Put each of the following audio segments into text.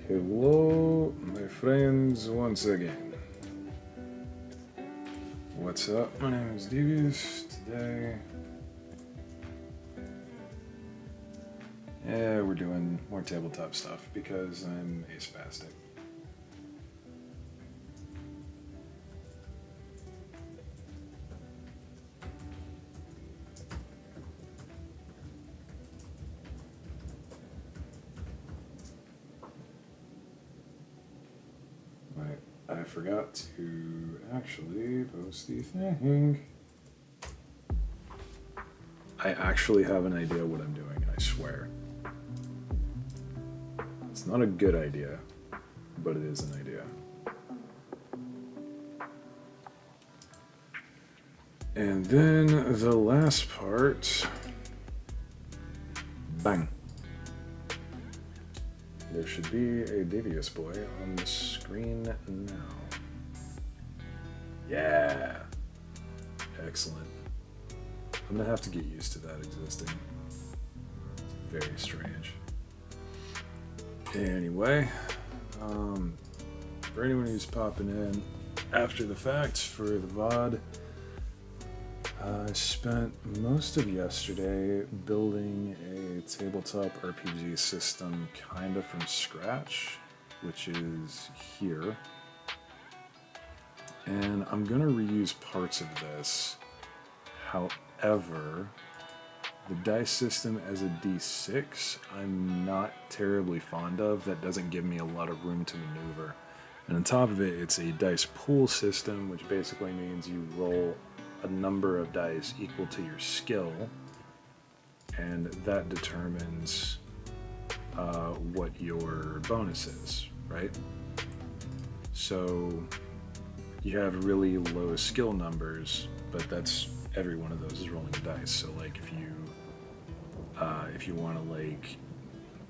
Hello, my friends, once again. What's up? My name is Devious. Today, we're doing more tabletop stuff because I'm a spastic. I forgot to actually post the thing. I actually have an idea what I'm doing, I swear. It's not a good idea, but it is an idea. And then the last part, bang. There should be a Devious Boy on the screen now. Yeah. Excellent. I'm gonna have to get used to that existing. It's very strange. Anyway, for anyone who's popping in after the fact for the VOD, I spent most of yesterday building a tabletop RPG system kind of from scratch, which is here. And I'm going to reuse parts of this. However, the dice system as a D6, I'm not terribly fond of. That doesn't give me a lot of room to maneuver. And on top of it, it's a dice pool system, which basically means you roll a number of dice equal to your skill, and that determines what your bonus is, right? So you have really low skill numbers, but that's every one of those is rolling a dice. So like if you want to like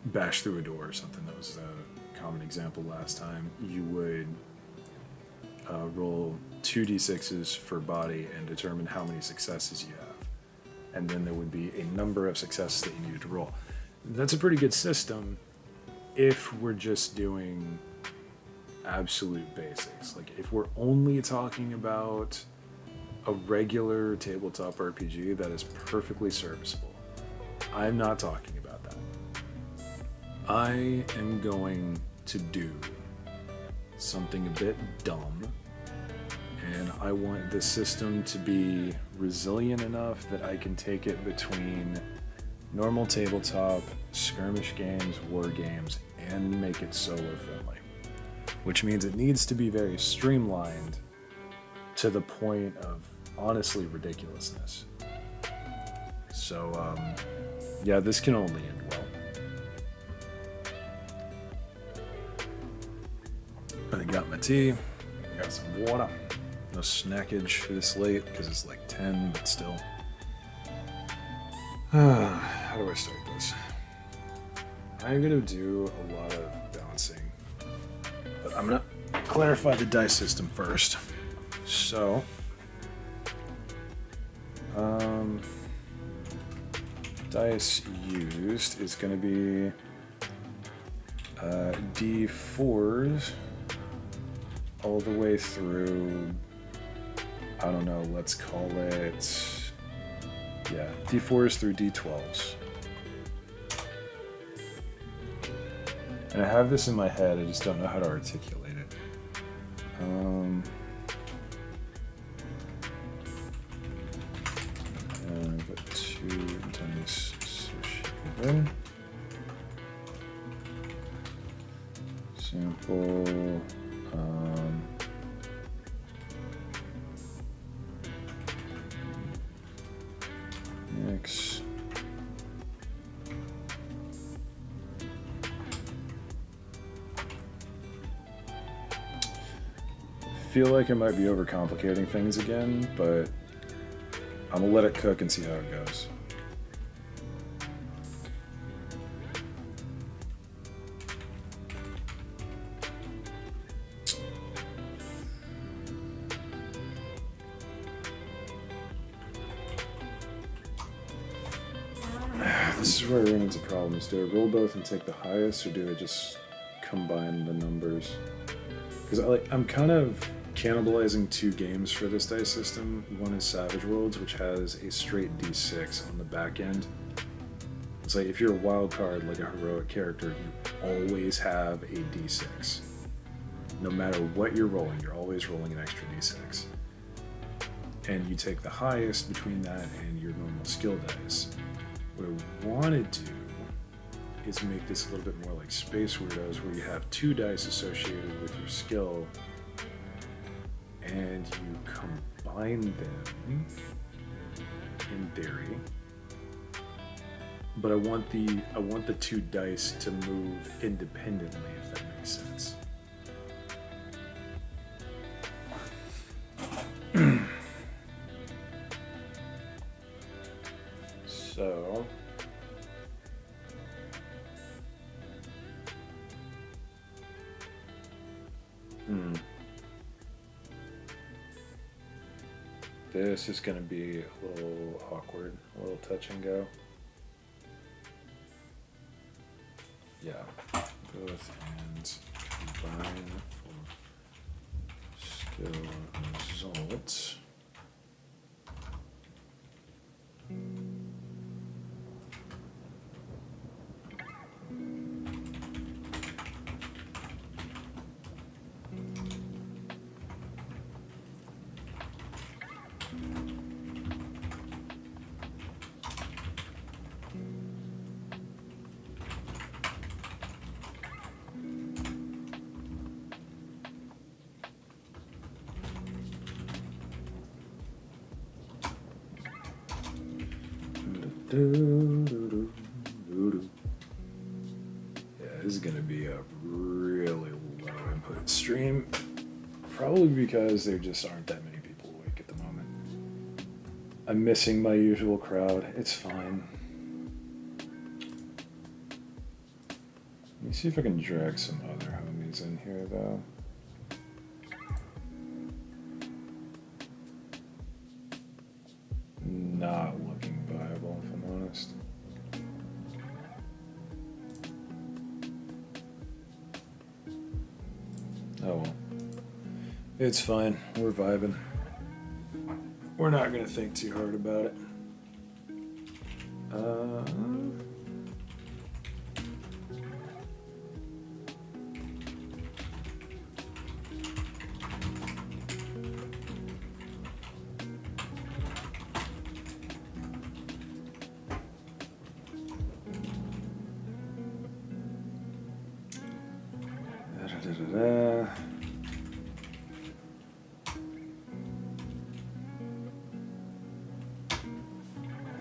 bash through a door or something, that was a common example last time, you would roll 2d6s for body and determine how many successes you have. And then there would be a number of successes that you needed to roll. That's a pretty good system if we're just doing absolute basics. Like if we're only talking about a regular tabletop RPG, that is perfectly serviceable. I'm not talking about that. I am going to do something a bit dumb, and I want the system to be resilient enough that I can take it between normal tabletop, skirmish games, war games, and make it solo friendly. Which means it needs to be very streamlined to the point of honestly ridiculousness. So, yeah, this can only end well. I got my tea, I got some water. No snackage this late because it's like 10, but still. How do I start this? I'm going to do a lot of balancing, but I'm going to clarify the dice system first. So, dice used is going to be D4s all the way through, I don't know, let's call it, yeah, D4s through D12s. And I have this in my head, I just don't know how to articulate it. And I've got 2 dice associated. Sample. Next. I feel like I might be overcomplicating things again, but I'm gonna let it cook and see how it goes. This is where I run into problems. Do I roll both and take the highest, or do I just combine the numbers. Because I'm kind of cannibalizing two games for this dice system. One is Savage Worlds, which has a straight d6 on the back end. It's like if you're a wild card, like a heroic character, you always have a d6. No matter what you're always rolling an extra d6. And you take the highest between that and your normal skill dice. What I want to do is make this a little bit more like Space Weirdos, where you have two dice associated with your skill, and you combine them, in theory. But I want the two dice to move independently, if that makes sense. So this is going to be a little awkward, a little touch and go. Yeah, both ends combine for skill results. Yeah, this is gonna be a really low input stream, probably because there just aren't that many people awake at the moment. I'm missing my usual crowd. It's fine. Let me see if I can drag some other homies in here though. Not looking viable, if I'm honest. Oh well. It's fine. We're vibing. We're not gonna think too hard about it.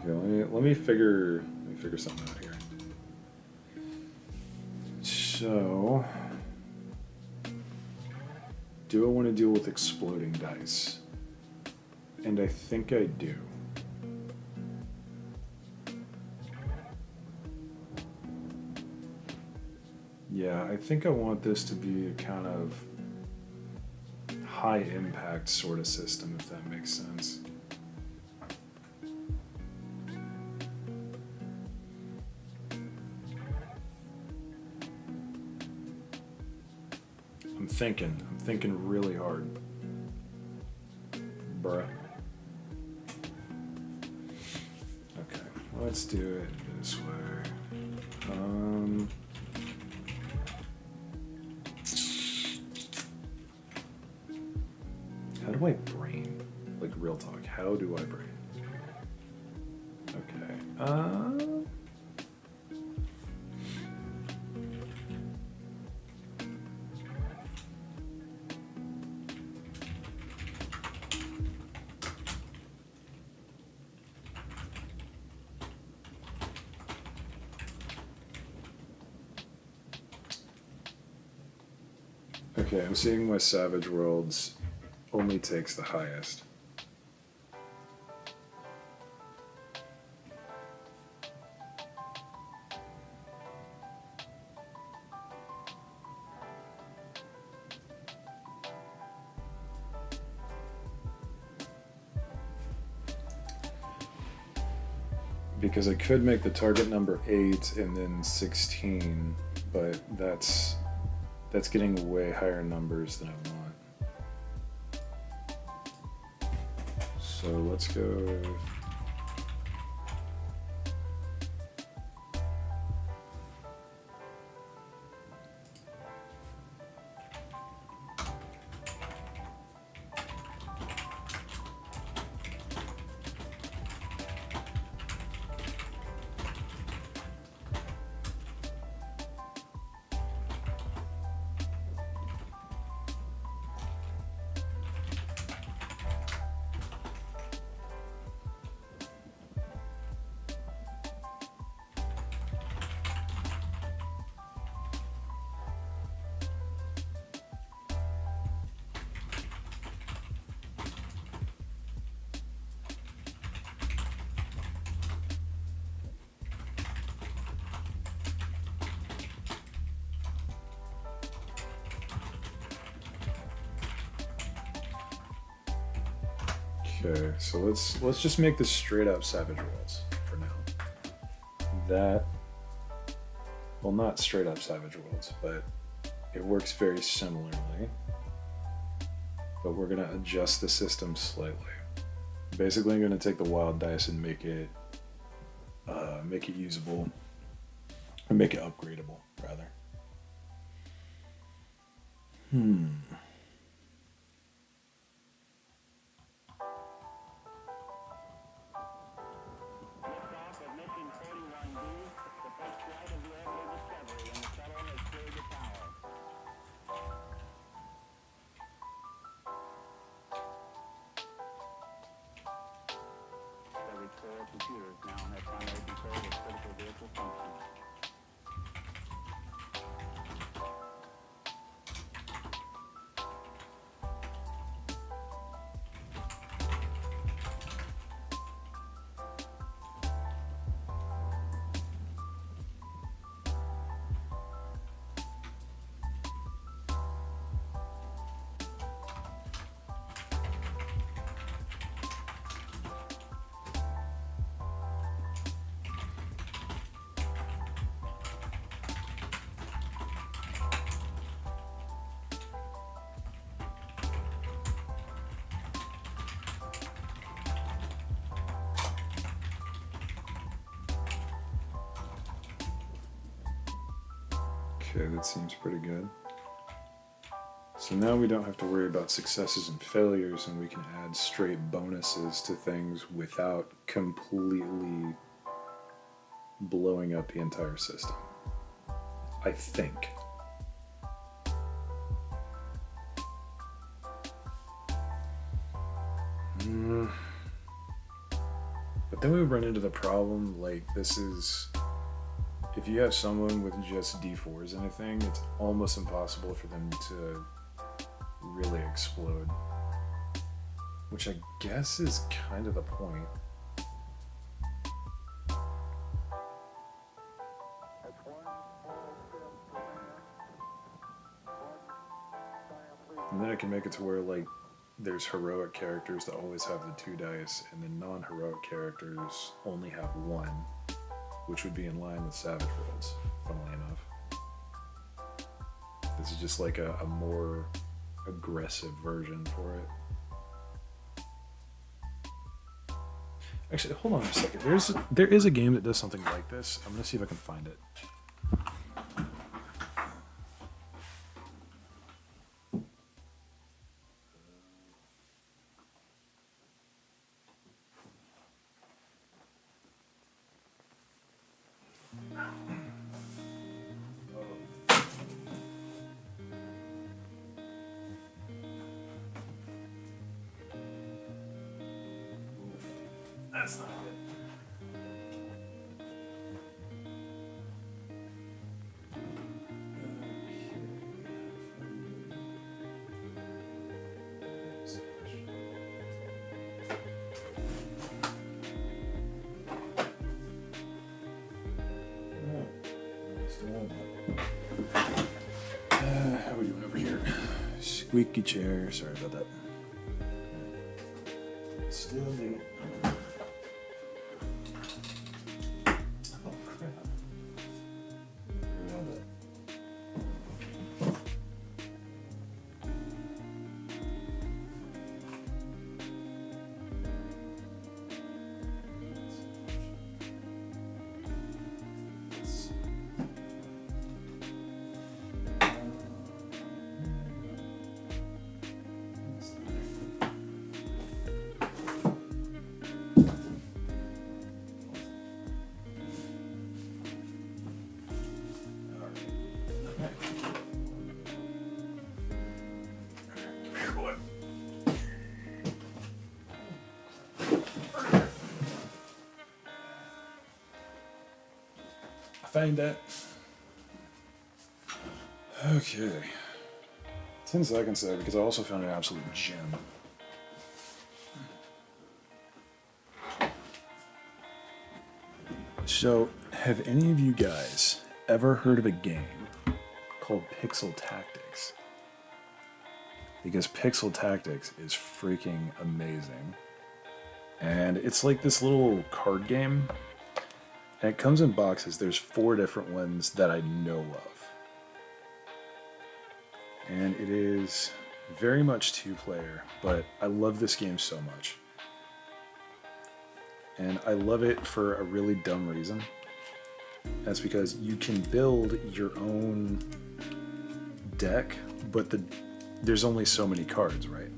Okay, let me figure something out here. So, do I want to deal with exploding dice? And I think I do. Yeah, I think I want this to be a kind of high impact sort of system, if that makes sense. I'm thinking really hard. Bruh. Okay, let's do it this way. How do I brain? Like real talk, how do I brain? Okay, okay, I'm seeing my Savage Worlds only takes the highest. Because I could make the target number 8 and then 16, but that's That's getting way higher numbers than I want. So let's go. Okay, so let's just make this straight up Savage Worlds for now. That, well, not straight up Savage Worlds, but it works very similarly. But we're gonna adjust the system slightly. Basically, I'm gonna take the wild dice and make it usable, or make it upgradable, rather. Computers now have primary control of critical vehicle functions. Okay, that seems pretty good. So now we don't have to worry about successes and failures, and we can add straight bonuses to things without completely blowing up the entire system. I think. But then we run into the problem, like, this is... If you have someone with just D4s and anything, it's almost impossible for them to really explode. Which I guess is kind of the point. And then I can make it to where, like, there's heroic characters that always have the 2 dice, and then non-heroic characters only have 1. Which would be in line with Savage Worlds, funnily enough. This is just like a more aggressive version for it. Actually, hold on a second. There is a game that does something like this. I'm gonna see if I can find it. That's not good. How are we doing over here? Squeaky chair. Sorry about that. Still late. Oh crap. find that. Okay. 10 seconds there because I also found an absolute gem. So, have any of you guys ever heard of a game called Pixel Tactics? Because Pixel Tactics is freaking amazing. And it's like this little card game. And it comes in boxes. There's 4 different ones that I know of. And it is very much 2-player, but I love this game so much. And I love it for a really dumb reason. That's because you can build your own deck, but there's only so many cards, right?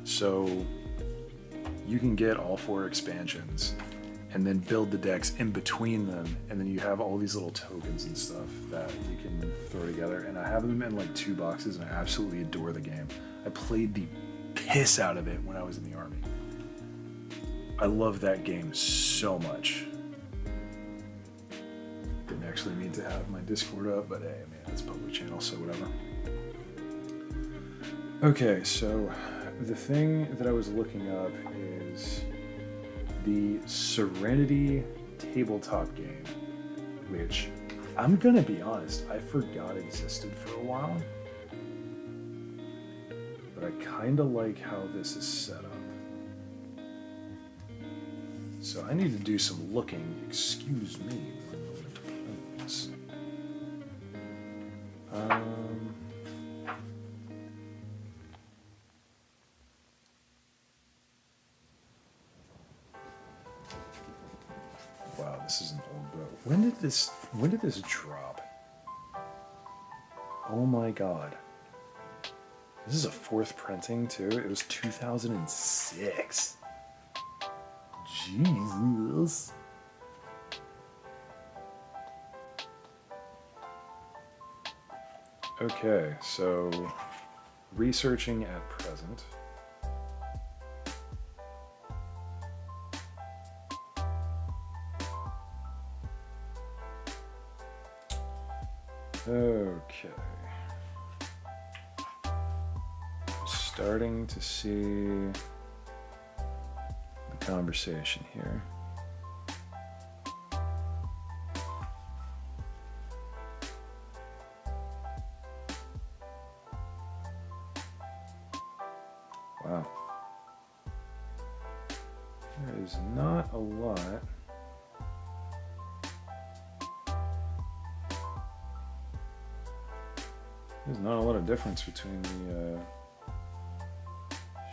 So you can get all 4 expansions and then build the decks in between them, and then you have all these little tokens and stuff that you can throw together. And I have them in like 2 boxes, and I absolutely adore the game. I played the piss out of it when I was in the army. I love that game so much. Didn't actually mean to have my Discord up, but hey, man, it's a public channel, so whatever. Okay, so the thing that I was looking up is the Serenity tabletop game, which I'm gonna be honest, I forgot existed for a while. But I kinda like how this is set up. So I need to do some looking. Excuse me. One moment, please. Wow, this is an old book. When did this drop? Oh my god. This is a 4th printing too. It was 2006. Jesus. Okay, so researching at present. Okay. Starting to see the conversation here. Wow. There is not a lot. There's not a lot of difference between the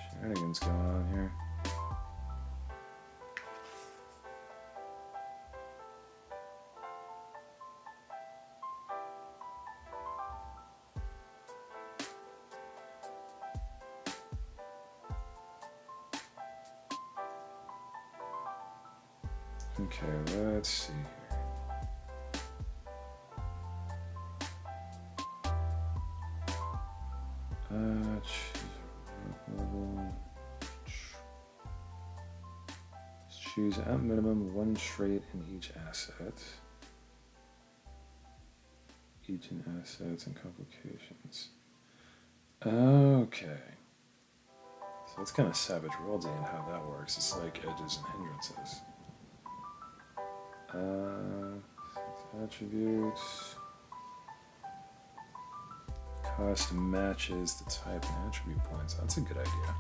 shenanigans going on here. Okay, let's see here. Choose at minimum 1 trait in each asset. Each in assets and complications. Okay. So that's kind of Savage Worldsy and how that works. It's like edges and hindrances. Attributes. Cost matches the type and attribute points. That's a good idea.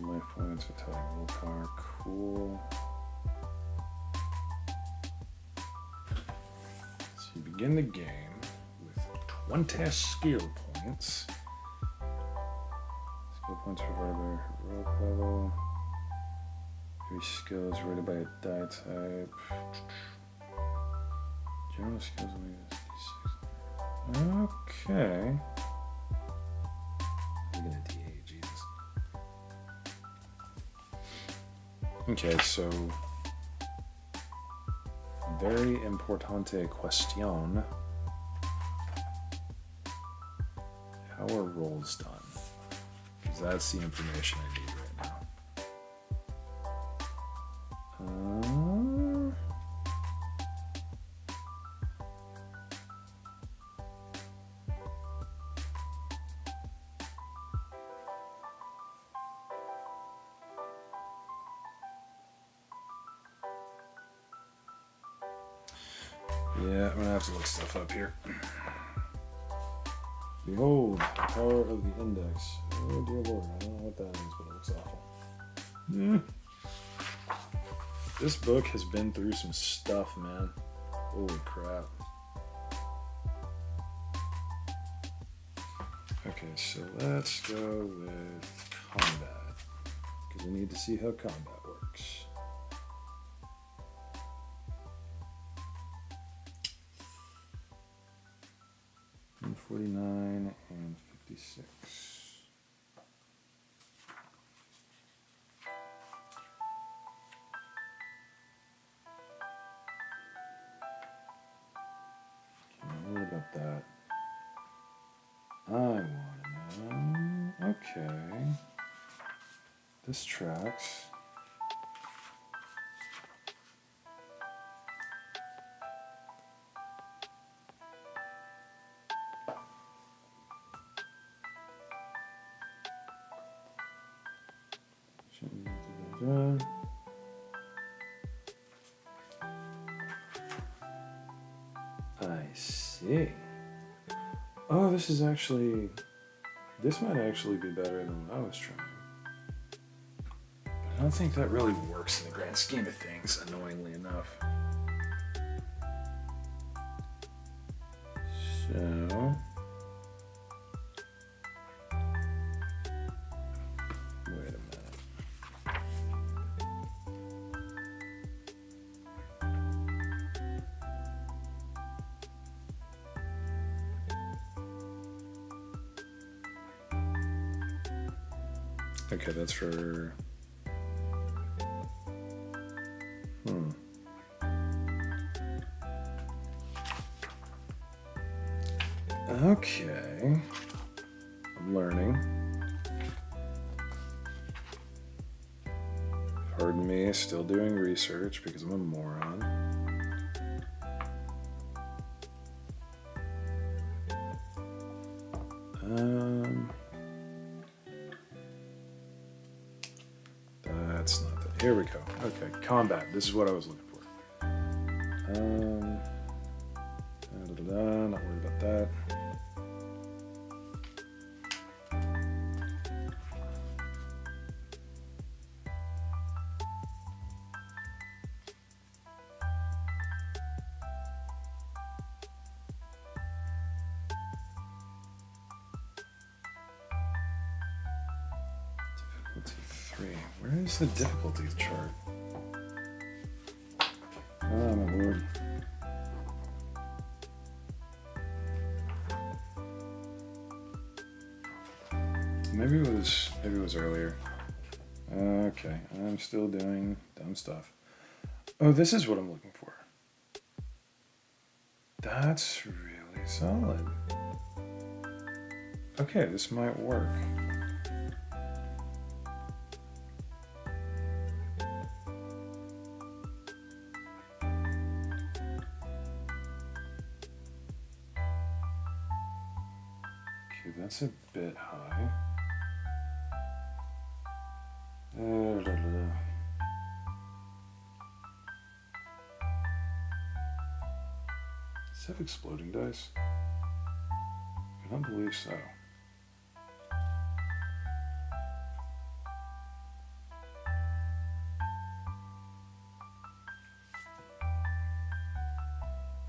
Life points for telling willpower. Cool. So you begin the game with 20 skill points. Skill points provided by heroic level. Every skill is rated by a die type. General skills only is D6. Okay. I'm gonna D8, Jesus. Okay, so very importante question. How are rolls done? Because that's the information I need right gonna have to look stuff up here. Behold, the power of the index. Oh dear lord, I don't know what that means, but it looks awful. Yeah. This book has been through some stuff, man. Holy crap. Okay, so let's go with combat. Because we need to see how combat works. And 49 and 56. What about that? I want to know. Okay. This tracks. I see. Oh, this is actually... This might actually be better than what I was trying. But I don't think that really works in the grand scheme of things, annoyingly enough. So... Wait a minute. Okay, that's for... Okay. I'm learning. Pardon me, still doing research because I'm a moron. That's not that. Here we go. Okay, combat. This is what I was looking for. Not worried about that. Difficulty 3. Where is the difficulty chart? Oh my lord. Maybe it was earlier. Okay, I'm still doing dumb stuff. Oh, this is what I'm looking for. That's really solid. Okay, this might work. Okay, that's a bit high. Does it have exploding dice? I don't believe so.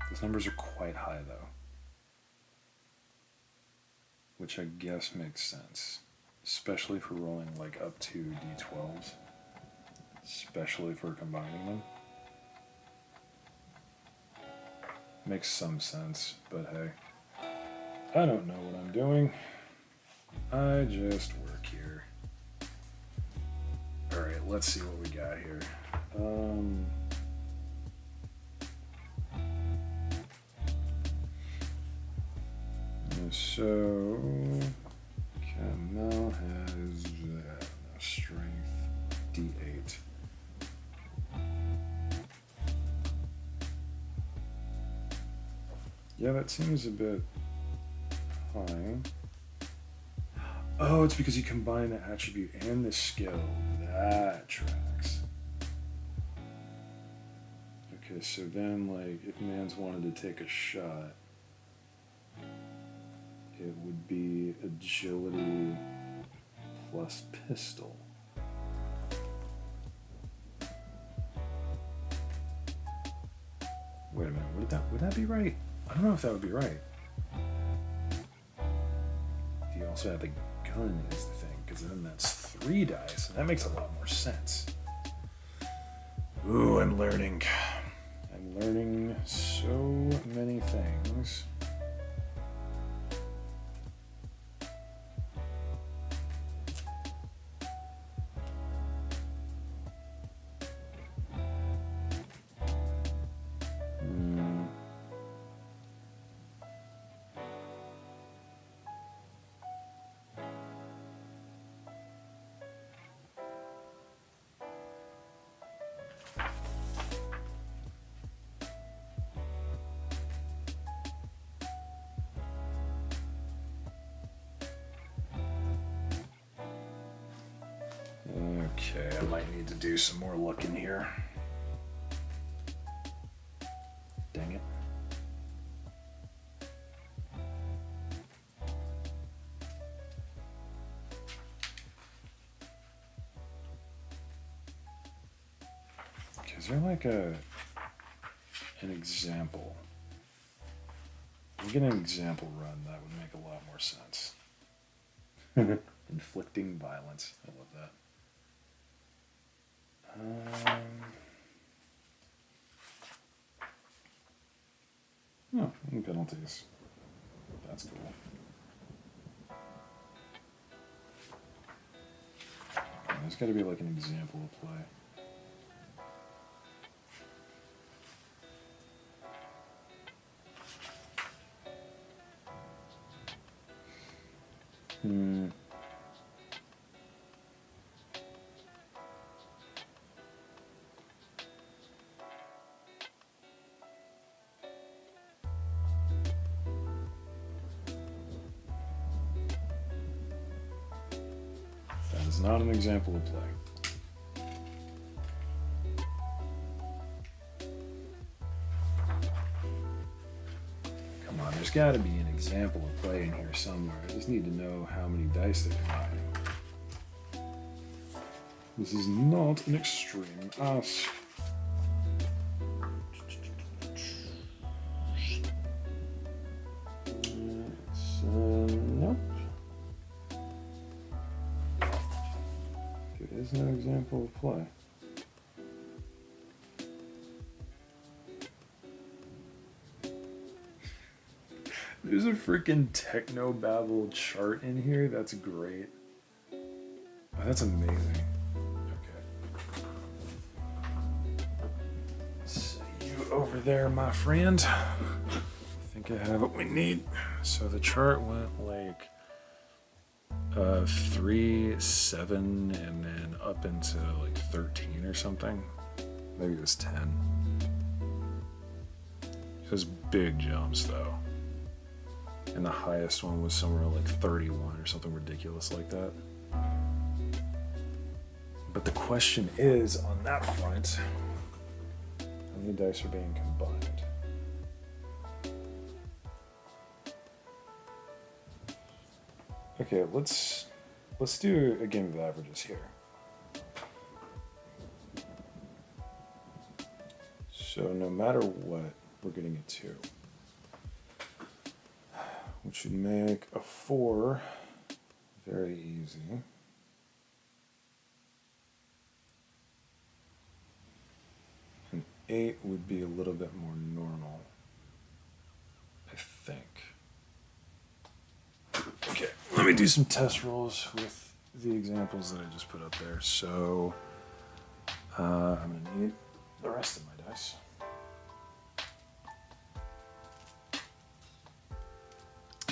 Those numbers are quite high though. Which I guess makes sense. Especially for rolling like up to d12s. Especially for combining them. Makes some sense, but hey. I don't know what I'm doing. I just work here. Alright, let's see what we got here. So, Camel has strength D8. Yeah, that seems a bit high. Oh, it's because you combine the attribute and the skill. That tracks. Okay, Okay, so then, like, if Mans wanted to take a shot, it would be agility plus pistol. Wait a minute, would that be right? I don't know if that would be right. You also have the gun is the thing, because then that's 3 dice, and that makes a lot more sense. Ooh, I'm learning. I'm learning so many things. Okay, I might need to do some more looking here. Dang it. Okay, is there like an example? If we get an example run, that would make a lot more sense. Inflicting violence. I love that. Oh, and penalties. That's cool. There's got to be like an example of play. That is not an example of play. Come on, there's got to be an example of play in here somewhere. I just need to know how many dice they're combining. This is not an extreme ask. Nope. There is no example of play. There's a freaking technobabble chart in here. That's great. Oh, that's amazing. Okay. So you over there, my friend. I think I have what we need. So the chart went like 3, 7, and then up into like 13 or something. Maybe it was 10. It was big jumps though. And the highest one was somewhere like 31 or something ridiculous like that. But the question is, on that front, how many dice are being combined? Okay, let's do a game of averages here. So no matter what, we're getting a 2. Which should make a 4 very easy. An 8 would be a little bit more normal, I think. Okay, let me do some test rolls with the examples that I just put up there. So I'm going to need the rest of my dice.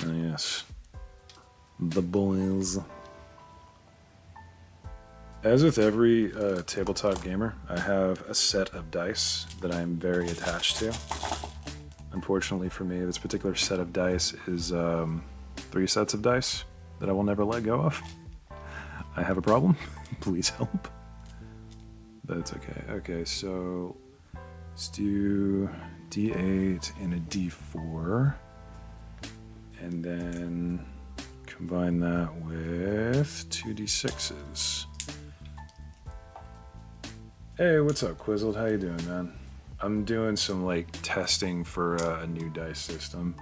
Oh, yes. The boys. As with every tabletop gamer, I have a set of dice that I'm very attached to. Unfortunately for me, this particular set of dice is 3 sets of dice that I will never let go of. I have a problem. Please help. But it's okay. Okay, so Let's do D8 and a D4. And then combine that with 2d6s. Hey, what's up, Quizzled? How you doing, man? I'm doing some like testing for a new dice system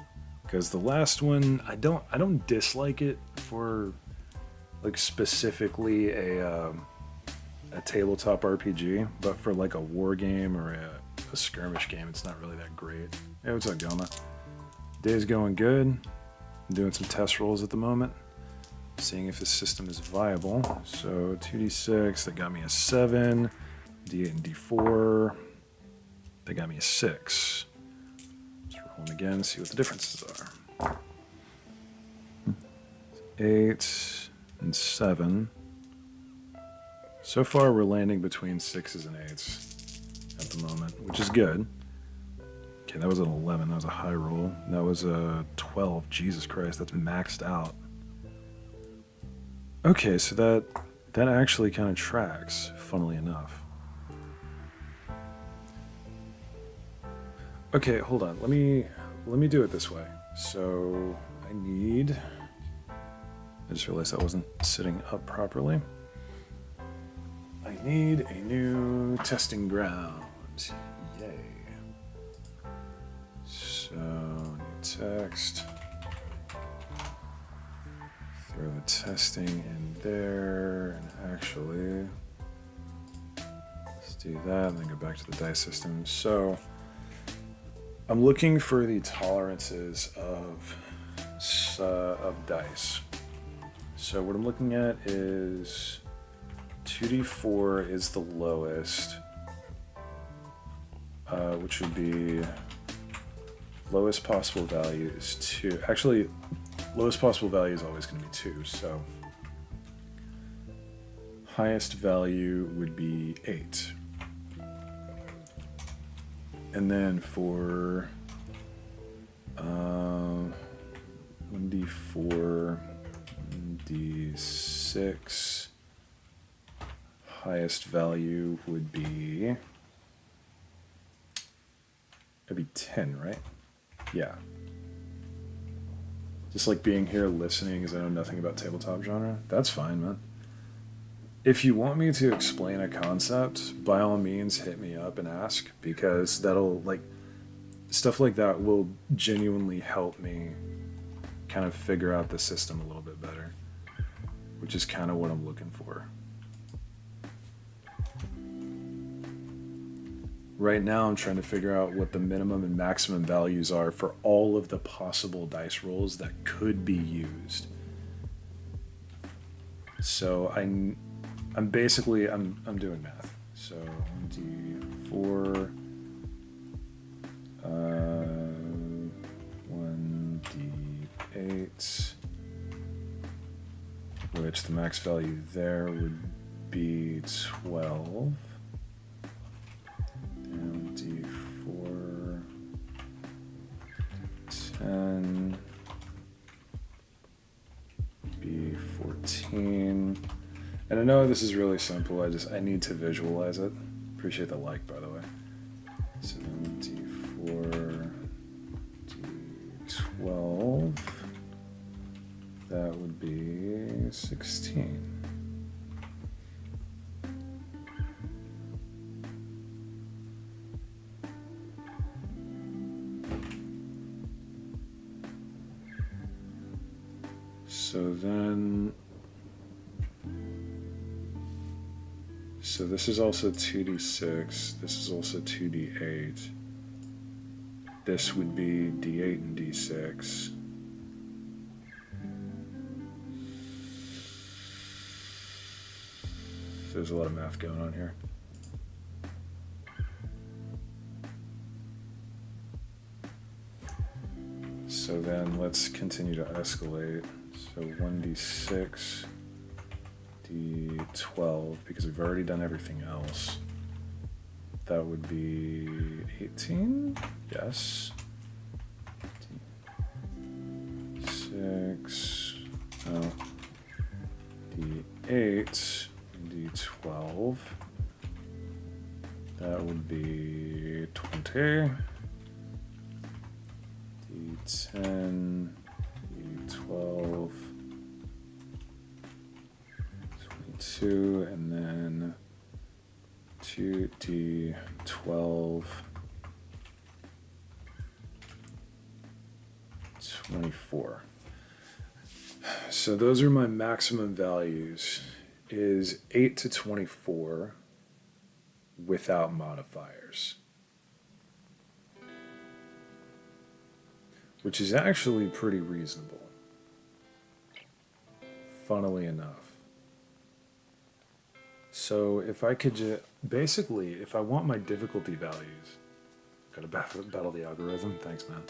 because the last one I don't dislike it for like specifically a tabletop RPG, but for like a war game or a skirmish game, it's not really that great. Hey, what's up, Goma? Day's going good. I'm doing some test rolls at the moment, seeing if this system is viable. So 2d6, that got me a 7. D8 and D4, they got me a 6. Let's roll them again, see what the differences are. 8 and 7. So far, we're landing between 6s and 8s at the moment, which is good. Okay, that was an 11. That was a high roll. That was a 12. Jesus Christ, that's maxed out. Okay, so that actually kind of tracks, funnily enough. Okay, hold on. Let me do it this way. So I just realized I wasn't sitting up properly. I need a new testing ground. Yay. So, new text. Throw the testing in there, and actually, let's do that, and then go back to the dice system. So, I'm looking for the tolerances of dice. So what I'm looking at is 2d4 is the lowest, which would be lowest possible value is 2. Actually, lowest possible value is always going to be 2. So highest value would be 8. And then for 1d4, d6, highest value would be, it'd be 10, right? Yeah. Just like being here listening because I know nothing about tabletop genre. That's fine, man. If you want me to explain a concept, by all means hit me up and ask, because that'll, like, stuff like that will genuinely help me kind of figure out the system a little bit better, which is kind of what I'm looking for. Right now I'm trying to figure out what the minimum and maximum values are for all of the possible dice rolls that could be used. So I'm basically doing math. So 1d4, 1d8, which the max value there would be 12. And d4, 10, b14. And I know this is really simple, I need to visualize it. Appreciate the like, by the way. So d4, d12, that would be 16. So then, so this is also 2d6, this is also 2d8. This would be d8 and d6. There's a lot of math going on here. So then let's continue to escalate. So 1d6, d12, because we've already done everything else. That would be 18? Yes. D6, oh, d8, d12. That would be 20. D10, D12, 22, and then 2D12, 24. So those are my maximum values, is 8 to 24 without modifiers. Which is actually pretty reasonable, funnily enough. So if I could just, basically, if I want my difficulty values, gotta battle the algorithm, thanks man.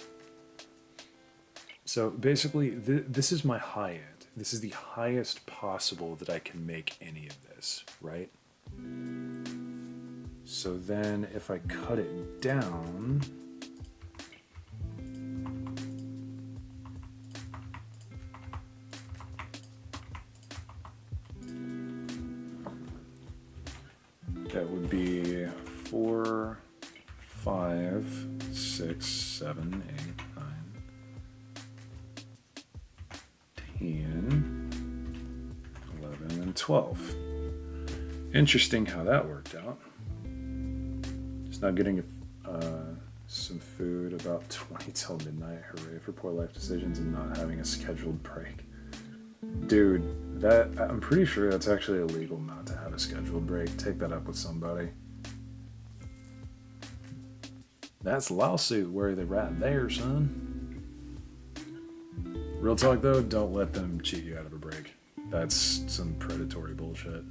So basically, this is my high end. This is the highest possible that I can make any of this, right? So then if I cut it down, that would be 4, 5, 6, 7, 8, 9, 10, 11, and 12. Interesting how that worked out. Just now getting some food about 20 till midnight. Hooray for poor life decisions and not having a scheduled break. Dude, I'm pretty sure that's actually illegal not to have a scheduled break. Take that up with somebody. That's lawsuit worthy right there, son. Real talk though, don't let them cheat you out of a break. That's some predatory bullshit.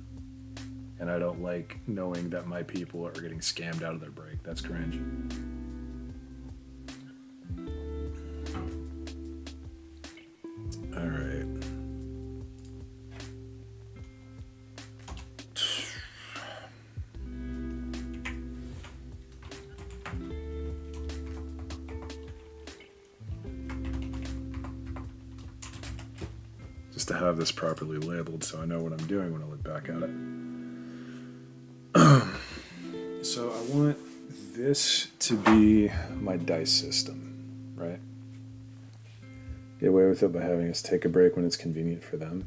And I don't like knowing that my people are getting scammed out of their break. That's cringe. All right. Just to have this properly labeled so I know what I'm doing when I look back at it. So I want this to be my dice system, right? Get away with it by having us take a break when it's convenient for them.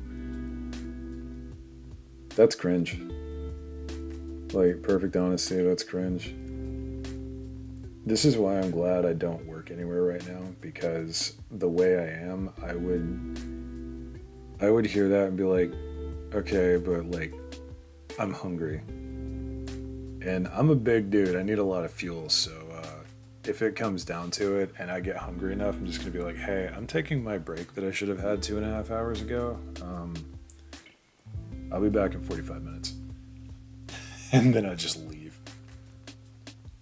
That's cringe. Like, perfect honesty, that's cringe. This is why I'm glad I don't work anywhere right now, because the way I am, I would hear that and be like, okay, but like, I'm hungry. And I'm a big dude, I need a lot of fuel, so if it comes down to it and I get hungry enough, I'm just gonna be like, hey, I'm taking my break that I should have had 2.5 hours ago. I'll be back in 45 minutes. And then I just leave.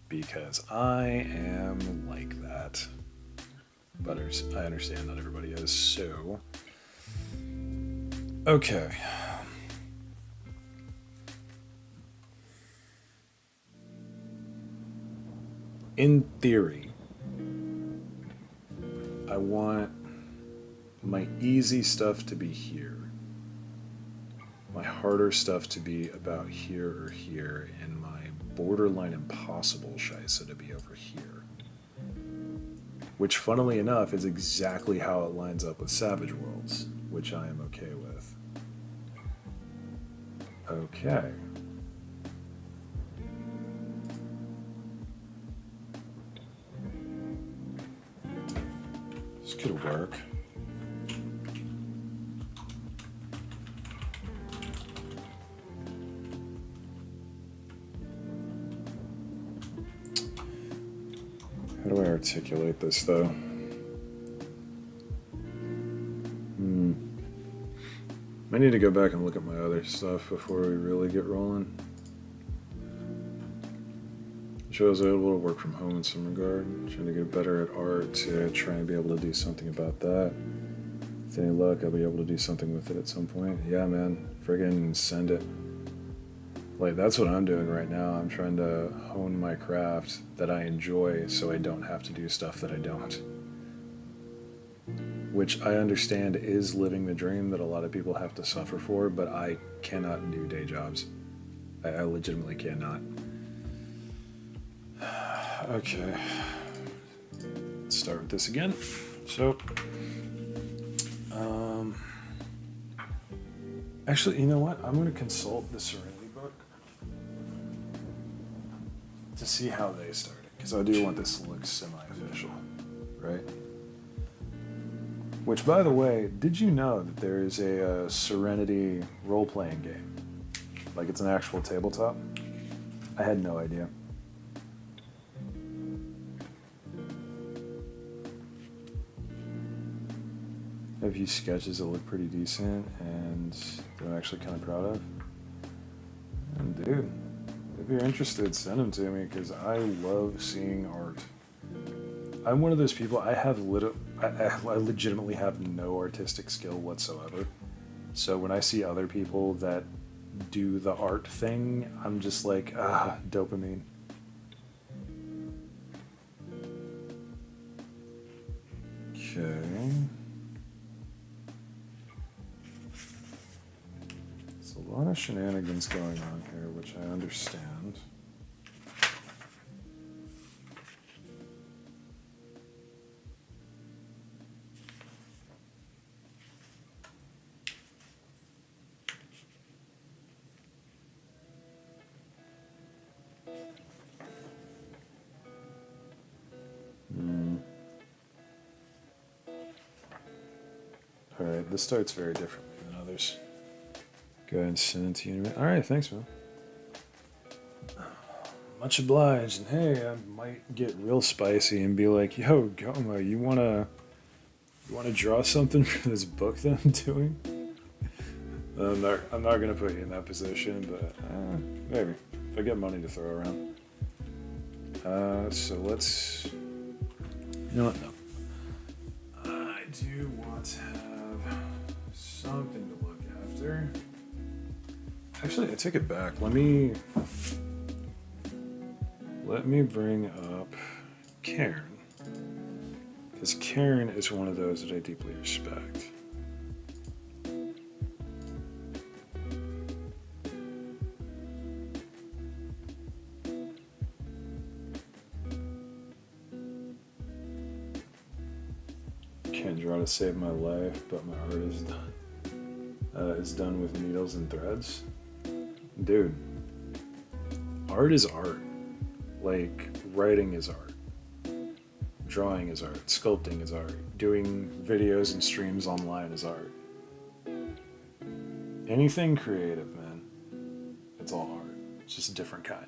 Because I am like that. But I understand not everybody is, so. Okay. In theory, I want my easy stuff to be here, my harder stuff to be about here or here, and my borderline impossible shisa to be over here. Which, funnily enough, is exactly how it lines up with Savage Worlds, which I am okay with. Okay. This could work. How do I articulate this though? I need to go back and look at my other stuff before we really get rolling. I was able to work from home in some regard, trying to get better at art to try and be able to do something about that. With any luck, I'll be able to do something with it at some point. Yeah, man, friggin' send it. Like, that's what I'm doing right now. I'm trying to hone my craft that I enjoy so I don't have to do stuff that I don't. Which I understand is living the dream that a lot of people have to suffer for, but I cannot do day jobs. I legitimately cannot. Okay. Let's start with this again. So, actually, you know what? I'm going to consult the Serenity book to see how they started, because I do want this to look semi-official, right? Which, by the way, did you know that there is a Serenity role-playing game? Like, it's an actual tabletop? I had no idea. I have a few sketches that look pretty decent and that I'm actually kind of proud of. And dude, if you're interested, send them to me, because I love seeing art. I'm one of those people, I legitimately have no artistic skill whatsoever. So when I see other people that do the art thing, I'm just like, dopamine. Okay. There's a lot of shenanigans going on here, which I understand. Alright, this starts very differently than others. Go ahead and send it to you. Alright, thanks, man. Much obliged. And hey, I might get real spicy and be like, yo, Goma, you wanna draw something for this book that I'm doing? I'm not gonna put you in that position, but maybe. If I get money to throw around. So let's... You know what? No. I do want to have something to look after. Actually, I take it back. Let me bring up Karen. Because Karen is one of those that I deeply respect. Can't draw to save my life, but my art is done. Is done with needles and threads. Dude, art is art. Like, writing is art. Drawing is art. Sculpting is art. Doing videos and streams online is art. Anything creative, man. It's all art. It's just a different kind.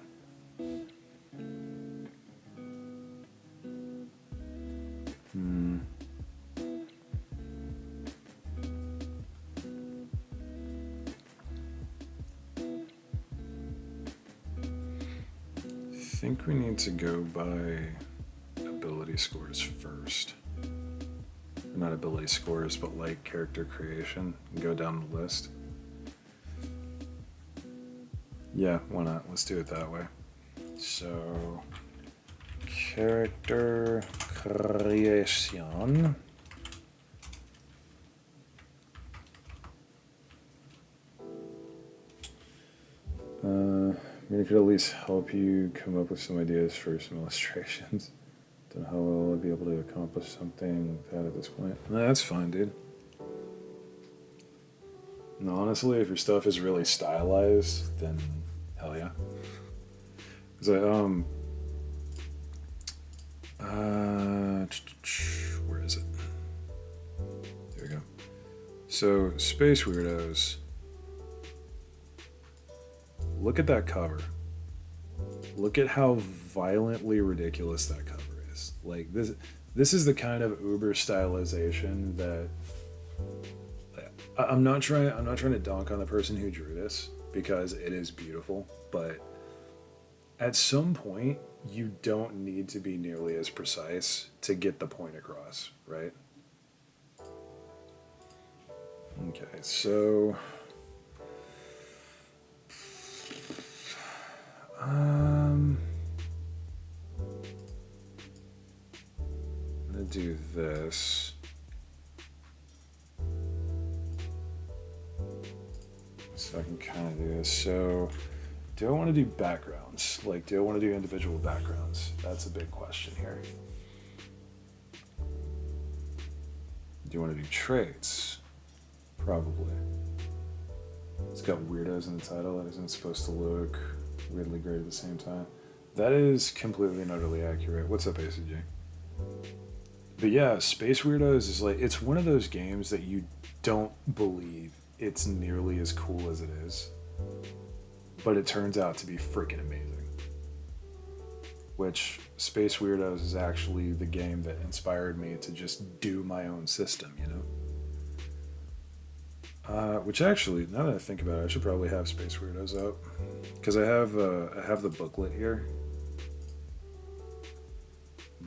I think we need to go by ability scores first. Not ability scores, but like character creation. And go down the list. Yeah, why not? Let's do it that way. So, character creation. I mean, it could at least help you come up with some ideas for some illustrations. Don't know how well I'll be able to accomplish something with that at this point. No, that's fine, dude. No, honestly, if your stuff is really stylized, then hell yeah. Because where is it? There we go. So, Space Weirdos. Look at that cover. Look at how violently ridiculous that cover is. Like, this is the kind of uber stylization that I'm not trying to dunk on the person who drew this, because it is beautiful, but at some point you don't need to be nearly as precise to get the point across, right? Okay, so I'm gonna do this. So I can kind of do this. So Do I want to do backgrounds? Like, do I want to do individual backgrounds? That's a big question here. Do you want to do traits? Probably. It's got weirdos in the title. That isn't supposed to look weirdly great at the same time. That is completely and utterly accurate. What's up, ACG? But yeah, Space Weirdos is like, it's one of those games that you don't believe it's nearly as cool as it is. But it turns out to be freaking amazing. Which, Space Weirdos is actually the game that inspired me to just do my own system, you know? Which actually, now that I think about it, I should probably have Space Weirdos out. Because I have the booklet here.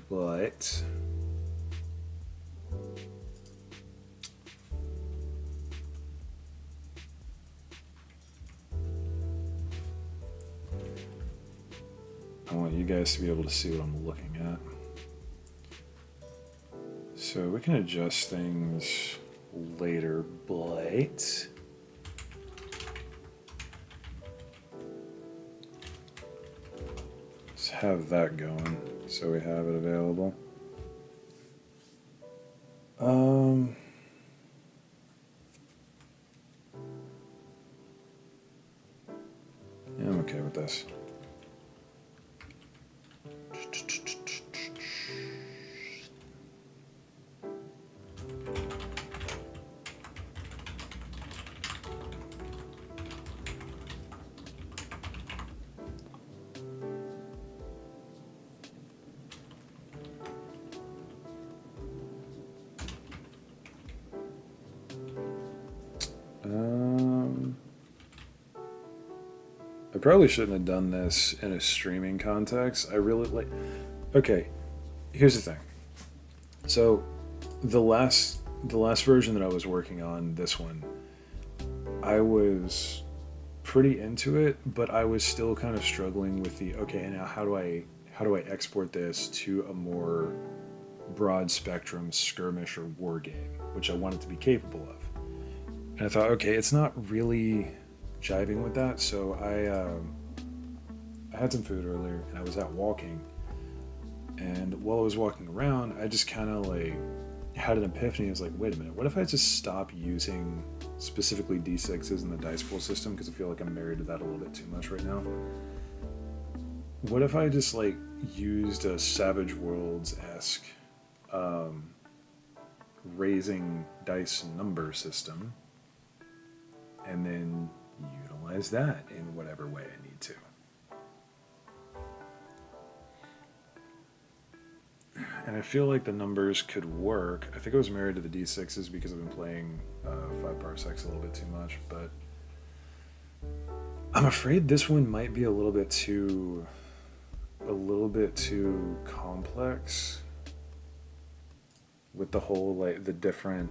But I want you guys to be able to see what I'm looking at. So we can adjust things later, but let's have that going so we have it available. Yeah, I'm okay with this. I probably shouldn't have done this in a streaming context. I really like. Okay, here's the thing. So, the last version that I was working on, this one, I was pretty into it, but I was still kind of struggling with the okay. Now, how do I export this to a more broad spectrum skirmish or war game, which I wanted to be capable of? And I thought, okay, it's not really jiving with that, so I had some food earlier and I was out walking, and while I was walking around, I just kind of like had an epiphany. I was like, wait a minute, what if I just stop using specifically D6s in the dice pool system, because I feel like I'm married to that a little bit too much right now. What if I just like used a Savage Worlds-esque raising dice number system, and then utilize that in whatever way I need to. And I feel like the numbers could work. I think I was married to the D6s because I've been playing 5 Parsecs a little bit too much, but I'm afraid this one might be a little bit too complex with the whole like the different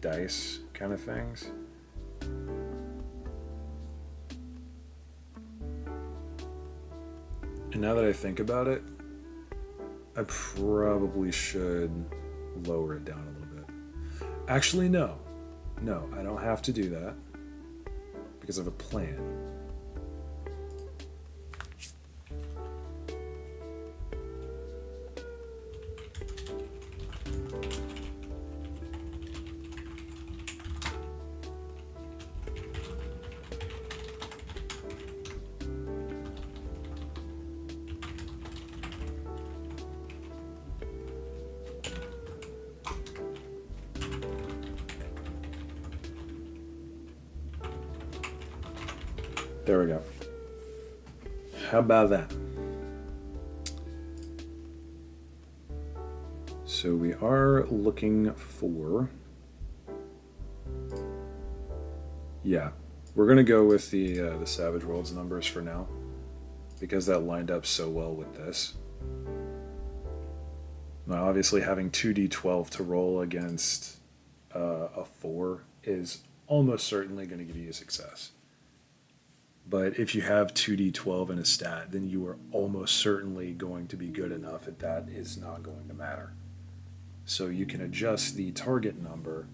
dice kind of things. And now that I think about it, I probably should lower it down a little bit. Actually, no. No, I don't have to do that because I have a plan. There we go. How about that? So we are looking for... Yeah, we're going to go with the Savage Worlds numbers for now, because that lined up so well with this. Now, obviously, having 2d12 to roll against a 4 is almost certainly going to give you a success. But if you have 2d12 in a stat, then you are almost certainly going to be good enough that is not going to matter. So you can adjust the target number.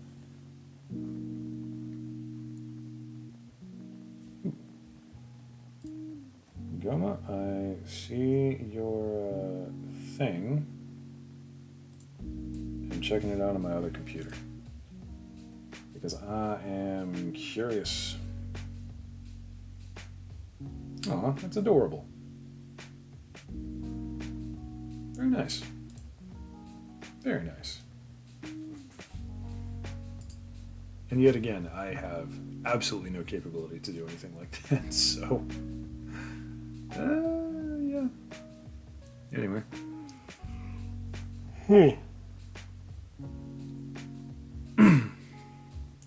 Goma, I see your thing. I'm checking it out on my other computer because I am curious. Aw, that's adorable. Very nice. Very nice. And yet again, I have absolutely no capability to do anything like that, so... yeah. Anyway.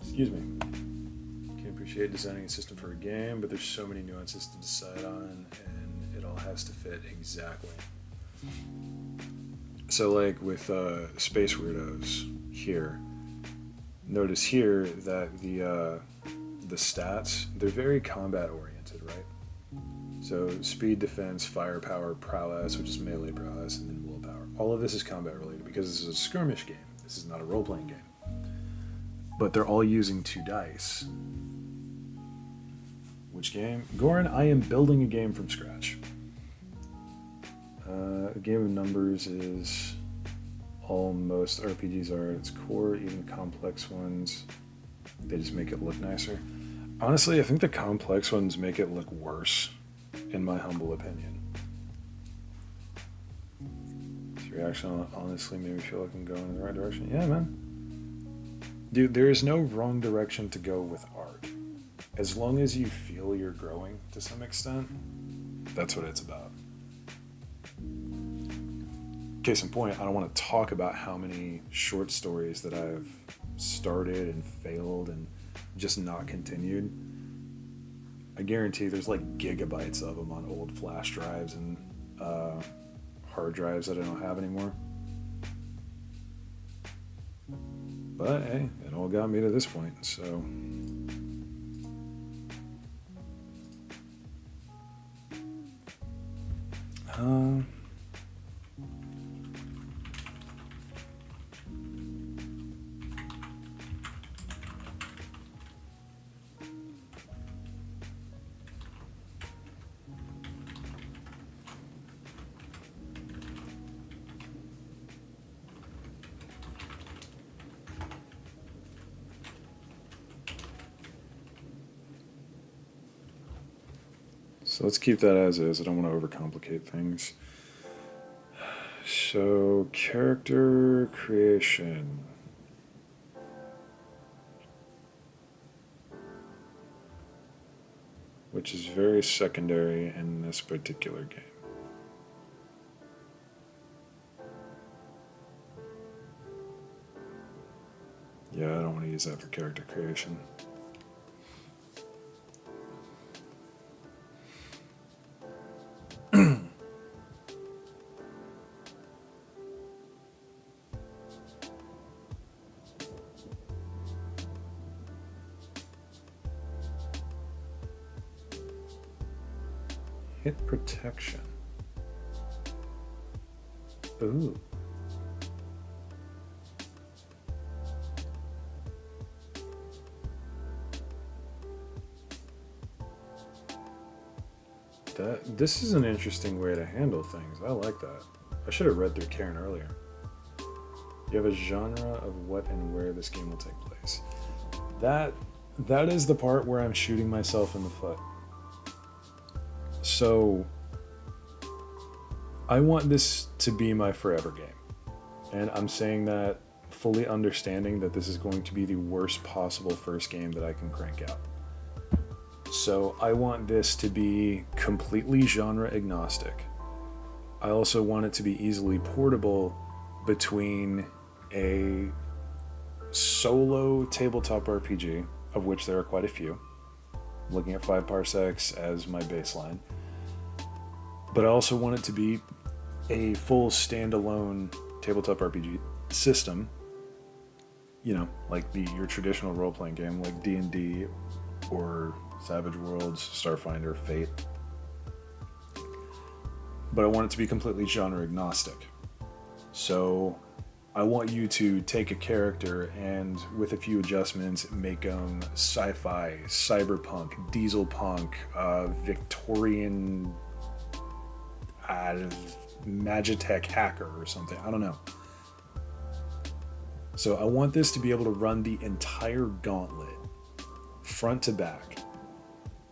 Excuse me. Can appreciate designing a system for a game, but there's so many nuances to decide on, and it all has to fit exactly. So, like with Space Weirdos here, notice here that the stats, they're very combat oriented, right? So speed, defense, firepower, prowess, which is melee prowess, and then willpower. All of this is combat related because this is a skirmish game. This is not a role-playing game. But they're all using 2 dice. Which game? Goran, I am building a game from scratch. A game of numbers is all most RPGs are at its core, even complex ones. They just make it look nicer. Honestly, I think the complex ones make it look worse, in my humble opinion. This reaction honestly made me feel like I'm going in the right direction. Yeah, man. Dude, there is no wrong direction to go with art. As long as you feel you're growing to some extent, that's what it's about. Case in point, I don't want to talk about how many short stories that I've started and failed and just not continued. I guarantee there's like gigabytes of them on old flash drives and hard drives that I don't have anymore. But hey, it all got me to this point, so... So let's keep that as is. I don't want to overcomplicate things. So, character creation. Which is very secondary in this particular game. Yeah, I don't want to use that for character creation. Hit protection. Ooh. This is an interesting way to handle things. I like that. I should have read through Karen earlier. You have a genre of what and where this game will take place. That is the part where I'm shooting myself in the foot. So, I want this to be my forever game. And I'm saying that fully understanding that this is going to be the worst possible first game that I can crank out. So, I want this to be completely genre agnostic. I also want it to be easily portable between a solo tabletop RPG, of which there are quite a few. I'm looking at 5 parsecs as my baseline. But I also want it to be a full standalone tabletop RPG system. You know, like your traditional role-playing game, like D&D or Savage Worlds, Starfinder, Fate. But I want it to be completely genre agnostic. So I want you to take a character and, with a few adjustments, make them sci-fi, cyberpunk, diesel punk, Victorian Magitech hacker or something. I don't know. So I want this to be able to run the entire gauntlet, front to back.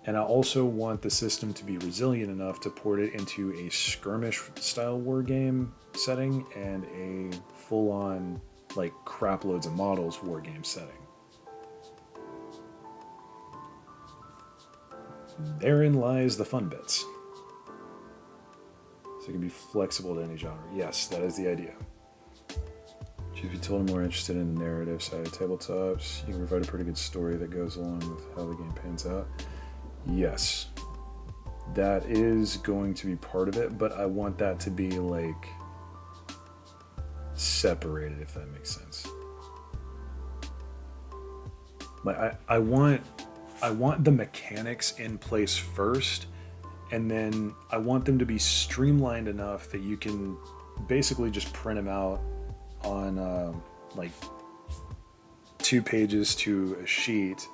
And I also want the system to be resilient enough to port it into a skirmish style war game setting and a full-on, like, crap loads of models war game setting. Therein lies the fun bits. So it can be flexible to any genre. Yes, that is the idea. Truth be told, I'm more interested in the narrative side of tabletops. You can provide a pretty good story that goes along with how the game pans out. Yes, that is going to be part of it, but I want that to be, like, separated, if that makes sense. Like, I want the mechanics in place first, and then I want them to be streamlined enough that you can basically just print them out on like 2 pages to a sheet,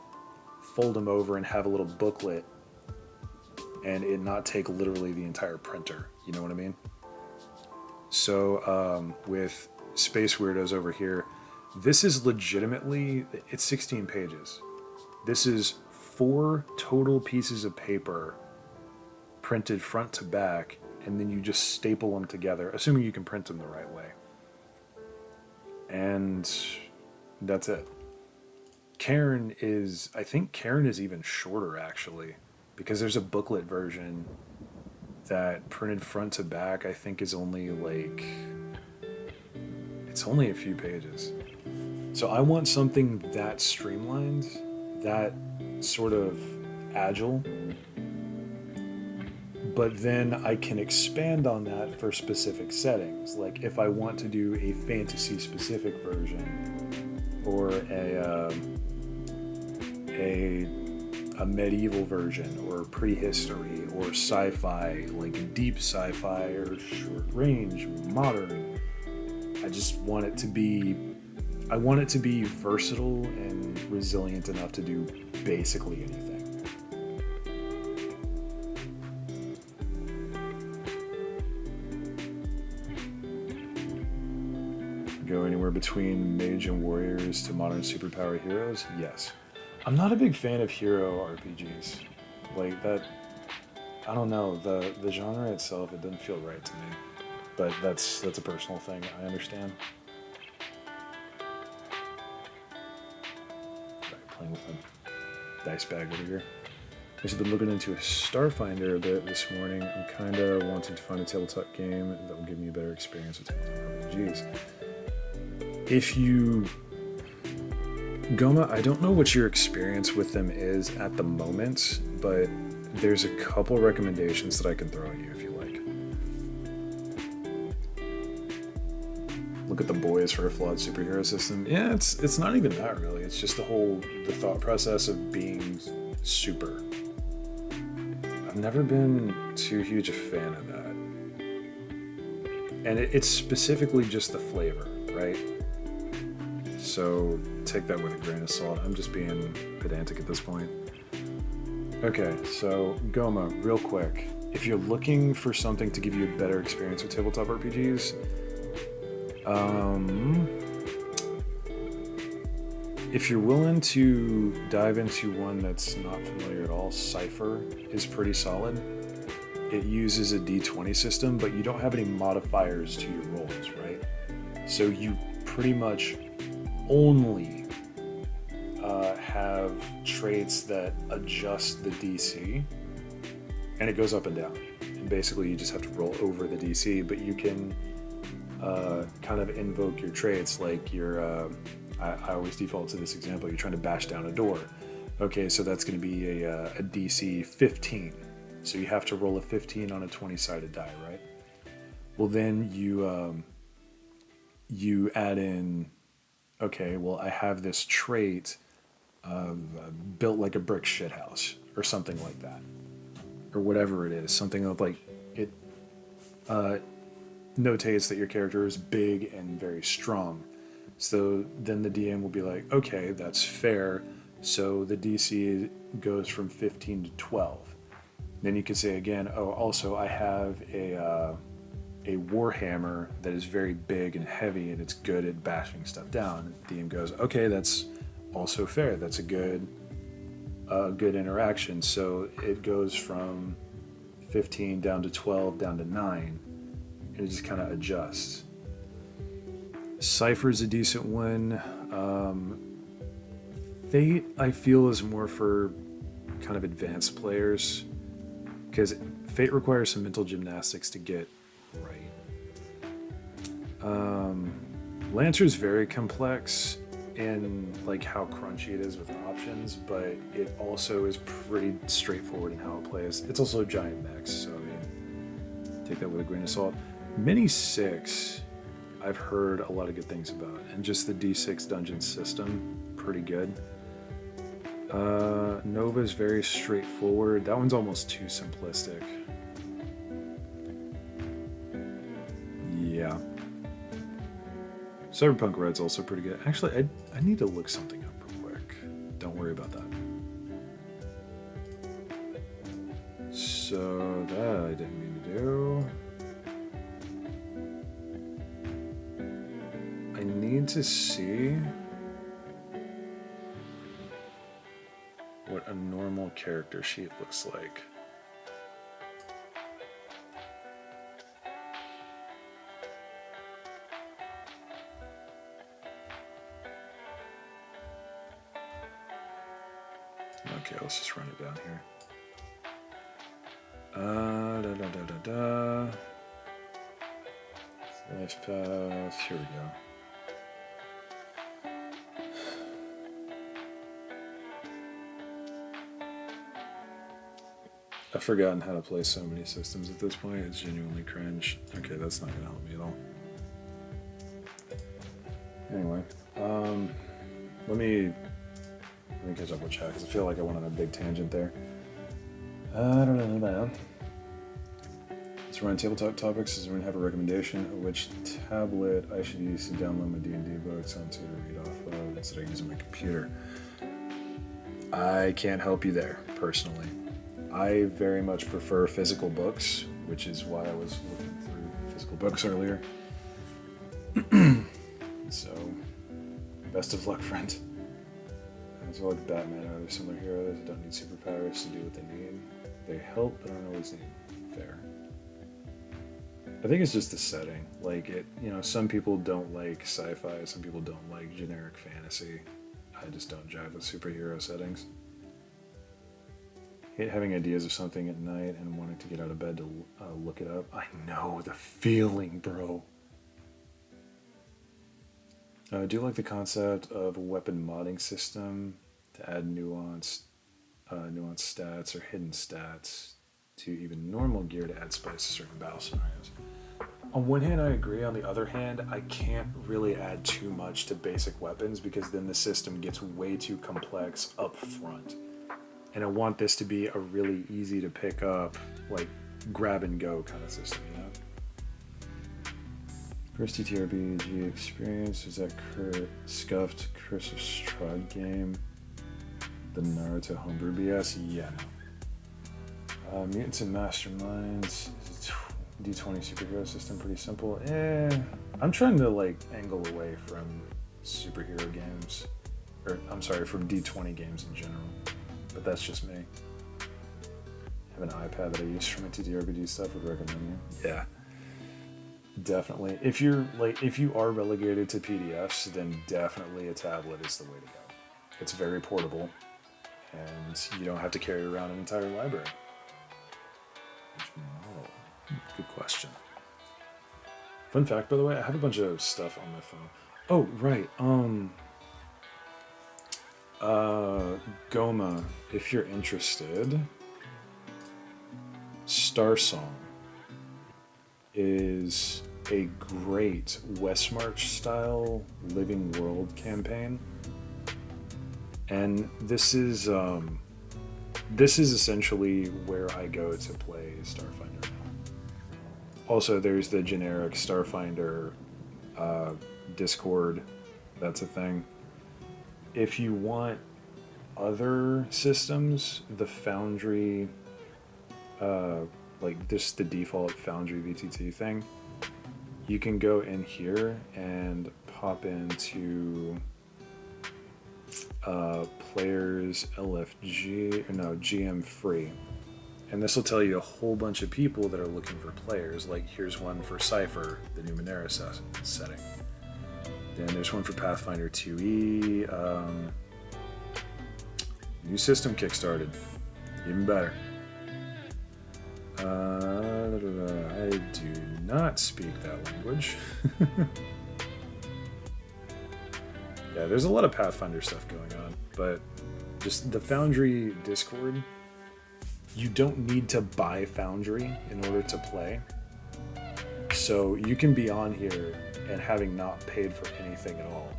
fold them over and have a little booklet, and it not take literally the entire printer. You know what I mean? So with Space Weirdos over here, this is legitimately, it's 16 pages. This is 4 total pieces of paper printed front to back, and then you just staple them together, assuming you can print them the right way. And that's it. I think Cairn is even shorter, actually, because there's a booklet version that printed front to back, I think, is only like, it's only a few pages. So I want something that streamlined, that sort of agile, but then I can expand on that for specific settings. Like if I want to do a fantasy specific version, or a medieval version, or prehistory, or sci-fi, like deep sci-fi, or short range, modern. I just want it to be, I want it to be versatile and resilient enough to do basically anything. Go anywhere between mage and warriors to modern superpower heroes? Yes. I'm not a big fan of hero RPGs. Like that, I don't know, the genre itself, it doesn't feel right to me. But that's a personal thing, I understand. Right, playing with a dice bag over here. I've been looking into Starfinder a bit this morning. I'm kind of wanting to find a tabletop game that will give me a better experience with tabletop RPGs. If you... Goma, I don't know what your experience with them is at the moment, but there's a couple recommendations that I can throw at you if you like. Look at the boys for a flawed superhero system. Yeah, it's not even that really. It's just the thought process of being super. I've never been too huge a fan of that. And it's specifically just the flavor, right? So take that with a grain of salt. I'm just being pedantic at this point. Okay, so Goma, real quick. If you're looking for something to give you a better experience with tabletop RPGs, if you're willing to dive into one that's not familiar at all, Cypher is pretty solid. It uses a D20 system, but you don't have any modifiers to your rolls, right? So you pretty much only have traits that adjust the DC, and it goes up and down. And basically you just have to roll over the DC, but you can kind of invoke your traits, like your I always default to this example. You're trying to bash down a door. Okay, so that's going to be a DC 15. So you have to roll a 15 on a 20-sided die, right? Well, then you add in, okay, well, I have this trait built like a brick shithouse, or something like that, or whatever it is. Something of like it notates that your character is big and very strong. So then the DM will be like, okay, that's fair. So the DC goes from 15 to 12. Then you could say again, oh, also I have a warhammer that is very big and heavy and it's good at bashing stuff down. The DM goes, okay, that's also fair. That's a good interaction. So it goes from 15 down to 12 down to 9, and it just kind of adjusts. Cypher's a decent one. Fate, I feel, is more for kind of advanced players, because Fate requires some mental gymnastics to get right. Lancer's very complex in like how crunchy it is with options, but it also is pretty straightforward in how it plays. It's also a giant mix, so I mean, take that with a grain of salt. Mini 6, I've heard a lot of good things about, and just the D6 dungeon system, pretty good. Nova's very straightforward. That one's almost too simplistic. Yeah. Cyberpunk Red's also pretty good. Actually, I need to look something up real quick. Don't worry about that. So that I didn't mean to do. I need to see what a normal character sheet looks like. Okay, let's just run it down here. Slash path, here we go. I've forgotten how to play so many systems at this point, it's genuinely cringe. Okay, that's not gonna help me at all. Anyway, let me catch up with chat, because I feel like I went on a big tangent there. I don't know, man. Let's run tabletop topics. Does anyone have a recommendation of which tablet I should use to download my D&D books onto to read off of instead of using my computer? I can't help you there, personally. I very much prefer physical books, which is why I was looking through physical books earlier. So, best of luck, friend. As well, like Batman or other similar heroes that don't need superpowers to do what they need. They help, but aren't always needed. Fair. I think it's just the setting. Like, it, you know, some people don't like sci-fi, some people don't like generic fantasy. I just don't jive with superhero settings. Hate having ideas of something at night and wanting to get out of bed to look it up. I know the feeling, bro. I do like the concept of a weapon modding system to add nuanced stats or hidden stats to even normal gear to add spice to certain battle scenarios. On one hand, I agree. On the other hand, I can't really add too much to basic weapons because then the system gets way too complex up front. And I want this to be a really easy to pick up, like grab and go kind of system, you know? First TTRPG experience was that scuffed Curse of Strahd game, the Naruto homebrew BS. Yeah, no. Mutants and Masterminds is a D20 superhero system, pretty simple. I'm trying to like angle away from superhero games, or I'm sorry, from D20 games in general. But that's just me. I have an iPad that I use for my TTRPG stuff. Would recommend you. Yeah. Definitely. If you are relegated to PDFs, then definitely a tablet is the way to go. It's very portable, and you don't have to carry around an entire library. Good question. Fun fact, by the way, I have a bunch of stuff on my phone. Oh, right. Goma, if you're interested, Star Song is a great Westmarch style living world campaign, and this is essentially where I go to play Starfinder now. Also, there's the generic Starfinder Discord. That's a thing. If you want other systems, the Foundry like this the default Foundry VTT thing, you can go in here and pop into players LFG, or no, GM free. And this will tell you a whole bunch of people that are looking for players. Like here's one for Cypher, the Numenera setting. Then there's one for Pathfinder 2E. New system kickstarted. Even better. I do not speak that language. Yeah, there's a lot of Pathfinder stuff going on, but just the Foundry Discord, you don't need to buy Foundry in order to play. So you can be on here and having not paid for anything at all,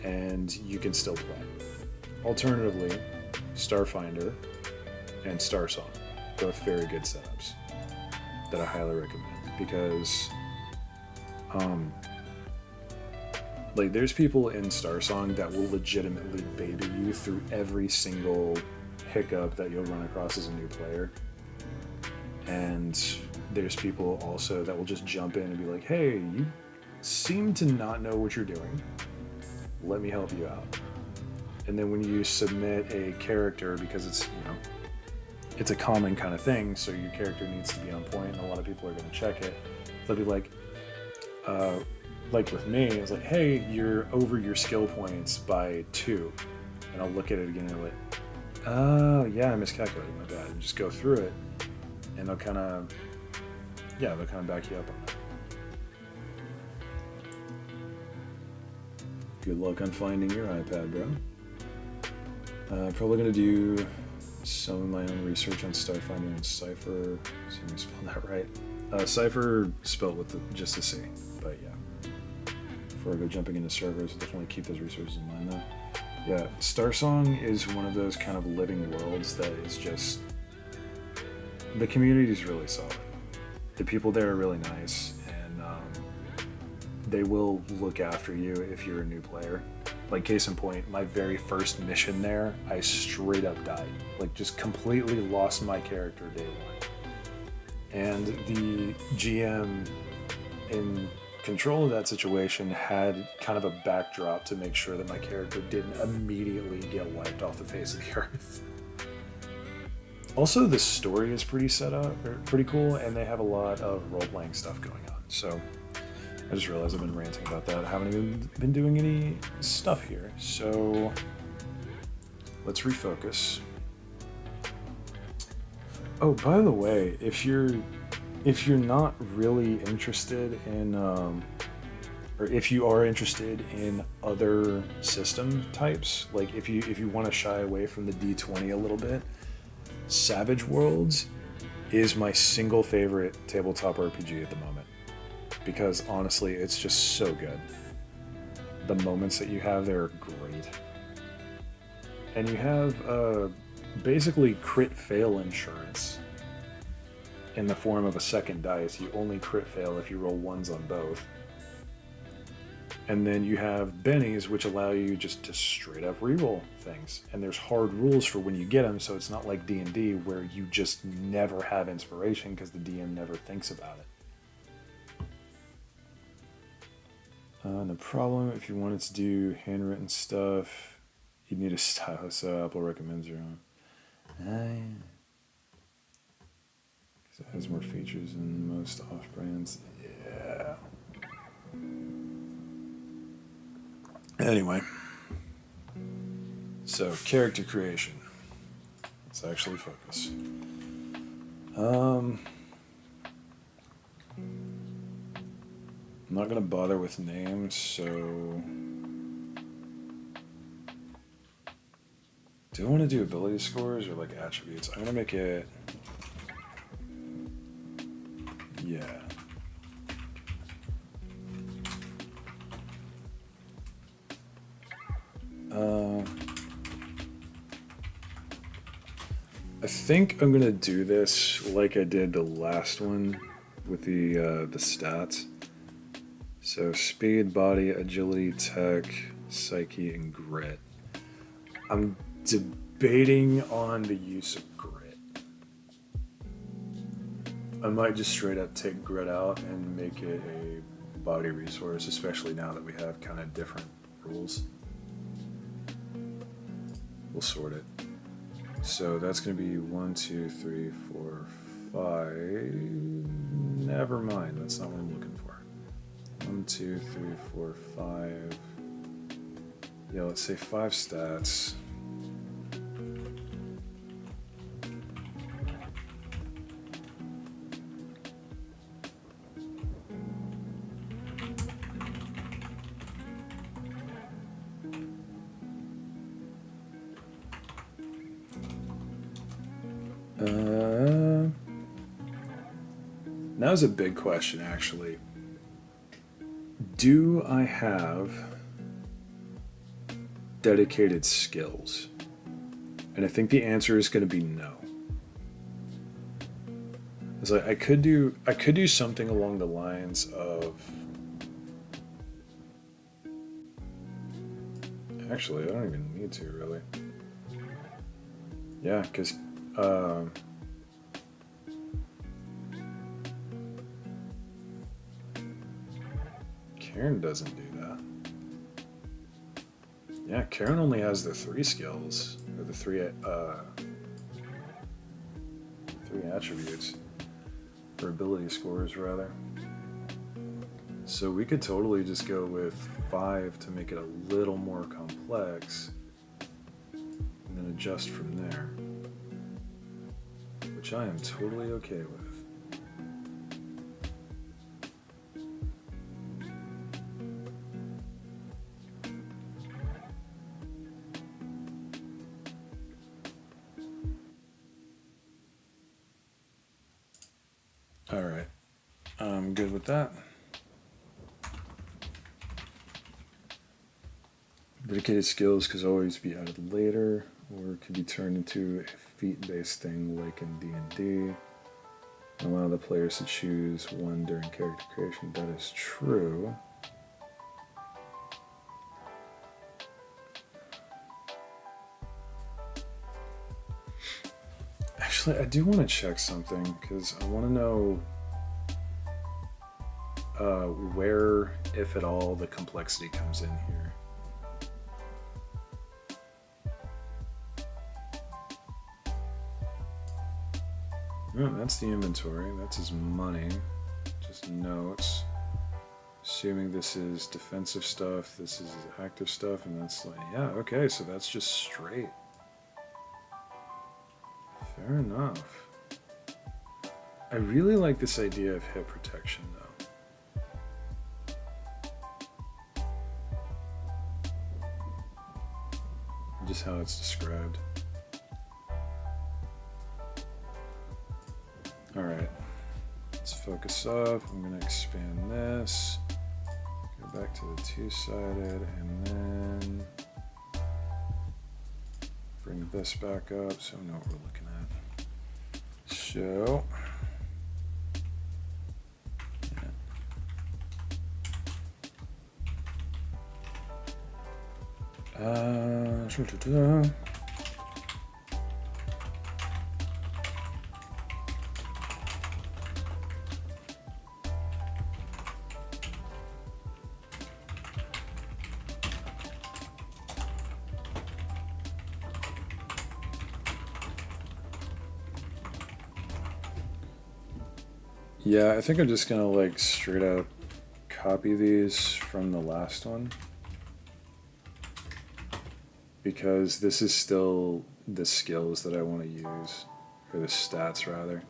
and you can still play. Alternatively, Starfinder and Starsong, both very good setups that I highly recommend, because like there's people in Starsong that will legitimately baby you through every single hiccup that you'll run across as a new player. And there's people also that will just jump in and be like, hey, you seem to not know what you're doing. Let me help you out. And then when you submit a character, because it's, you know, it's a common kind of thing, so your character needs to be on point, and a lot of people are going to check it. They'll be like with me, it's like, hey, you're over your skill points by 2. And I'll look at it again and I'm like, oh, yeah, I miscalculated, my bad. And just go through it, and they'll kind of back you up on that. Good luck on finding your iPad, bro. Probably going to do some of my own research on Starfinder and Cypher. See if I spelled that right. Cypher spelled with just a C, but yeah. Before I go jumping into servers, I'll definitely keep those resources in mind though. Yeah, Starsong is one of those kind of living worlds that is just... The community is really solid. The people there are really nice, and they will look after you if you're a new player. Like, case in point, my very first mission there, I straight up died. Like, just completely lost my character day one. And the GM in control of that situation had kind of a backdrop to make sure that my character didn't immediately get wiped off the face of the earth. Also, the story is pretty cool, and they have a lot of role-playing stuff going on. So I just realized I've been ranting about that. I haven't even been doing any stuff here. So let's refocus. Oh, by the way, if you're not really interested in, or if you are interested in other system types, like if you want to shy away from the D20 a little bit, Savage Worlds is my single favorite tabletop RPG at the moment, because honestly, it's just so good. The moments that you have there are great. And you have basically crit fail insurance in the form of a second dice. You only crit fail if you roll 1s on both. And then you have bennies, which allow you just to straight up reroll things. And there's hard rules for when you get them, so it's not like D&D where you just never have inspiration because the DM never thinks about it. The problem, if you wanted to do handwritten stuff, you'd need a stylus, so Apple recommends your own. Because it has more features than most off-brands. Yeah. Anyway, so character creation. Let's actually focus. I'm not gonna bother with names, so do I want to do ability scores or like attributes? I'm gonna make it, yeah. I think I'm gonna do this like I did the last one with the stats. So speed, body, agility, tech, psyche, and grit. I'm debating on the use of grit. I might just straight up take grid out and make it a body resource, especially now that we have kind of different rules. We'll sort it. So that's going to be 1, 2, 3, 4, 5. Never mind, that's not what I'm looking for. 1, 2, 3, 4, 5. Yeah, let's say 5 stats. Now's a big question, actually. Do I have dedicated skills? And I think the answer is going to be no. It's like I could do something along the lines of. Actually, I don't even need to really. Yeah, because. Karen doesn't do that. Yeah, Karen only has the 3 skills, or the 3 attributes, or ability scores rather. So we could totally just go with 5 to make it a little more complex, and then adjust from there, which I am totally okay with. All right, I'm good with that. Dedicated skills could always be added later, or could be turned into a feat-based thing like in D&D. Allow the players to choose one during character creation. That is true. Actually, I do want to check something, because I want to know where, if at all, the complexity comes in here. Oh, that's the inventory. That's his money. Just notes. Assuming this is defensive stuff, this is active stuff, and that's like, yeah, okay, so that's just straight. Fair enough. I really like this idea of hit protection, though. Just how it's described. Alright, let's focus up. I'm going to expand this. Go back to the 2-sided, and then bring this back up so we know what we're looking at. So, yeah, I think I'm just gonna like straight out copy these from the last one, because this is still the skills that I want to use, or the stats rather.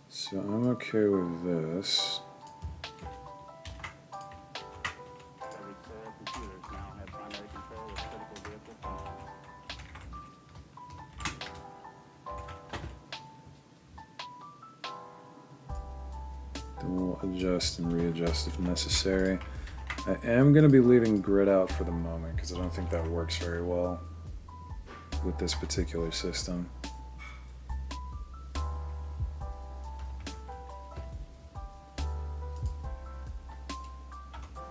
So I'm okay with this. We'll adjust and readjust if necessary. I am going to be leaving grid out for the moment because I don't think that works very well with this particular system.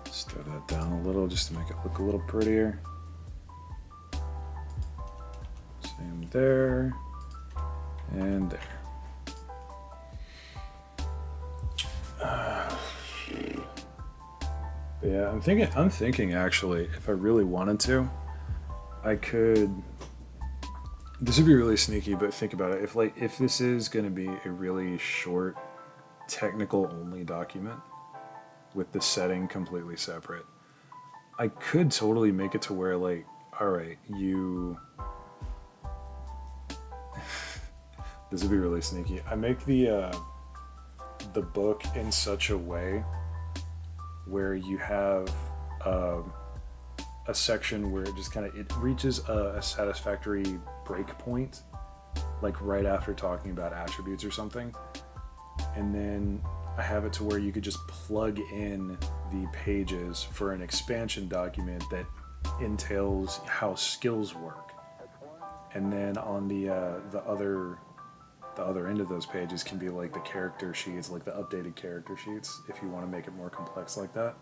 Let's throw that down a little fill just to make it look a little prettier. Same there and there. But yeah, I'm thinking actually, if I really wanted to, I could. This would be really sneaky, but think about it. If this is going to be a really short, technical only document with the setting completely separate, I could totally make it to where like, all right, you. This would be really sneaky. I make the book in such a way where you have a section where it just kind of it reaches a satisfactory break point, like right after talking about attributes or something, and then I have it to where you could just plug in the pages for an expansion document that entails how skills work, and then on the other end of those pages can be like the character sheets, like the updated character sheets, if you want to make it more complex like that.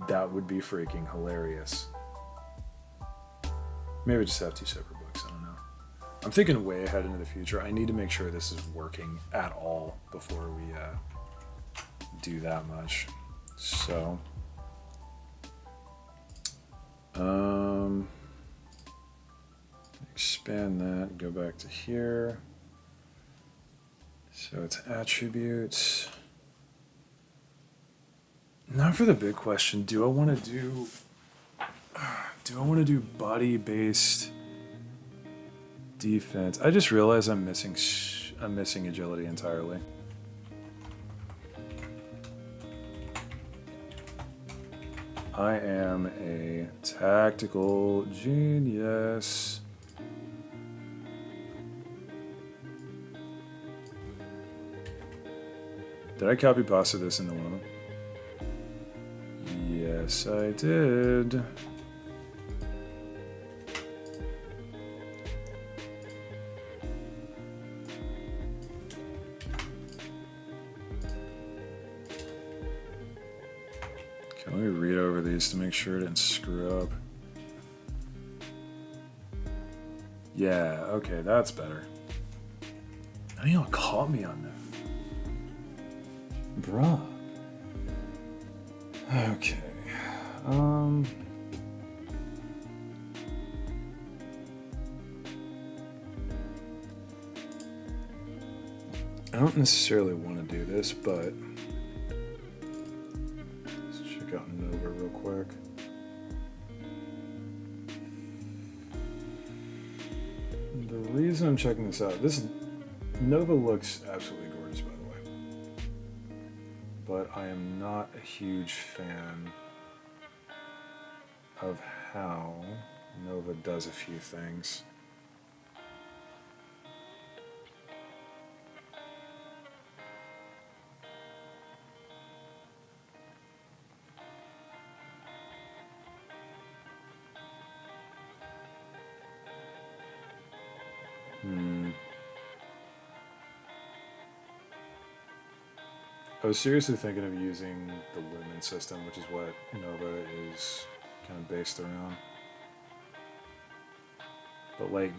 That would be freaking hilarious. Maybe just have two separate books, I don't know. I'm thinking way ahead into the future. I need to make sure this is working at all before we do that much. So, expand that, go back to here. So it's attributes. Now for the big question, do I want to do body-based defense? I just realized I'm missing agility entirely. I am a tactical genius. Did I copy pasta this into one of them? Yes, I did. Okay, let me read over these to make sure I didn't screw up. Yeah, okay, that's better. None of y'all caught me on that. Bruh. Okay. I don't necessarily want to do this, but let's check out Nova real quick. The reason I'm checking this out, this Nova looks absolutely gorgeous, by the way. But I am not a huge fan of how Nova does a few things. I was seriously thinking of using the Lumen system, which is what Nova is kind of based around. But like,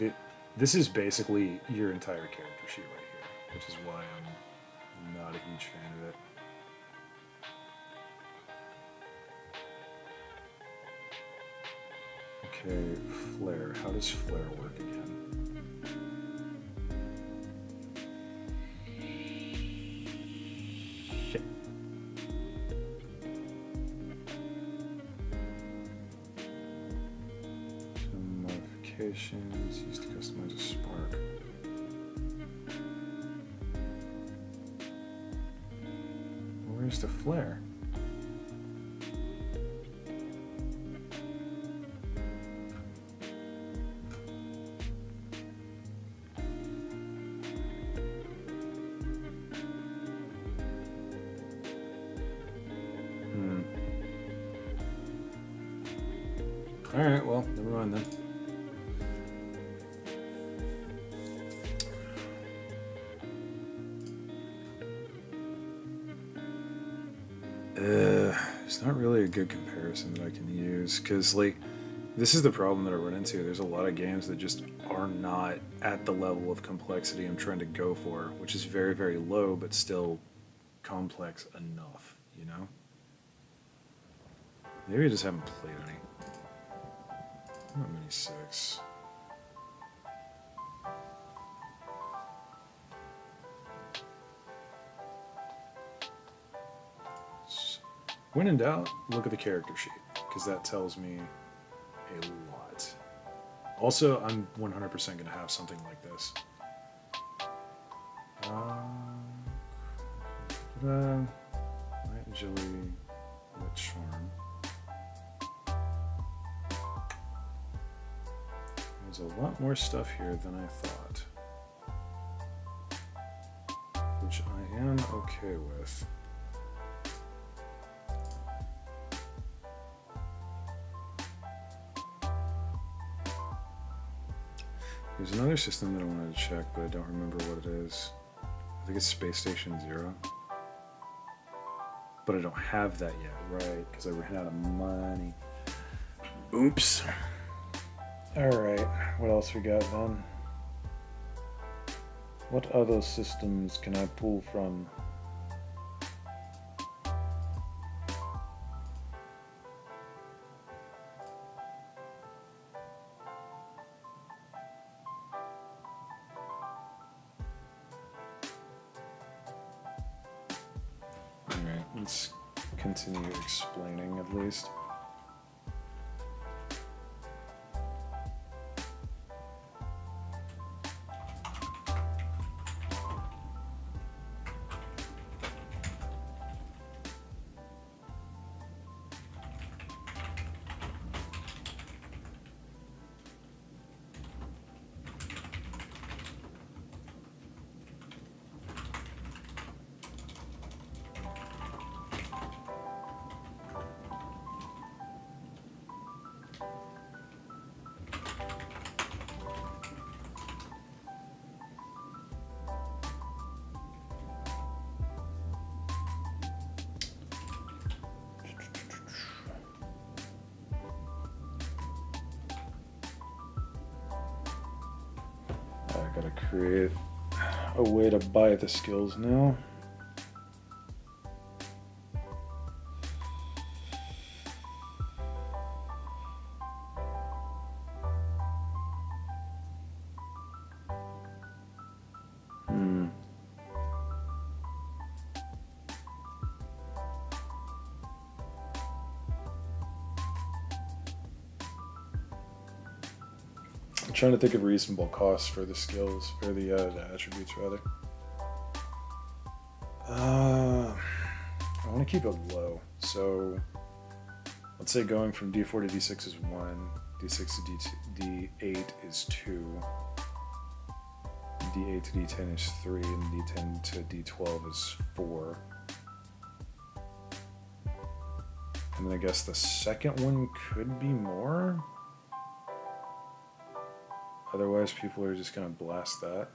this is basically your entire character sheet right here, which is why I'm not a huge fan of it. Okay, flare. How does flare work again? Used to customize a spark. Where's the flare? All right, well, never mind then. There's not really a good comparison that I can use because, like, this is the problem that I run into. There's a lot of games that just are not at the level of complexity I'm trying to go for, which is very, very low, but still complex enough, you know? Maybe I just haven't played any. Not many 6. When in doubt, look at the character sheet, because that tells me a lot. Also, I'm 100% going to have something like this. Light Jelly, Wet Charm. There's a lot more stuff here than I thought, which I am okay with. There's another system that I wanted to check, but I don't remember what it is. I think it's Space Station Zero. But I don't have that yet, right? Because I ran out of money. Oops. Alright, what else we got then? What other systems can I pull from? Alright, let's continue explaining at least. I gotta create a way to buy the skills now. I'm trying to think of reasonable costs for the skills, or the attributes rather. I want to keep it low, so let's say going from D4 to D6 is 1, D6 to D8 is 2, D8 to D10 is 3, and D10 to D12 is 4. And then I guess the second one could be more? Otherwise, people are just going to blast that.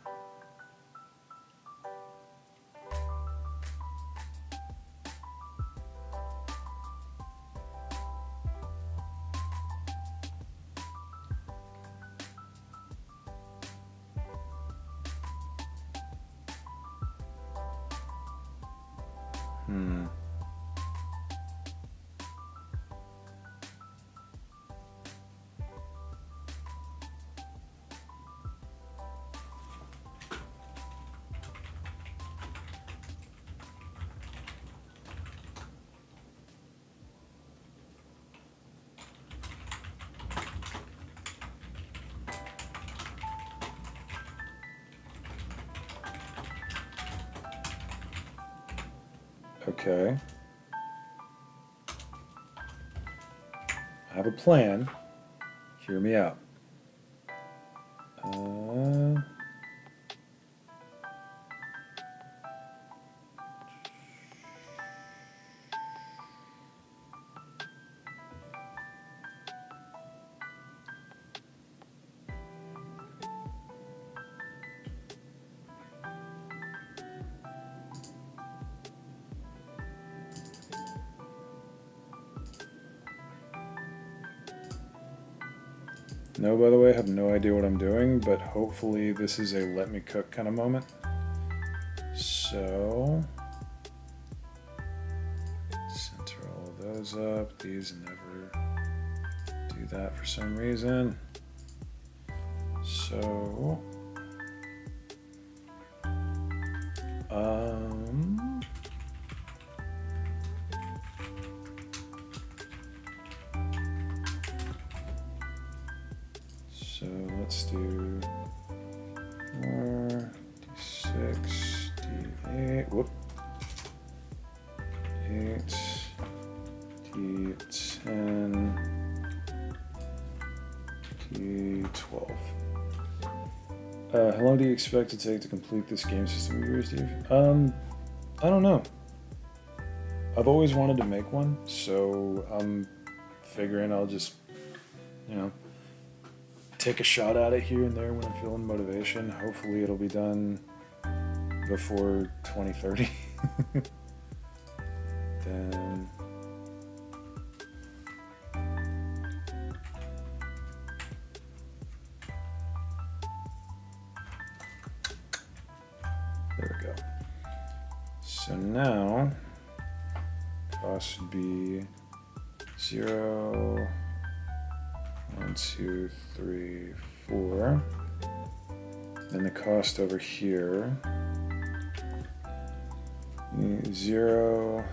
Okay. I have a plan. Hear me out. No, by the way, I have no idea what I'm doing, but hopefully this is a let me cook kind of moment. So, center all of those up. These never do that for some reason. So, so let's do 4, D6, D8, whoop, 8, D10, D12. How long do you expect to take to complete this game system of yours, Steve? I don't know. I've always wanted to make one, so I'm figuring I'll just, take a shot at it here and there when I'm feeling motivation. Hopefully it'll be done before 2030. Then... there we go. So now, cost should be 0, 1, 2, 3, 4. Then the cost over here, 0.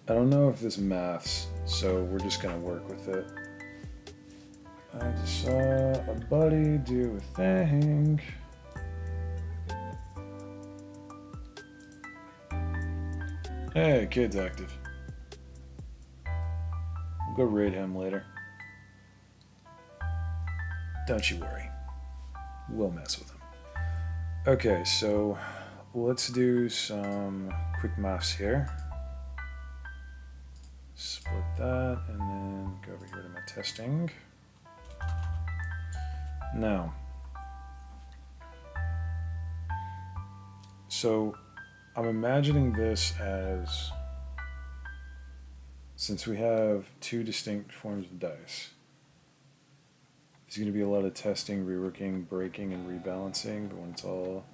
I don't know if this maths, so we're just gonna work with it. I just saw a buddy do a thing. Hey, kid's active. We'll go raid him later. Don't you worry. We'll mess with him. Okay, so let's do some quick maths here. Split that and then go over here to my testing. Now, so I'm imagining this as, since we have two distinct forms of dice, there's going to be a lot of testing, reworking, breaking, and rebalancing, but when it's all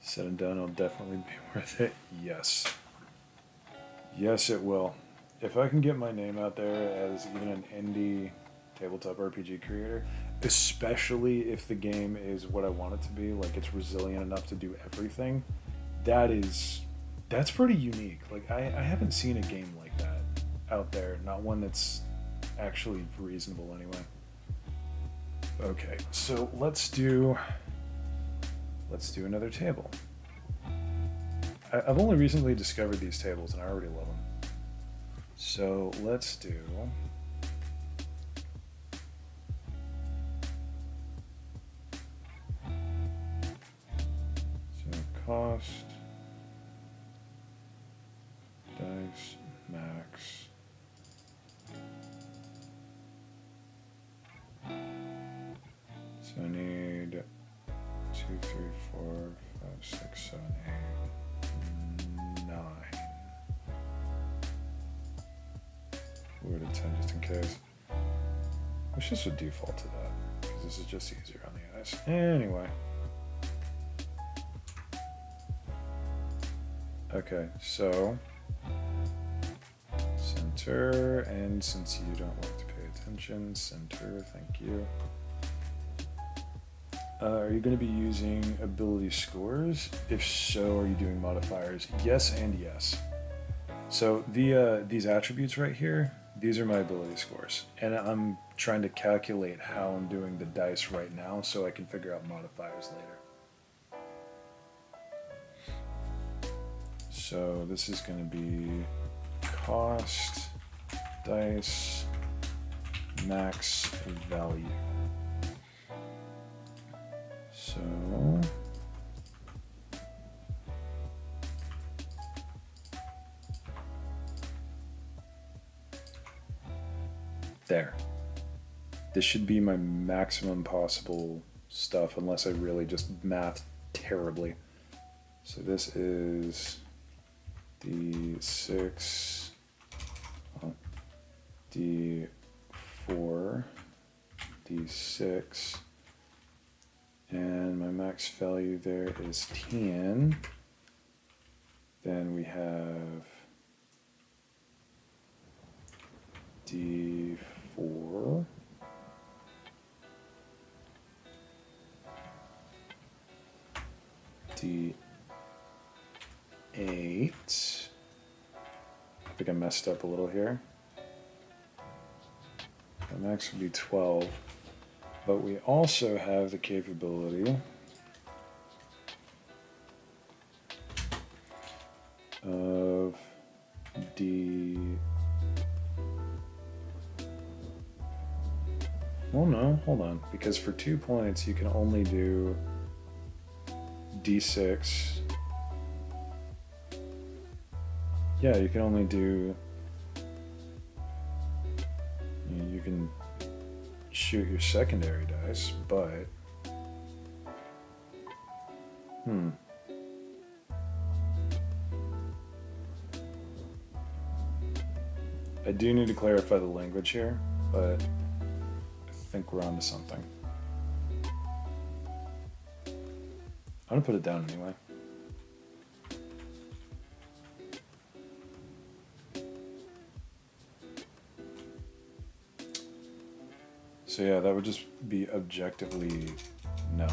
said and done, it'll definitely be worth it. Yes. Yes, it will. If I can get my name out there as even an indie tabletop RPG creator, especially if the game is what I want it to be, like it's resilient enough to do everything, that's pretty unique. Like I haven't seen a game like that out there, not one that's actually reasonable anyway. Okay, so let's do another table. I've only recently discovered these tables and I already love them. So let's do cost, dice, max. So I need 2, 3, 4, 5, 6, 7, 8, 9. 4 to 10 just in case. Wish this would default to that, because this is just easier on the eyes. Anyway. Okay, so center, and since you don't like to pay attention, center, thank you. Are you going to be using ability scores? If so, are you doing modifiers? Yes and yes. So these attributes right here, these are my ability scores, and I'm trying to calculate how I'm doing the dice right now so I can figure out modifiers later. So this is going to be cost, dice, max value. So there. This should be my maximum possible stuff unless I really just math terribly. So this is D6, D4, D6, and my max value there is 10. Then we have D4, D8. I think I messed up a little here. The max would be 12, but we also have the capability of well, no, hold on, because for 2 points you can only do D6. Yeah, you can only do, you can shoot your secondary dice, but I do need to clarify the language here, but I think we're onto something. I'm gonna put it down anyway. So yeah, that would just be objectively no.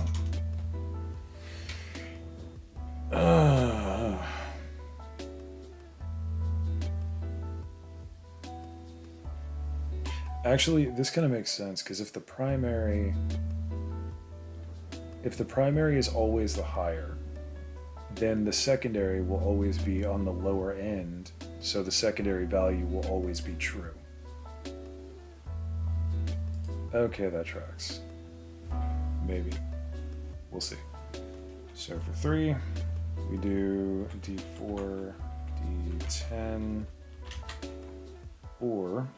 Actually, this kind of makes sense because if the primary is always the higher, then the secondary will always be on the lower end, so the secondary value will always be true. Okay, that tracks. Maybe. We'll see. So for 3, we do D4, D10, or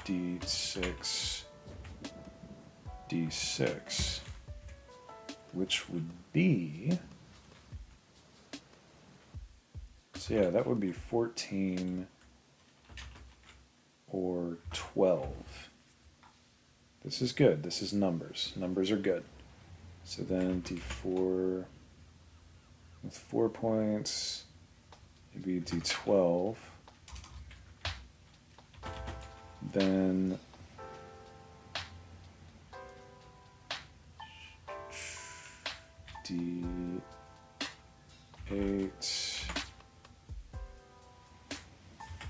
D6, D6, which would be, so yeah, that would be 14 or 12. This is good. This is numbers. Numbers are good. So then D4 with 4 points, maybe D12. Then D8,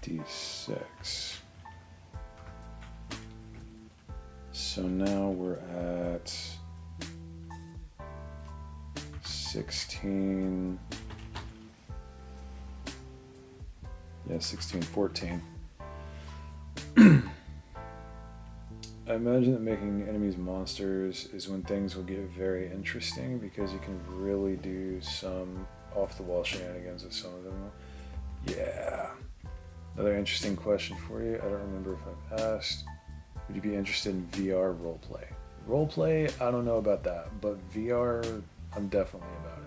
D6. So now we're at 16. Yeah, 16, 14. I imagine that making enemies monsters is when things will get very interesting because you can really do some off-the-wall shenanigans with some of them. Yeah. Another interesting question for you. I don't remember if I've asked. Would you be interested in VR roleplay? Roleplay, I don't know about that, but VR, I'm definitely about it.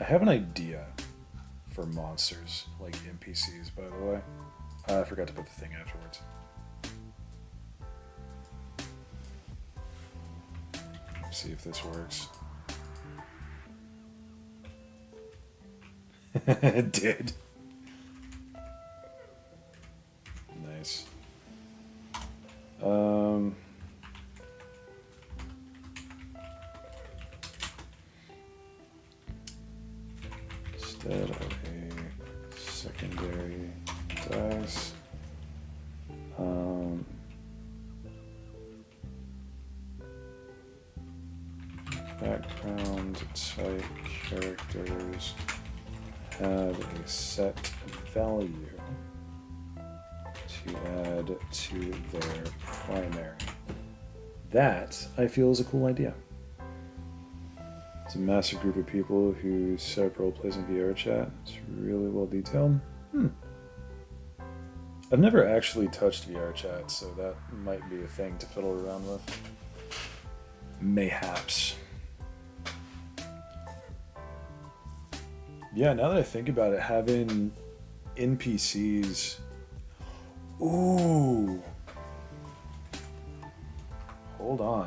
I have an idea for monsters, like NPCs, by the way. I forgot to put the thing afterwards. Let's see if this works. It did. Nice. Instead of a secondary dice, background type characters have a set value to add to their primary. That, I feel, is a cool idea. It's a massive group of people who set up role plays in VR chat. It's really well detailed. I've never actually touched VR chat, so that might be a thing to fiddle around with. Mayhaps. Yeah, now that I think about it, having NPCs. Ooh. Hold on.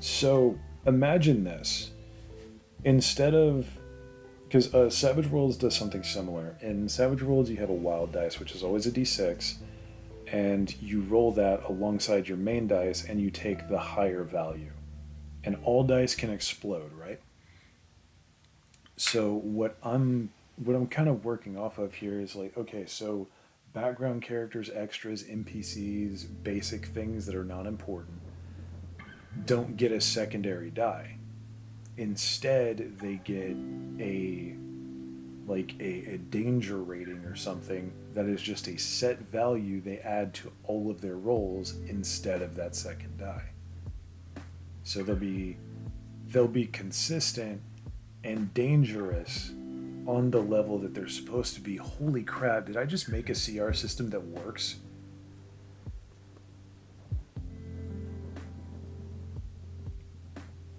So imagine this. Instead of, because Savage Worlds does something similar. In Savage Worlds, you have a wild dice, which is always a d6, and you roll that alongside your main dice, and you take the higher value. And all dice can explode, right? So what I'm kind of working off of here is like, okay, so background characters, extras, NPCs, basic things that are not important don't get a secondary die. Instead, they get a danger rating or something that is just a set value they add to all of their rolls instead of that second die. So they'll be consistent and dangerous on the level that they're supposed to be. Holy crap, did I just make a CR system that works?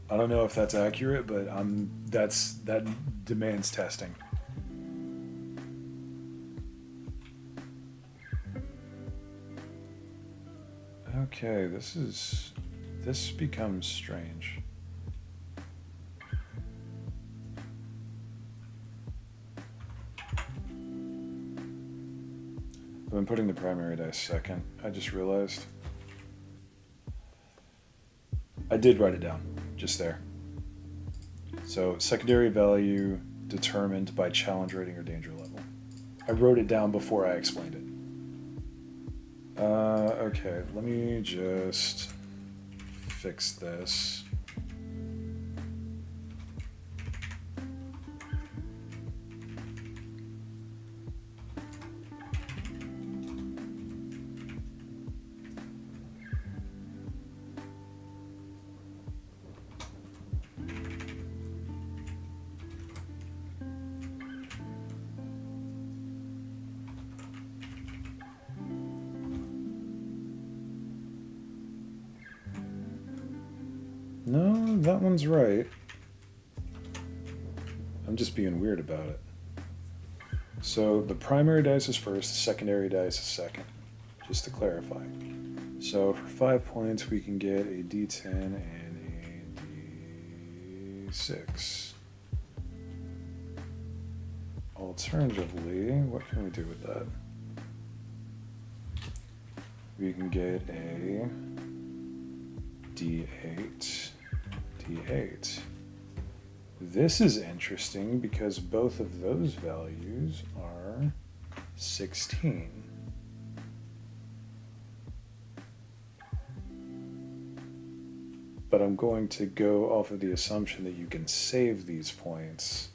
I don't know if that's accurate, but that demands testing. Okay, this becomes strange. I've been putting the primary dice second. I just realized. I did write it down, just there. So, secondary value determined by challenge rating or danger level. I wrote it down before I explained it. Okay, let me just fix this. No, that one's right. I'm just being weird about it. So the primary dice is first, the secondary dice is second, just to clarify. So for 5 points, we can get a d10 and a d6. Alternatively, what can we do with that? We can get a d8, d8. This is interesting because both of those values are 16. But I'm going to go off of the assumption that you can save these points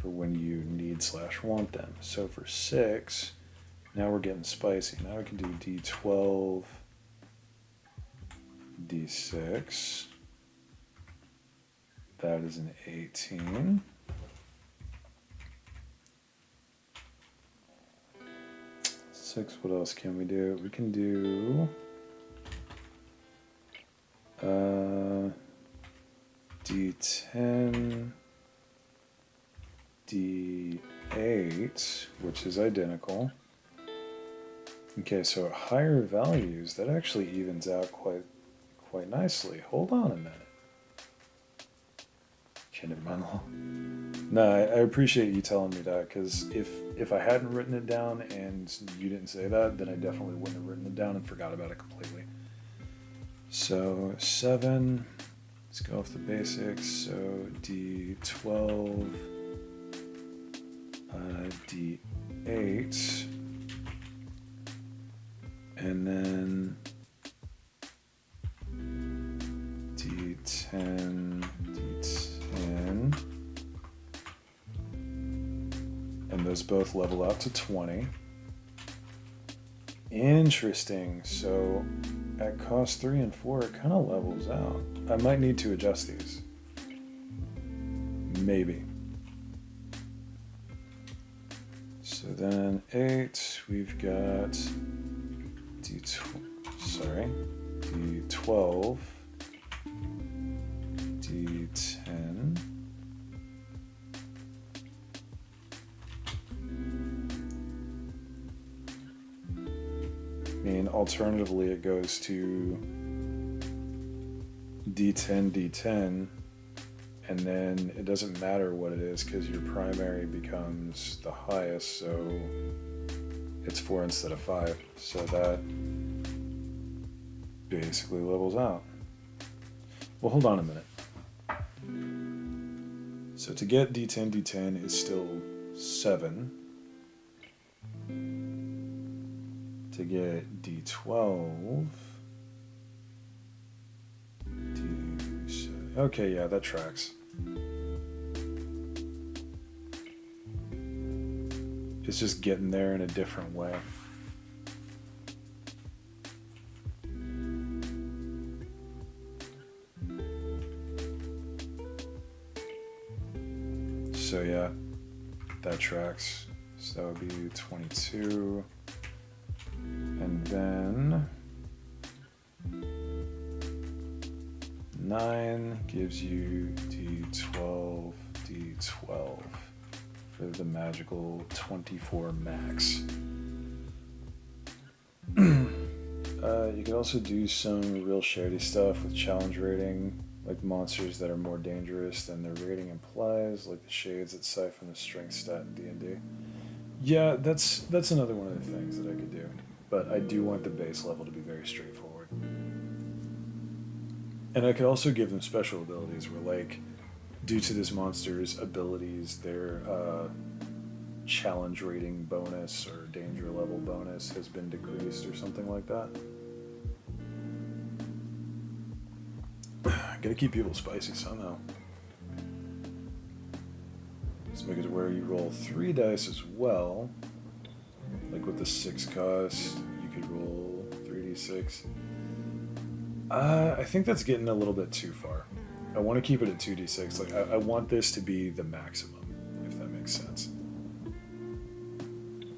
for when you need/want them. So for 6, now we're getting spicy. Now we can do d12, d6. That is an 18. Six, what else can we do? We can do d10, d8, which is identical. Okay, so at higher values, that actually evens out quite nicely. Hold on a minute. Kidding, mental. No, I appreciate you telling me that, because if I hadn't written it down and you didn't say that, then I definitely wouldn't have written it down and forgot about it completely. So 7, let's go off the basics. So d12, d8, and then d10, D10, D10. And those both level out to 20. Interesting. So at cost 3 and 4, it kind of levels out. I might need to adjust these. Maybe. So then 8, we've got D12, D10. I mean, alternatively, it goes to D10, D10, and then it doesn't matter what it is because your primary becomes the highest, so it's 4 instead of 5. So that basically levels out. Well, hold on a minute. So to get D10, D10 is still 7. To get D12, okay, yeah, that tracks. It's just getting there in a different way. So yeah, that tracks. So that would be 22. And then 9 gives you D12, D12 for the magical 24 max. You could also do some real shady stuff with challenge rating, like monsters that are more dangerous than their rating implies, like the shades that siphon the strength stat in D&D. Yeah, that's another one of the things that I could do. But I do want the base level to be very straightforward. And I could also give them special abilities where, like, due to this monster's abilities, their challenge rating bonus or danger level bonus has been decreased or something like that. Gotta keep people spicy somehow. Let's make it where you roll 3 dice as well. Like with the 6 cost, you could roll 3d6. I think that's getting a little bit too far. I want to keep it at 2d6. Like I want this to be the maximum, if that makes sense.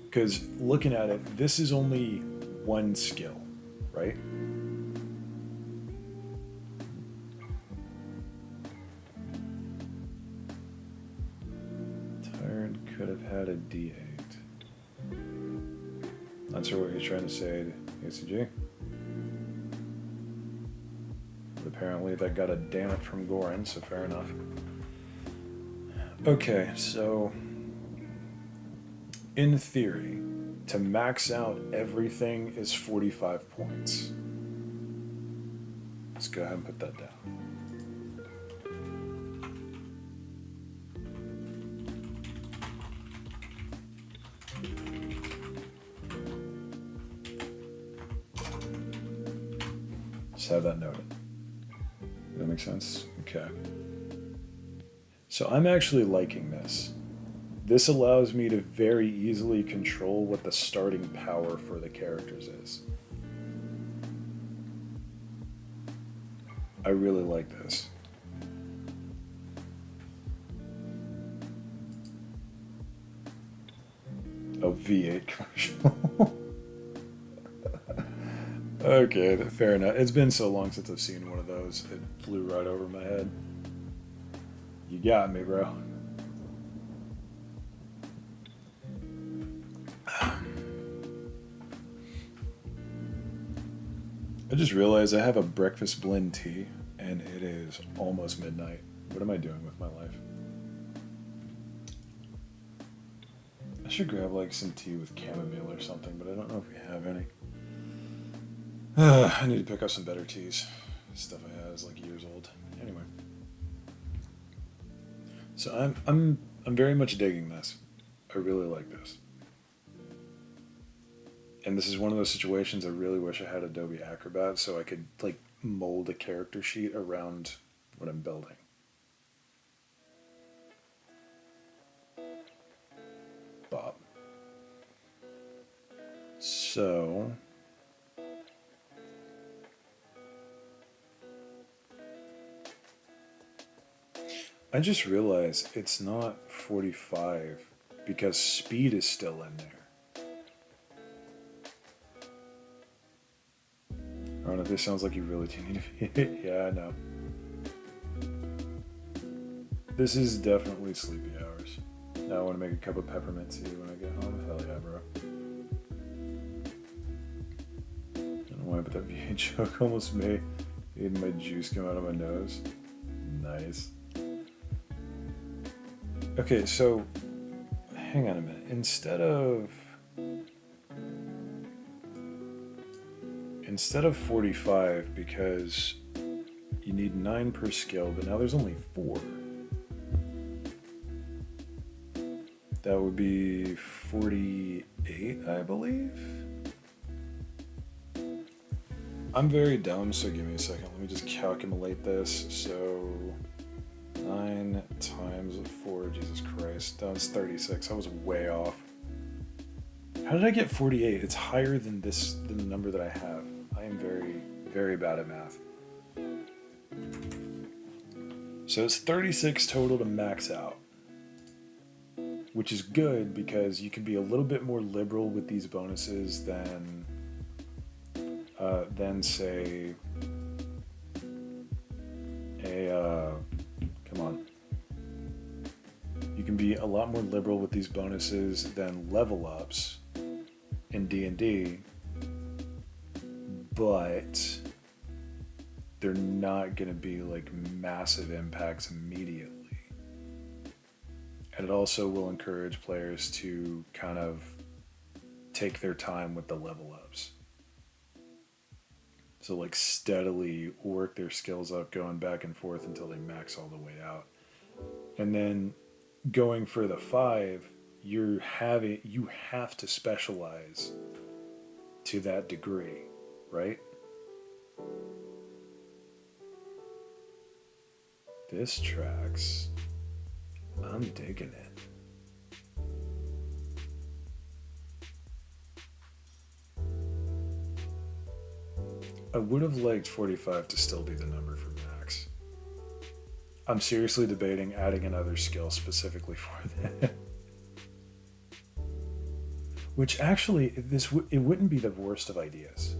Because looking at it, this is only one skill, right? Tired could have had a d8. Not sure what you're trying to say, ACG. But apparently that got a damn it from Goran, so fair enough. Okay, so in theory, to max out everything is 45 points. Let's go ahead and put that down. Just have that noted. Does that make sense? Okay. So I'm actually liking this. This allows me to very easily control what the starting power for the characters is. I really like this. Oh, V8 commercial. Okay, fair enough. It's been so long since I've seen one of those. It flew right over my head. You got me, bro. I just realized I have a breakfast blend tea, and it is almost midnight. What am I doing with my life? I should grab like some tea with chamomile or something, but I don't know if we have any. I need to pick up some better teas. Stuff I had is like years old. Anyway, so I'm very much digging this. I really like this. And this is one of those situations I really wish I had Adobe Acrobat so I could like mold a character sheet around what I'm building. Bob. So I just realized it's not 45 because speed is still in there. I don't know if this sounds like you really do need to be. Yeah, I know. This is definitely sleepy hours. Now I want to make a cup of peppermint tea when I get home. Hell yeah, bro. I don't know why, but that V8 joke almost made my juice come out of my nose. Nice. Okay, so hang on a minute. Instead of 45, because you need 9 per skill, but now there's only 4. That would be 48, I believe. I'm very dumb, so give me a second. Let me just calculate this. So 9 times 4, Jesus Christ, that's 36. I was way off. How did I get 48? It's higher than the number that I have. I am very, very bad at math. So it's 36 total to max out, which is good because you can be a little bit more liberal with these bonuses than say come on. You can be a lot more liberal with these bonuses than level ups in D&D, but they're not going to be like massive impacts immediately. And it also will encourage players to kind of take their time with the level ups. So like steadily work their skills up, going back and forth until they max all the way out. And then going for the 5, you have to specialize to that degree, right? This tracks. I'm digging it. I would have liked 45 to still be the number for max. I'm seriously debating adding another skill specifically for that. Which actually, it wouldn't be the worst of ideas.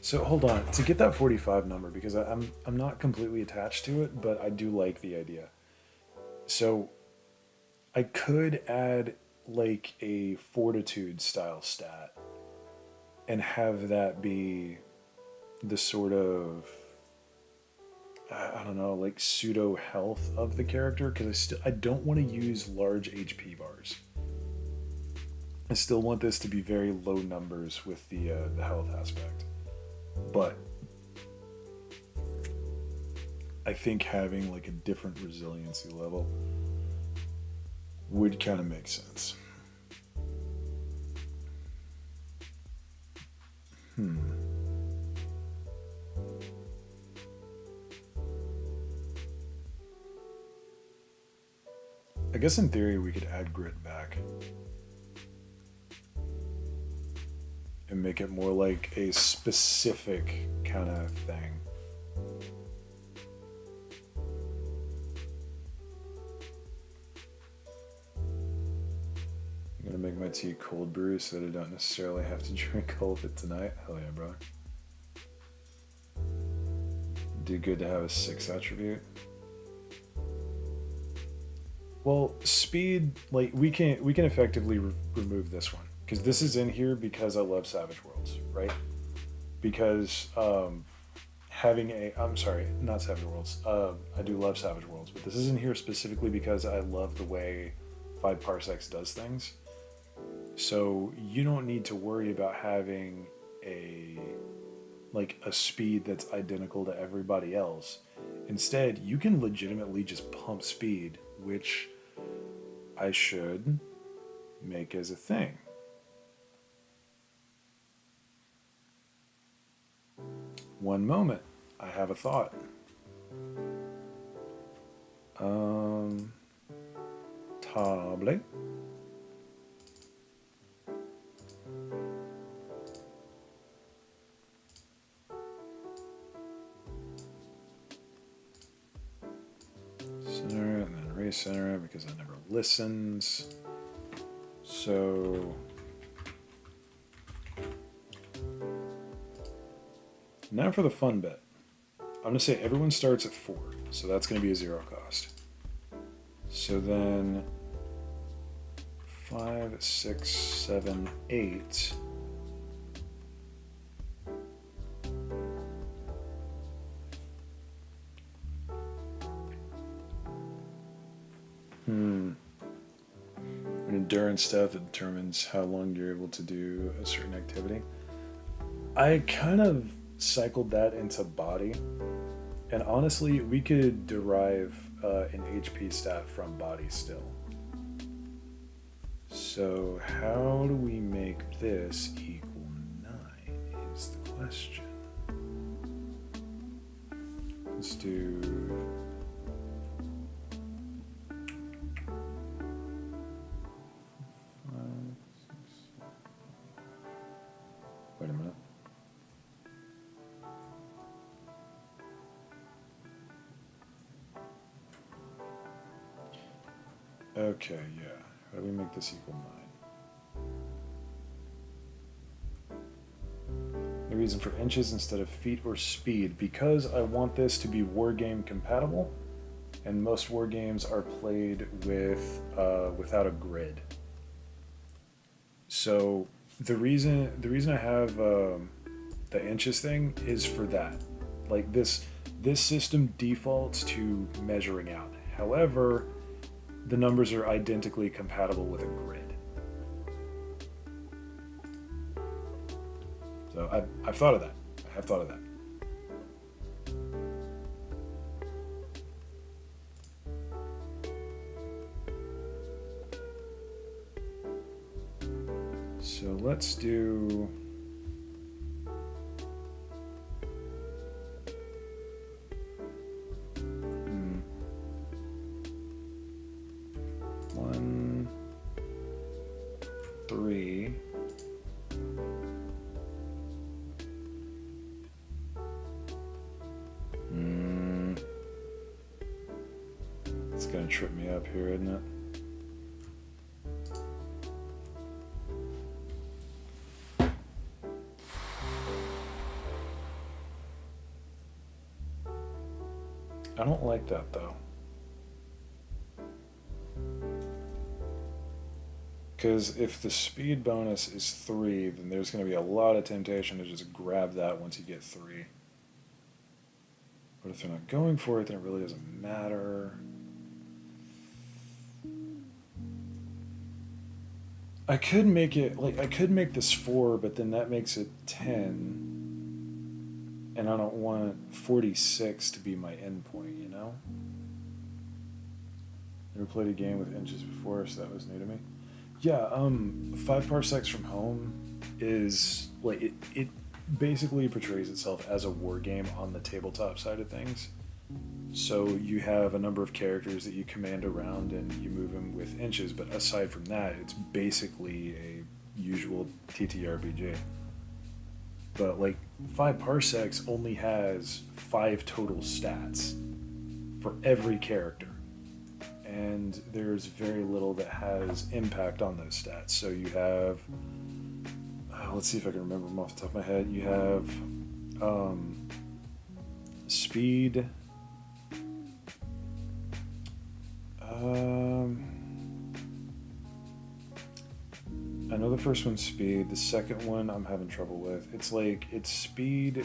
So hold on, to get that 45 number, because I'm not completely attached to it, but I do like the idea. So I could add like a fortitude style stat and have that be the sort of, I don't know, like pseudo health of the character, because I don't want to use large HP bars. I still want this to be very low numbers with the health aspect. But I think having like a different resiliency level would kind of make sense. I guess in theory we could add grit back and make it more like a specific kind of thing. I'm gonna make my tea cold brew so that I don't necessarily have to drink all of it tonight. Hell yeah, brother. Do good to have a 6 attribute. Well, speed, like we can effectively remove this one, because this is in here because I love Savage Worlds, right? Because I'm sorry, not Savage Worlds. I do love Savage Worlds, but this is in here specifically because I love the way 5 parsecs does things. So you don't need to worry about having a speed that's identical to everybody else. Instead, you can legitimately just pump speed, which I should make as a thing. One moment. I have a thought. Table. Center it and then recenter it because it never listens. So now for the fun bit. I'm going to say everyone starts at 4, so that's going to be a 0 cost. So then 5, 6, 7, 8. An endurance stat that determines how long you're able to do a certain activity. I kind of cycled that into body, and honestly, we could derive an HP stat from body still. So how do we make this equal 9 is the question. Let's do... Wait a minute. Okay, yeah. How do we make this equal 9? The reason for inches instead of feet or speed, because I want this to be wargame compatible, and most wargames are played with without a grid. So the reason I have the inches thing is for that. Like this system defaults to measuring out. However, the numbers are identically compatible with a grid. So I've thought of that. I have thought of that. So let's do... One, 3. It's gonna trip me up here, isn't it? I don't like that though. Because if the speed bonus is 3, then there's going to be a lot of temptation to just grab that once you get 3. But if they're not going for it, then it really doesn't matter. I could make it, like, I could make this 4, but then that makes it 10. And I don't want 46 to be my endpoint, you know? Never played a game with inches before, so that was new to me. Yeah, 5 parsecs from home is, like, it basically portrays itself as a war game on the tabletop side of things. So you have a number of characters that you command around and you move them with inches, but aside from that, it's basically a usual TTRPG. But, like, 5 parsecs only has 5 total stats for every character. And there's very little that has impact on those stats. So you have, let's see if I can remember them off the top of my head. You have speed. I know the first one's speed. The second one I'm having trouble with. It's speed,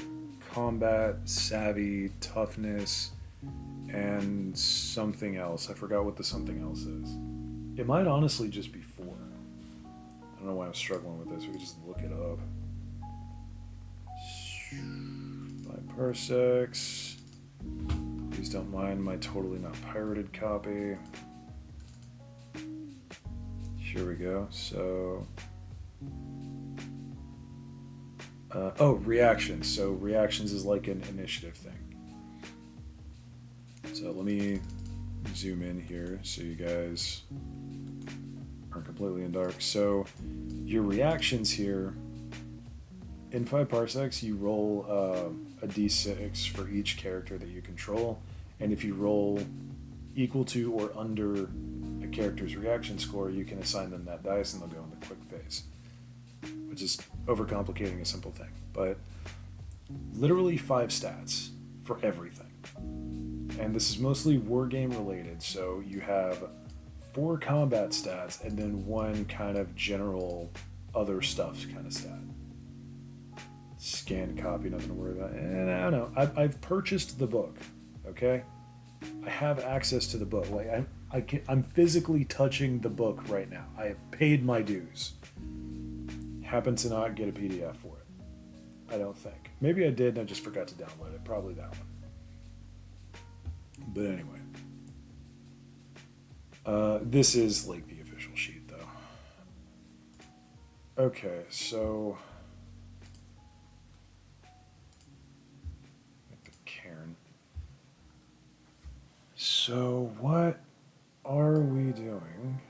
combat, savvy, toughness, and something else. I forgot what the something else is. It might honestly just be 4. I don't know why I'm struggling with this. We can just look it up. 5 parsecs. Please don't mind my totally not pirated copy. Here we go. So Oh, reactions. So reactions is like an initiative thing. So let me zoom in here so you guys aren't completely in dark. So your reactions here, in 5 parsecs, you roll a d6 for each character that you control. And if you roll equal to or under a character's reaction score, you can assign them that dice and they'll go into quick phase, which is overcomplicating a simple thing. But literally 5 stats for everything. And this is mostly wargame related, so you have 4 combat stats and then 1 kind of general other stuff kind of stat. Scan copy, nothing to worry about. And I don't know. I've purchased the book, okay? I have access to the book. Like I'm physically touching the book right now. I have paid my dues. Happen to not get a PDF for it. I don't think. Maybe I did and I just forgot to download it. Probably that one. But anyway. This is like the official sheet though. Okay, so the Cairn. So what are we doing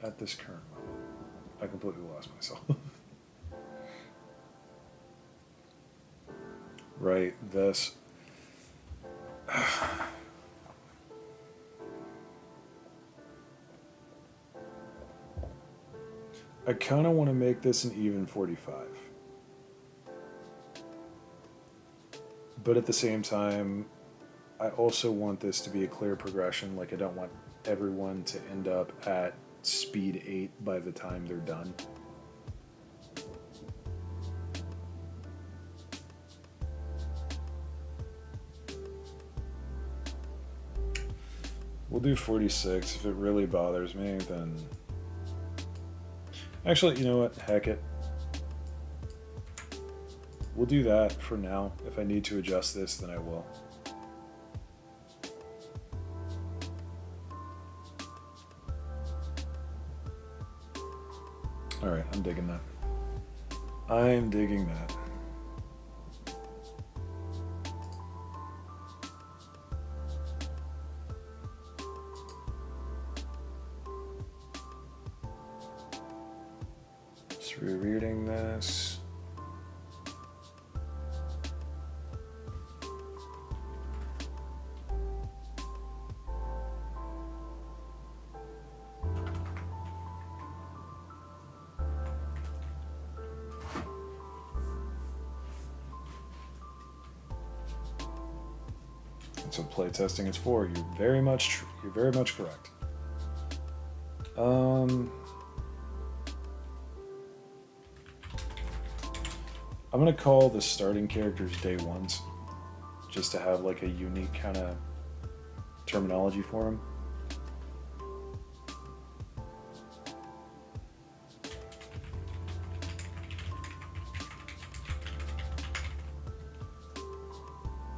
at this current moment? I completely lost myself. Right, this. I kind of want to make this an even 45. But at the same time, I also want this to be a clear progression. Like, I don't want everyone to end up at speed 8 by the time they're done. We'll do 46. If it really bothers me, then... Actually, you know what? Heck it. We'll do that for now. If I need to adjust this, then I will. Alright, I'm digging that. I'm digging that. Just rereading this. That's what playtesting is for. You're very much correct. I'm gonna call the starting characters day ones, just to have like a unique kind of terminology for them.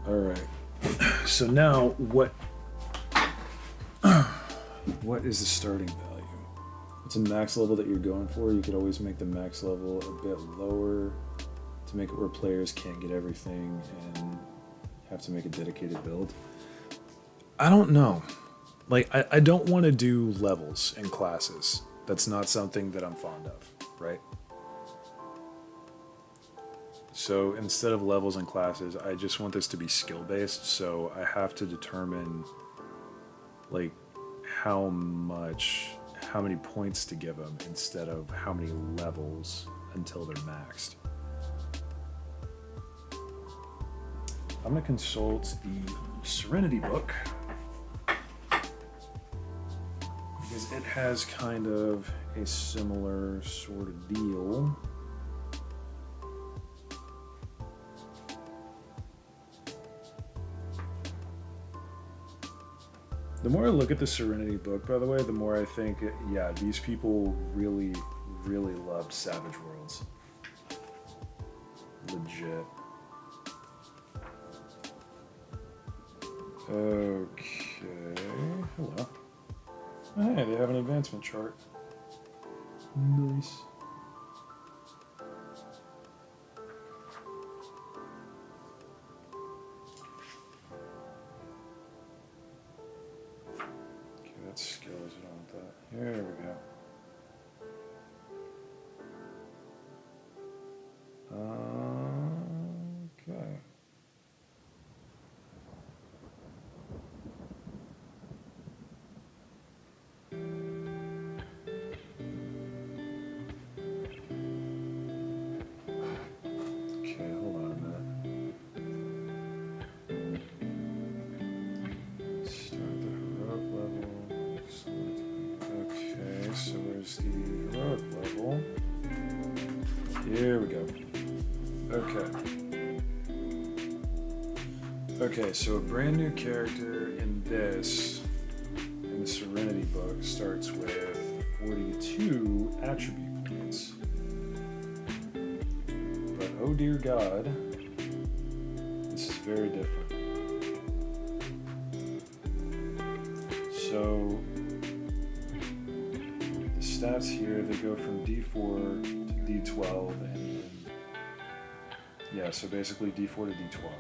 All right. So now, what is the starting value? It's a max level that you're going for. You could always make the max level a bit lower to make it where players can't get everything and have to make a dedicated build. I don't know. Like, I don't want to do levels and classes. That's not something that I'm fond of, right? So instead of levels and classes, I just want this to be skill-based, so I have to determine, like, how many points to give them instead of how many levels until they're maxed. I'm going to consult the Serenity book because it has kind of a similar sort of deal. The more I look at the Serenity book, by the way, the more I think, yeah, these people really, really loved Savage Worlds. Legit. Okay. Hello. Oh, hey, they have an advancement chart. Nice. There we go. Okay. Okay, hold on a minute. Start the heroic level. Okay, so where's the heroic level? Here we go. Okay. Okay, so a brand new character in the Serenity book, starts with 42 attribute points. But oh dear God, this is very different. So the stats here, they go from D4 to D12, and then, yeah, so basically D4 to D12.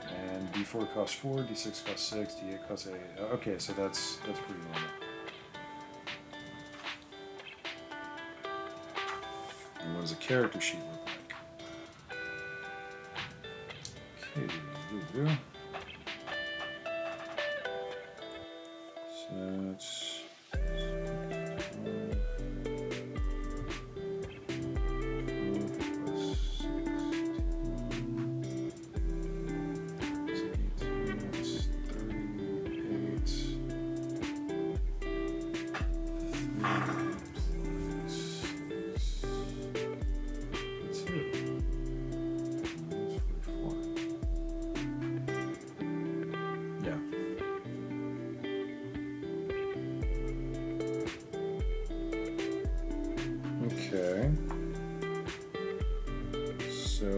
And D4 costs 4, D6 costs 6, D8 costs 8. Okay, so that's pretty normal. And what does a character sheet look like? Okay, so that's okay. So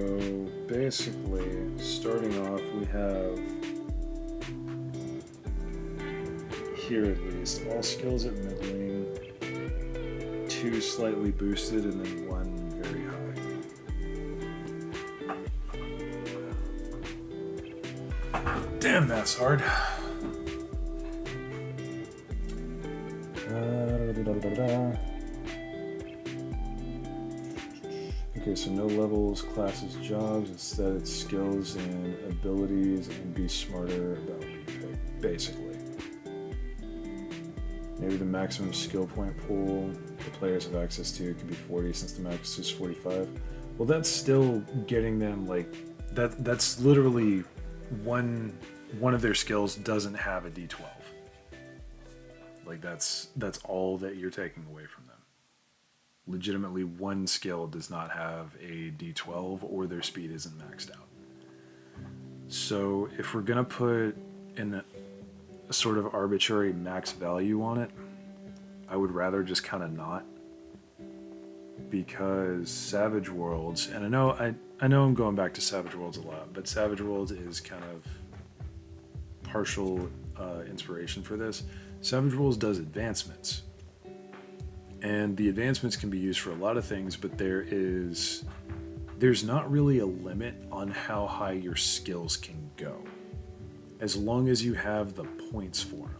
basically, starting off, we have here at least all skills at middling, 2 slightly boosted, and then 1 very high. Damn, that's hard. Okay, so no levels, classes, jobs. Instead, it's skills and abilities, and be smarter about what you pick, basically. Maybe the maximum skill point pool the players have access to could be 40, since the max is 45. Well, that's still getting them, like, that's literally one of their skills doesn't have a D12. Like, that's all that you're taking away from them. Legitimately, one skill does not have a D12, or their speed isn't maxed out. So if we're gonna put in a sort of arbitrary max value on it, I would rather just kind of not, because Savage Worlds, and I know I'm going back to Savage Worlds a lot, but Savage Worlds is kind of partial inspiration for this. Savage Worlds does advancements. And the advancements can be used for a lot of things, but there's not really a limit on how high your skills can go, as long as you have the points for them.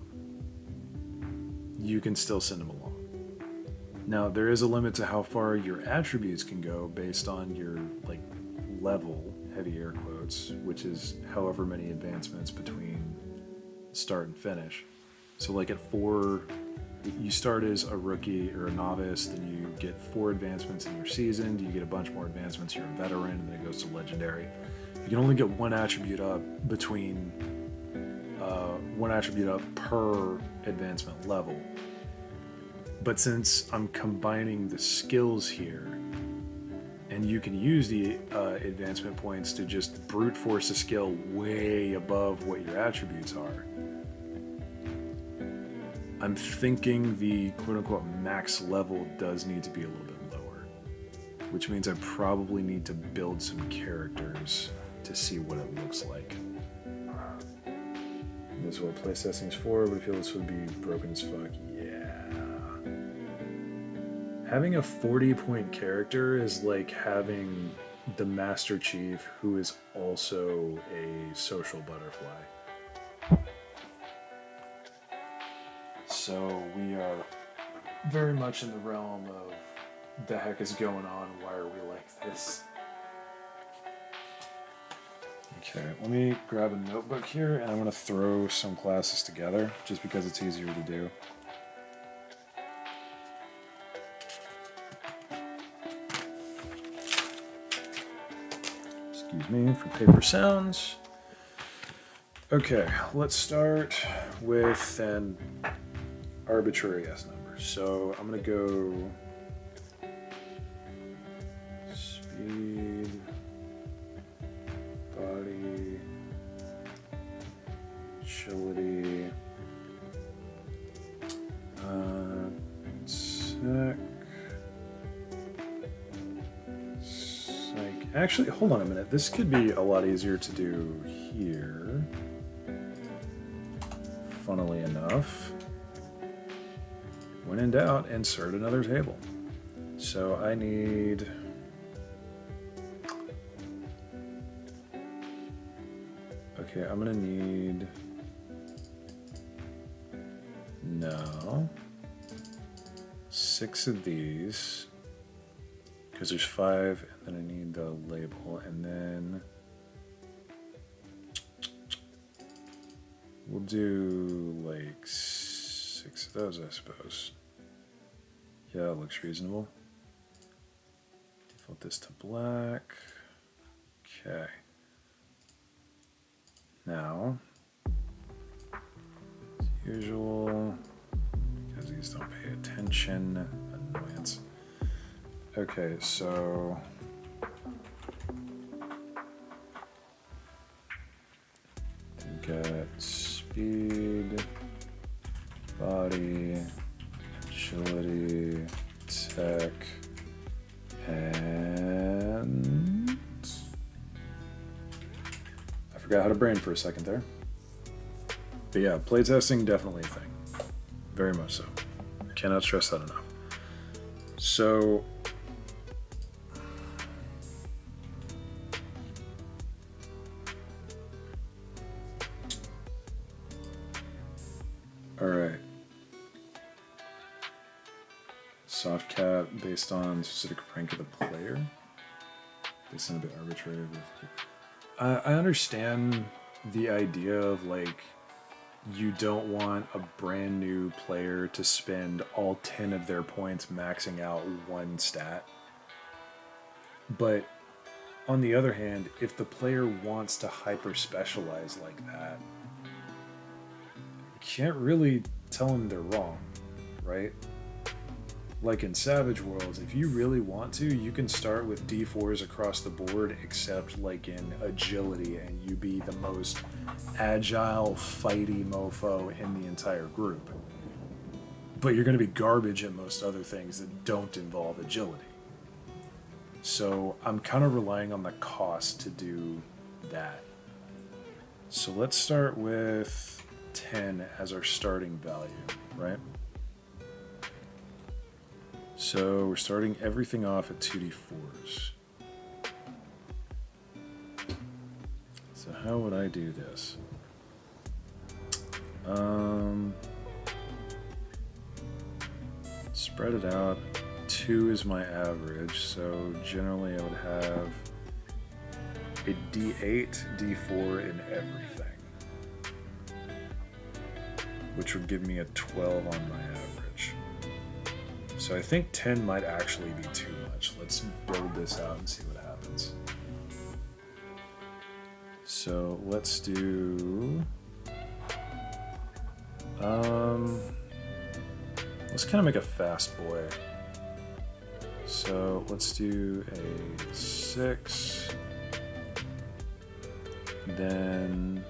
You can still send them along. Now, there is a limit to how far your attributes can go based on your level, heavy air quotes, which is however many advancements between start and finish. So at 4, you start as a rookie or a novice, then you get 4 advancements in your seasoned, you get a bunch more advancements, you're a veteran, and then it goes to legendary. You can only get 1 attribute up between 1 attribute up per advancement level. But since I'm combining the skills here, and you can use the advancement points to just brute force a skill way above what your attributes are, I'm thinking the quote-unquote max level does need to be a little bit lower, which means I probably need to build some characters to see what it looks like. This is what playtesting's for, but I feel this would be broken as fuck. Yeah. Having a 40-point character is like having the Master Chief, who is also a social butterfly. So we are very much in the realm of the heck is going on? Why are we like this? Okay, let me grab a notebook here and I'm going to throw some classes together just because it's easier to do. Excuse me for paper sounds. Okay, let's start with an arbitrary S number. So I'm going to go speed, body, agility, psych. Actually, hold on a minute. This could be a lot easier to do here. Funnily enough, when in doubt, insert another table. So I need okay, I'm gonna need now 6 of these because there's 5, and then I need the label, and then we'll do like 6 of those, I suppose. Yeah, it looks reasonable. Default this to black. Okay. Now, as usual, because these don't pay attention, annoyance. Okay, so to get speed, body, agility, tech, and I forgot how to brain for a second there. But yeah, playtesting definitely a thing. Very much so. Cannot stress that enough. So all right. Soft cap based on specific rank of the player. They sound a bit arbitrary. I understand the idea of like you don't want a brand new player to spend all 10 of their points maxing out one stat. But on the other hand, if the player wants to hyper specialize like that, you can't really tell them they're wrong, right? Like in Savage Worlds, if you really want to, you can start with D4s across the board, except like in agility, and you be the most agile, fighty mofo in the entire group. But you're going to be garbage at most other things that don't involve agility. So I'm kind of relying on the cost to do that. So let's start with 10 as our starting value, right? So we're starting everything off at 2d4s. So how would I do this? Spread it out. 2 is my average, so generally I would have a d8, d4 in everything, which would give me a 12 on my average. So I think 10 might actually be too much. Let's build this out and see what happens. So let's do... let's kind of make a fast boy. So let's do a 6. Then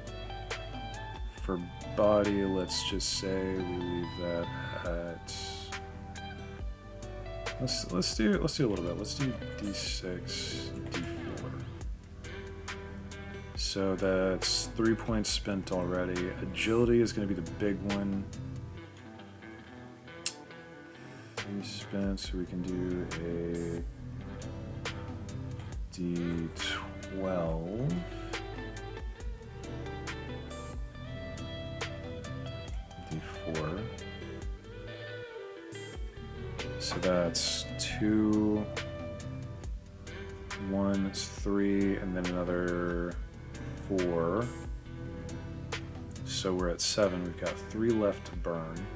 for body, let's just say we leave that at... Let's do a little bit. Let's do d6, d4. So that's 3 points spent already. Agility is going to be the big one. 3 spent, so we can do a d12. d4. So that's 2, 1, it's 3, and then another 4. So we're at 7. We've got 3 left to burn.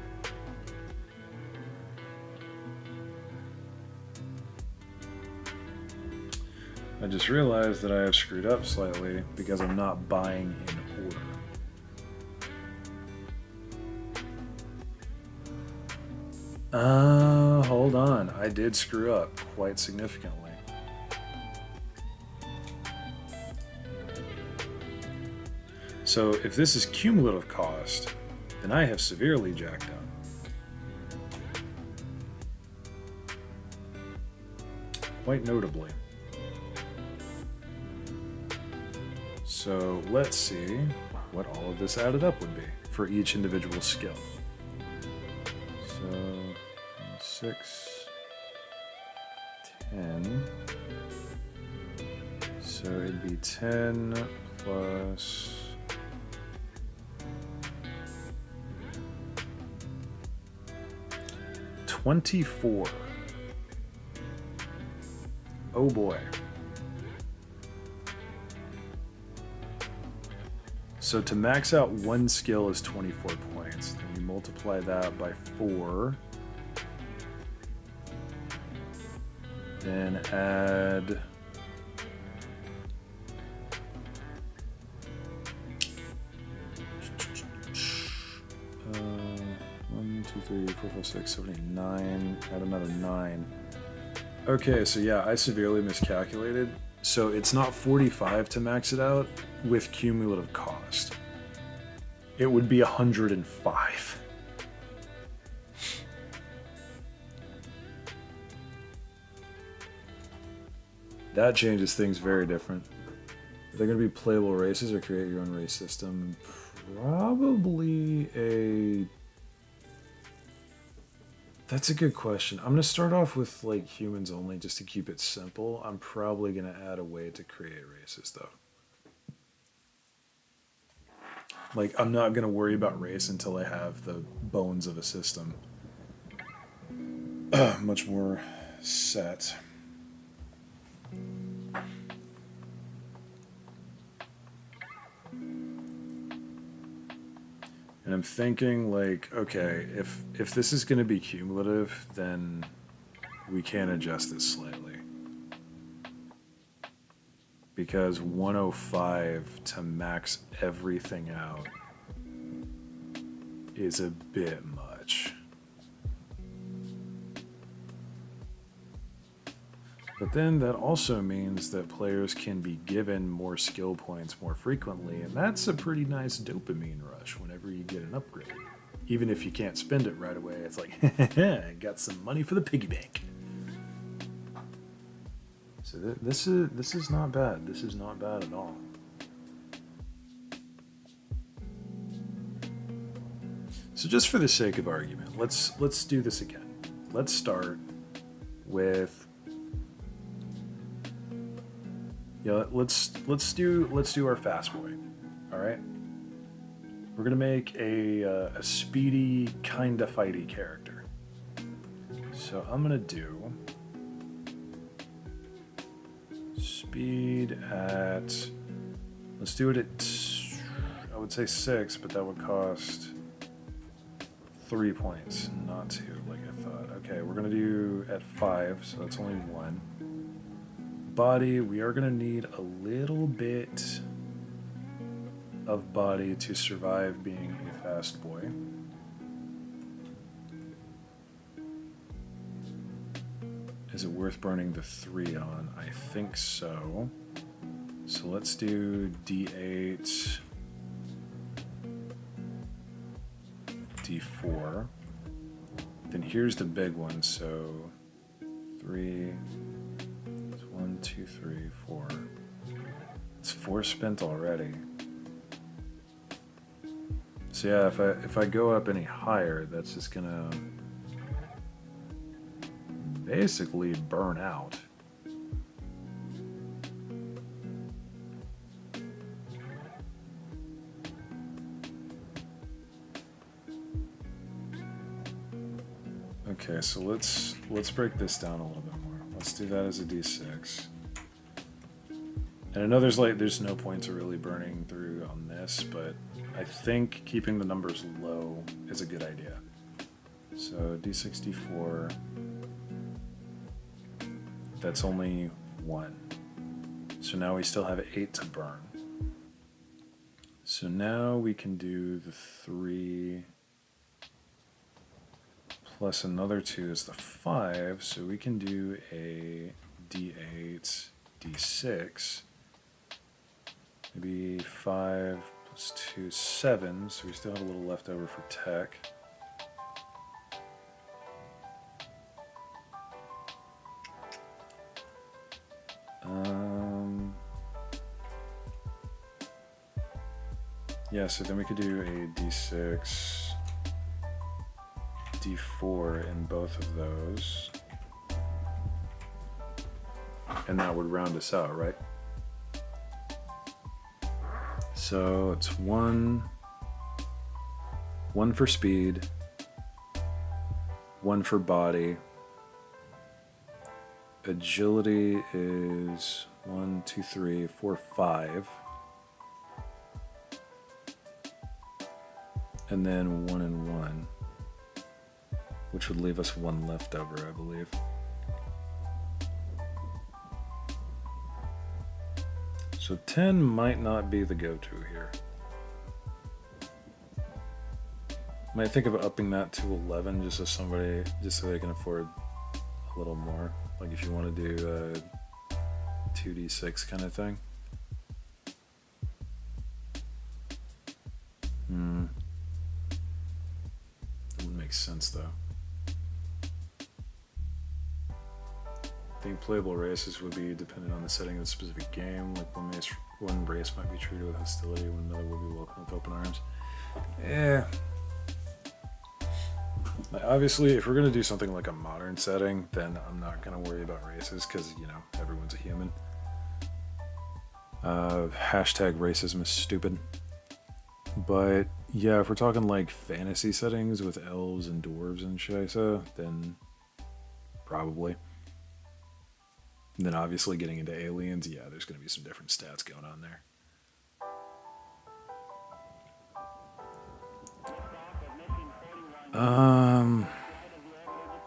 I just realized that I have screwed up slightly because I'm not buying in order. Hold on. I did screw up quite significantly. So if this is cumulative cost, then I have severely jacked up. Quite notably. So let's see what all of this added up would be for each individual skill. So 6, 10. So it'd be 10 plus 24. Oh boy. So to max out one skill is 24 points. Then you multiply that by 4. Then add... One, 2, 3, 4, 5, 6, 7, 8, 9. Add another 9. Okay, so yeah, I severely miscalculated. So it's not 45 to max it out with cumulative cost. It would be 105. That changes things very different. Are they going to be playable races or create your own race system? Probably a... That's a good question. I'm going to start off with like humans only just to keep it simple. I'm probably going to add a way to create races though. Like, I'm not going to worry about race until I have the bones of a system much more set. And I'm thinking, like, okay, if this is going to be cumulative, then we can adjust this slightly. Because 105 to max everything out is a bit much. But then that also means that players can be given more skill points more frequently, and that's a pretty nice dopamine rush whenever you get an upgrade. Even if you can't spend it right away, it's like, I got some money for the piggy bank. So this is not bad. This is not bad at all. So just for the sake of argument, let's do this again. Let's start with... Yeah, let's do our fast boy. All right, we're gonna make a speedy kinda fighty character. So I'm gonna do speed at, let's do it at, I would say 6, but that would cost 3 points, not 2 like I thought. Okay, we're gonna do at 5, so that's only 1. Body, we are going to need a little bit of body to survive being a fast boy. Is it worth burning the 3 on? I think so. So let's do D8, D4. Then here's the big one, so 3... 1, 2, 3, 4. It's 4 spent already. So yeah, if I go up any higher, that's just gonna basically burn out. Okay, so let's break this down a little bit more. Let's do that as a d6. And I know there's no point to really burning through on this, but I think keeping the numbers low is a good idea. So d6, d4. That's only 1. So now we still have 8 to burn. So now we can do the 3 plus another 2 is the 5. So we can do a d8, d6. Maybe 5 plus 2 is 7. So we still have a little left over for tech. Yeah, so then we could do a d6, d4 in both of those. And that would round us out, right? So it's 1 for speed, 1 for body. Agility is 1, 2, 3, 4, 5. And then 1 and 1, which would leave us 1 left over, I believe. So 10 might not be the go-to here. Might think of upping that to 11 just so they can afford a little more. Like if you want to do a 2d6 kind of thing. Makes sense though. I think playable races would be dependent on the setting of the specific game. Like one race might be treated with hostility, when another will be welcomed with open arms. Yeah. Like obviously, if we're gonna do something like a modern setting, then I'm not gonna worry about races because everyone's a human. Hashtag racism is stupid. But yeah, if we're talking like fantasy settings with elves and dwarves and shisa, then probably. And then obviously getting into aliens, yeah, there's going to be some different stats going on there.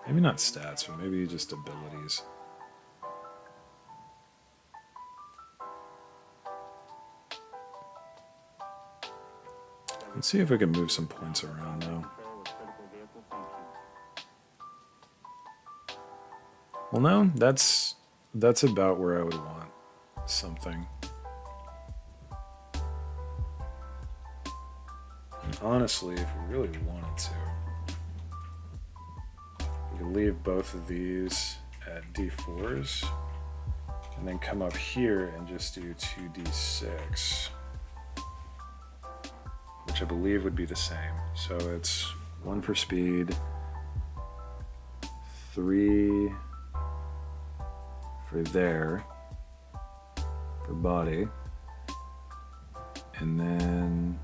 Maybe not stats, but maybe just abilities. Let's see if we can move some points around though. Well, no, that's about where I would want something. And honestly, if we really wanted to, we could leave both of these at d4s and then come up here and just do 2d6. Which I believe would be the same. So it's 1 for speed, 3 for there, for body, and then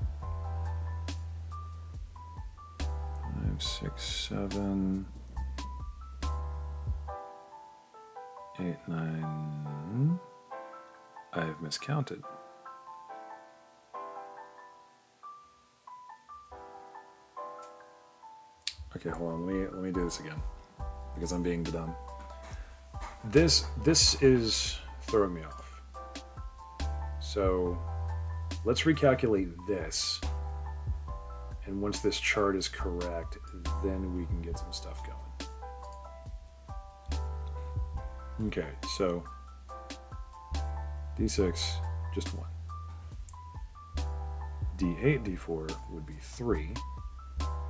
5, 6, 7, 8, 9. I've miscounted. Okay, hold on. Let me do this again because I'm being dumb. This is throwing me off. So let's recalculate this, and once this chart is correct, then we can get some stuff going. Okay, so d6, just 1. d8, d4 would be 3.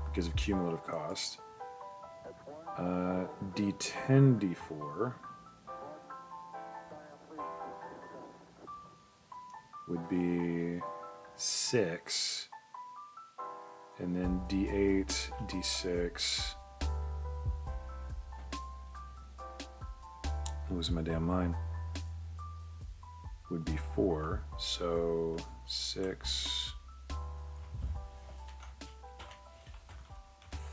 Because of cumulative cost. D10, D4 would be 6. And then D8, D6. I'm losing my damn mind. Would be 4. So 6.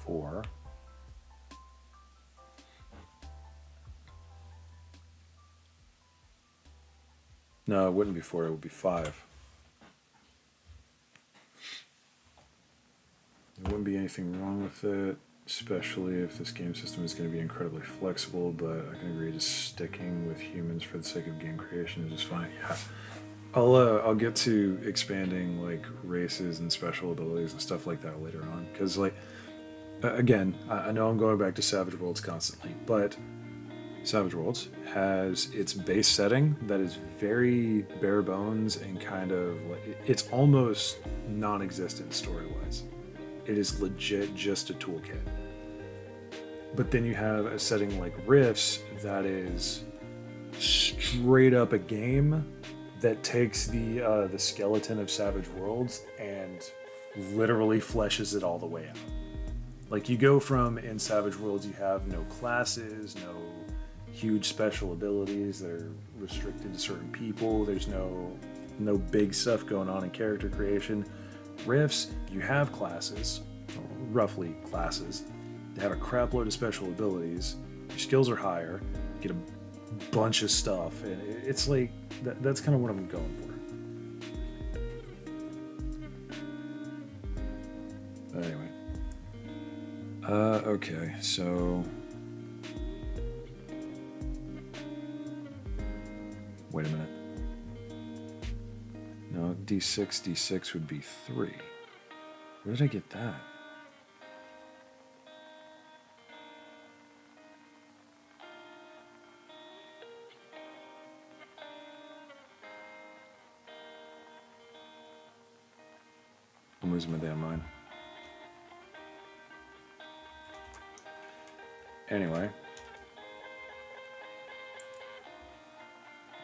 4, No, it wouldn't be 4, it would be 5. There wouldn't be anything wrong with it, especially if this game system is going to be incredibly flexible, but I can agree just sticking with humans for the sake of game creation is just fine. Yeah. I'll get to expanding like races and special abilities and stuff like that later on, because like again, I know I'm going back to Savage Worlds constantly, but Savage Worlds has its base setting that is very bare bones and kind of like it's almost non-existent story-wise. It is legit just a toolkit. But then you have a setting like Rifts that is straight up a game that takes the skeleton of Savage Worlds and literally fleshes it all the way out. Like you go from in Savage Worlds, you have no classes, no huge special abilities that are restricted to certain people. There's no big stuff going on in character creation. Rifts, you have classes, roughly classes. They have a crap load of special abilities. Your skills are higher. You get a bunch of stuff, and it's like that's kind of what I'm going for. But anyway. Okay, so wait a minute. No, D6 would be 3. Where did I get that? I'm losing my damn mind. Anyway.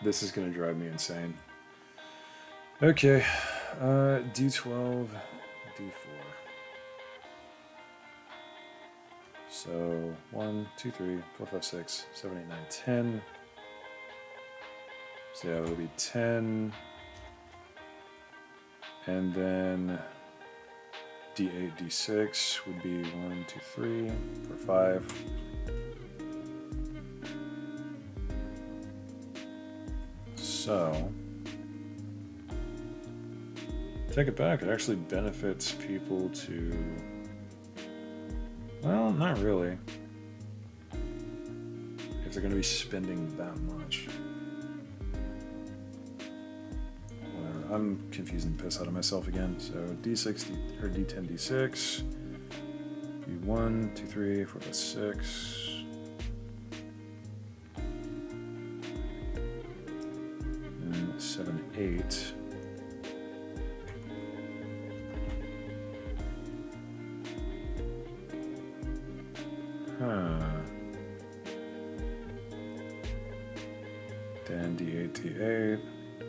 This is going to drive me insane. Okay. D12, D4. So 1, 2, 3, 4, 5, 6, 7, 8, 9, 10. So yeah, it'll be 10. And then D8, D6 would be 1, 2, 3, 4, 5. So, take it back. It actually benefits people to, well, not really. If they're going to be spending that much. Whatever. I'm confusing the piss out of myself again. So D6, or D10, D6. D1, 2, 3, 4, 5, 6. And 7, 8. Then D8, D8.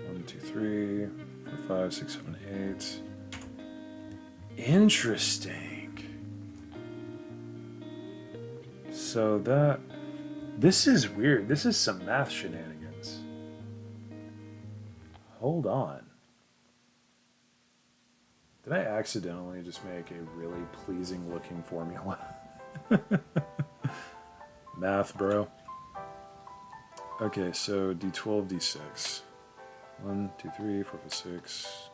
1, 2, 3, 4, 5, 6, 7, 8. Interesting. So this is weird. This is some math shenanigans. Hold on. Did I accidentally just make a really pleasing looking formula? Math, bro. Okay, so D12, D6. 1, 2, 3, 4, 5, 6,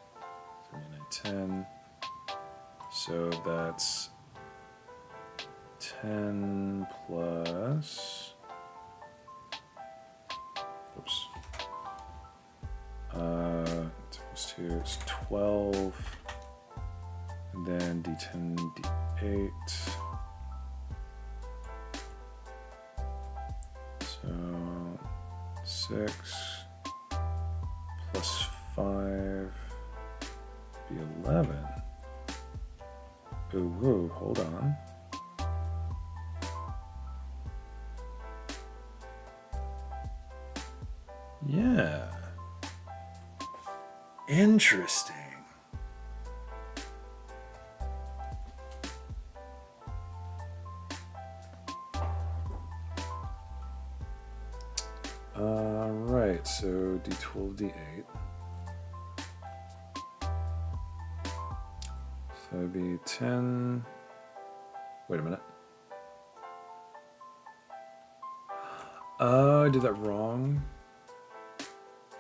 7, 8, 9, 10. So that's 10 plus. Oops. It's 2, it's 12. And then D10, D8. So 6 plus 5 be 11. Ooh, whoa, hold on. Yeah. Interesting. Right, so D12, D8. So it'd be 10. Wait a minute. I did that wrong.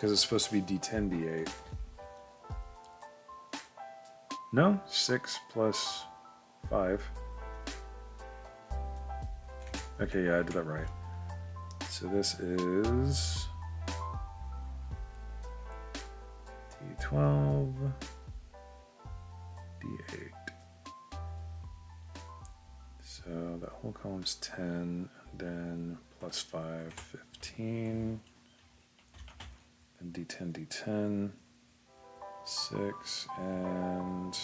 Because it's supposed to be D10, D8. No, 6 plus 5. Okay, yeah, I did that right. So this is D12, D8. So that whole column's 10, and then plus 5, 15. Then D10, D10, 6, and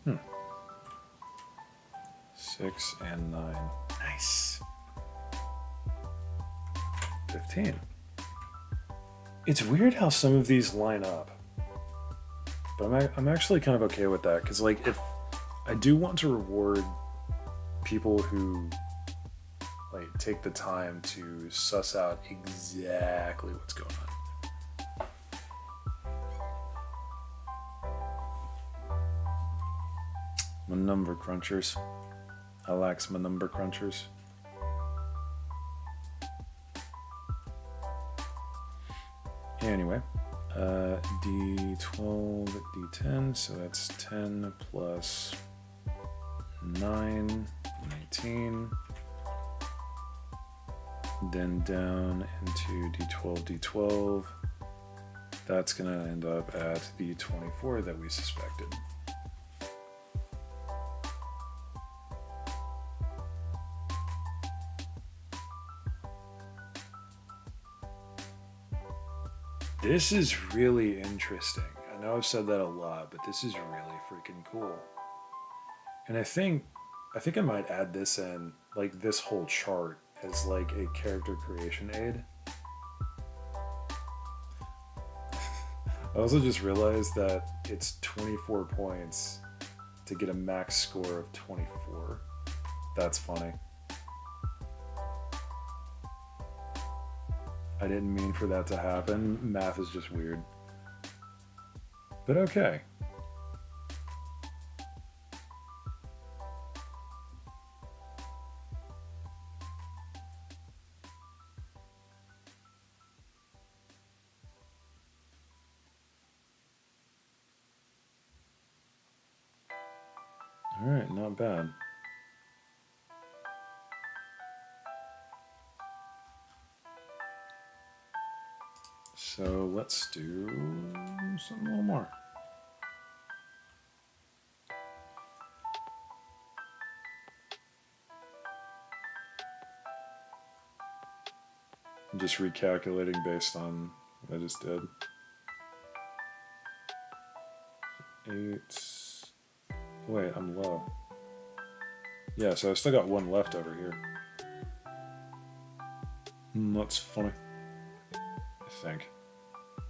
9. 6 and 9. Nice. 15. It's weird how some of these line up. But I'm actually kind of okay with that, because like if I do want to reward people who like take the time to suss out exactly what's going on. My number crunchers. I like my number crunchers. Anyway, D12, D10, so that's 10 plus 9, 19. Then down into D12, D12. That's going to end up at the 24 that we suspected. This is really interesting. I know I've said that a lot, but this is really freaking cool. And I think I might add this in, like this whole chart, as like a character creation aid. I also just realized that it's 24 points to get a max score of 24. That's funny. I didn't mean for that to happen. Math is just weird. But okay. All right, not bad. So let's do something a little more. I'm just recalculating based on what I just did. 8. Wait, I'm low. Yeah, so I still got one left over here. That's funny. I think.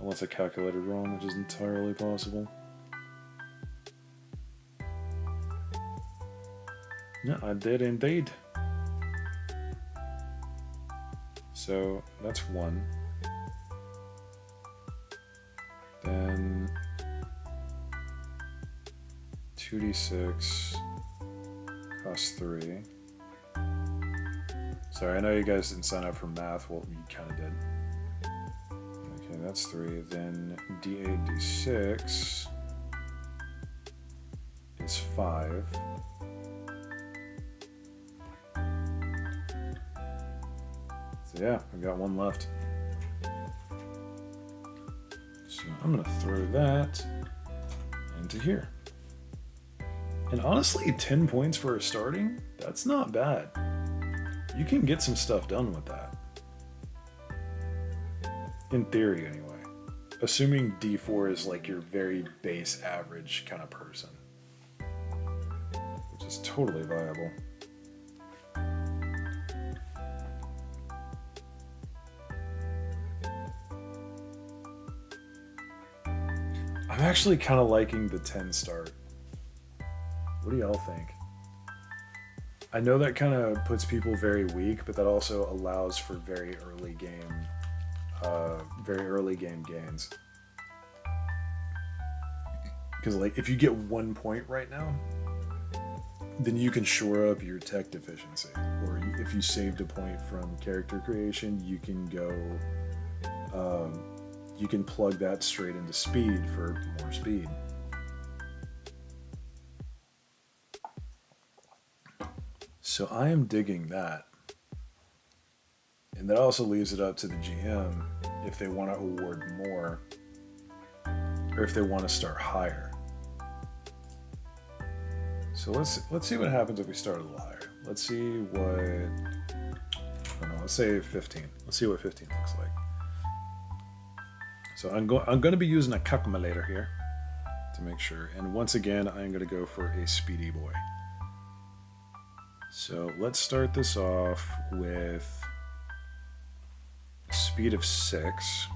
Unless I calculated wrong, which is entirely possible. Yeah, I did indeed. So that's 1. Then 2d6 costs 3. Sorry, I know you guys didn't sign up for math. Well, you kind of did. Okay, that's 3. Then d8, d6 is 5. So yeah, I've got one left. So I'm gonna throw that into here. And honestly, 10 points for a starting, that's not bad. You can get some stuff done with that. In theory, anyway. Assuming D4 is like your very base average kind of person. Which is totally viable. I'm actually kind of liking the 10 start. What do y'all think? I know that kind of puts people very weak, but that also allows for very early game gains. Because like if you get 1 point right now, then you can shore up your tech deficiency. Or if you saved a point from character creation, you can go, you can plug that straight into speed for more speed. So I am digging that. And that also leaves it up to the GM if they want to award more or if they want to start higher. So let's see what happens if we start a little higher. Let's see what, I don't know, let's say 15. Let's see what 15 looks like. So I'm going to be using a calculator here to make sure. And once again, I'm going to go for a speedy boy. So let's start this off with a speed of 6.